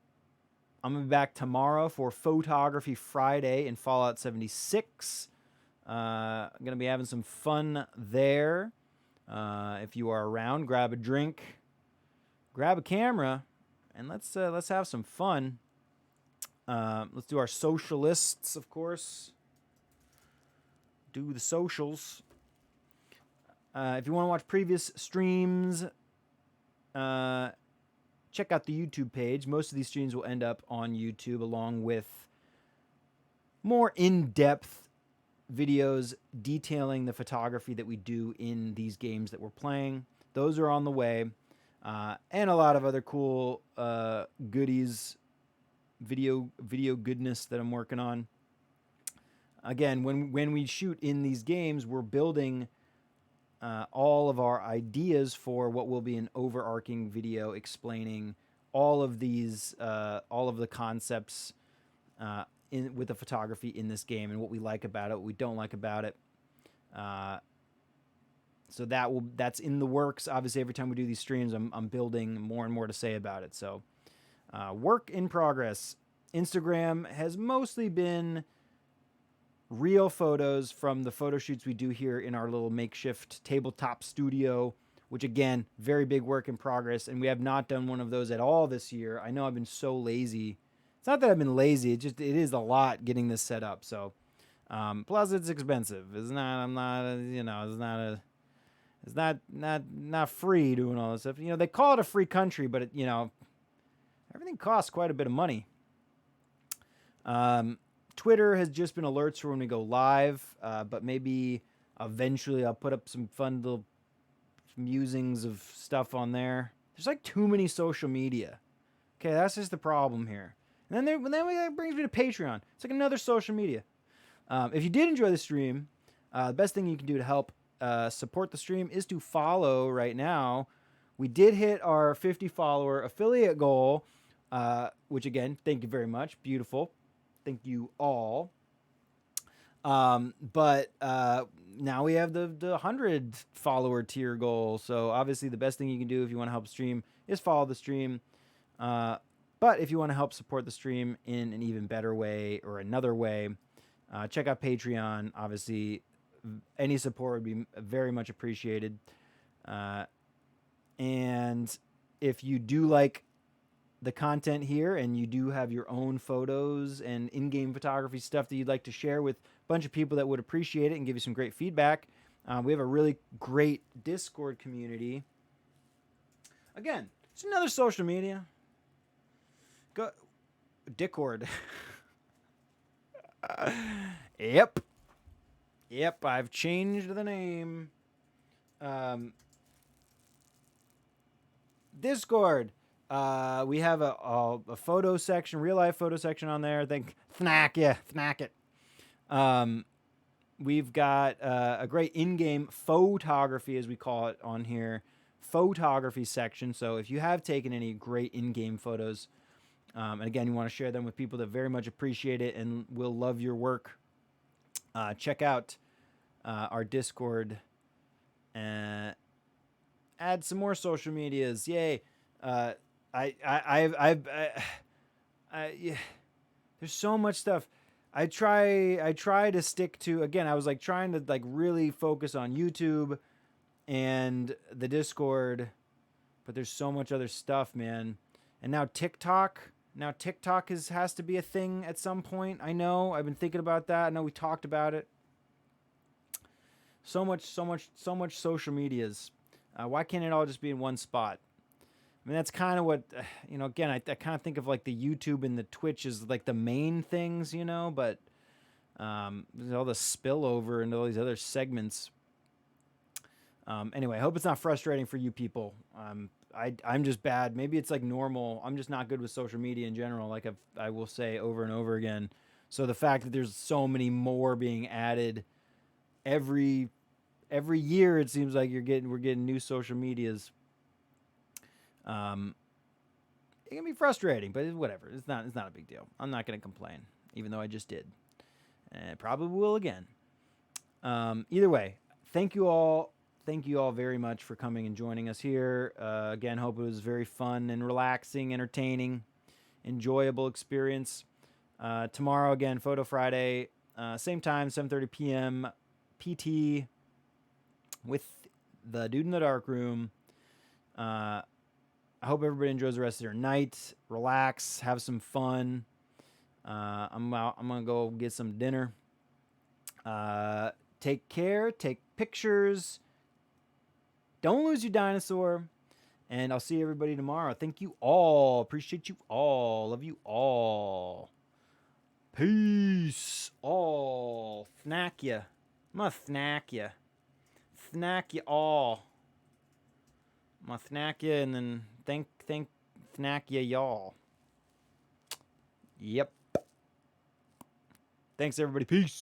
going to be back tomorrow for Photography Friday in Fallout 76. I'm going to be having some fun there. If you are around, grab a drink, grab a camera, and let's have some fun. Let's do our socialists, of course. Do the socials. If you want to watch previous streams, check out the YouTube page. Most of these streams will end up on YouTube, along with more in-depth videos detailing the photography that we do in these games that we're playing. Those are on the way. And a lot of other cool goodies, video goodness that I'm working on. Again, when we shoot in these games, we're building all of our ideas for what will be an overarching video explaining all of these, all of the concepts with the photography in this game and what we like about it, what we don't like about it. So that's in the works. Obviously, every time we do these streams, I'm building more and more to say about it. So, work in progress. Instagram has mostly been real photos from the photo shoots we do here in our little makeshift tabletop studio, which again, very big work in progress. And we have not done one of those at all this year. I know I've been so lazy. It's not that I've been lazy. It is a lot getting this set up. So, plus it's expensive. It's not free doing all this stuff. They call it a free country, but everything costs quite a bit of money. Twitter has just been alerts for when we go live, but maybe eventually I'll put up some fun little musings of stuff on there. There's like too many social media. Okay, that's just the problem here. And then that brings me to Patreon. It's like another social media. If you did enjoy the stream, the best thing you can do to help support the stream is to follow right now. We did hit our 50 follower affiliate goal, which again, thank you very much. Beautiful. Thank you all. But now we have the 100 follower tier goal. So obviously the best thing you can do if you want to help the stream is follow the stream. But if you want to help support the stream in an even better way or another way, check out Patreon. Obviously, any support would be very much appreciated. And if you do like the content here and you do have your own photos and in-game photography stuff that you'd like to share with a bunch of people that would appreciate it and give you some great feedback, we have a really great Discord community. Again, it's another social media. Go Discord. Yep, I've changed the name. Discord. We have a photo section, real life photo section on there. I think Thnack it. we've got a great in-game photography, as we call it on here, photography section. So if you have taken any great in-game photos, and again, you want to share them with people that very much appreciate it and will love your work, check out our Discord and add some more social medias. Yay! Yeah, there's so much stuff. I try to stick to, again, I was like trying to like really focus on YouTube and the Discord, but there's so much other stuff, man. And now TikTok has to be a thing at some point. I know. I've been thinking about that. I know we talked about it. So much social medias. Why can't it all just be in one spot? I mean, that's kind of what, again, I kind of think of like the YouTube and the Twitch as like the main things, but there's all the spillover into all these other segments. Anyway, I hope it's not frustrating for you people. I'm just bad. Maybe it's like normal. I'm just not good with social media in general, like I will say over and over again. So the fact that there's so many more being added every year, it seems like we're getting new social medias. It can be frustrating, but whatever. It's not a big deal. I'm not going to complain, even though I just did, and probably will again. Either way, thank you all very much for coming and joining us here. Again, hope it was very fun and relaxing, entertaining, enjoyable experience. Tomorrow again, Photo Friday, same time, 7:30 p.m. PT with the Dude in the Dark Room. I hope everybody enjoys the rest of their night. Relax, have some fun. I'm gonna go get some dinner. Take care. Take pictures. Don't lose your dinosaur. And I'll see everybody tomorrow. Thank you all. Appreciate you all. Love you all. Peace. All. Snack ya. I'm gonna snack ya. Snack ya all. I'm gonna snack ya and then snack ya y'all. Yep. Thanks everybody. Peace.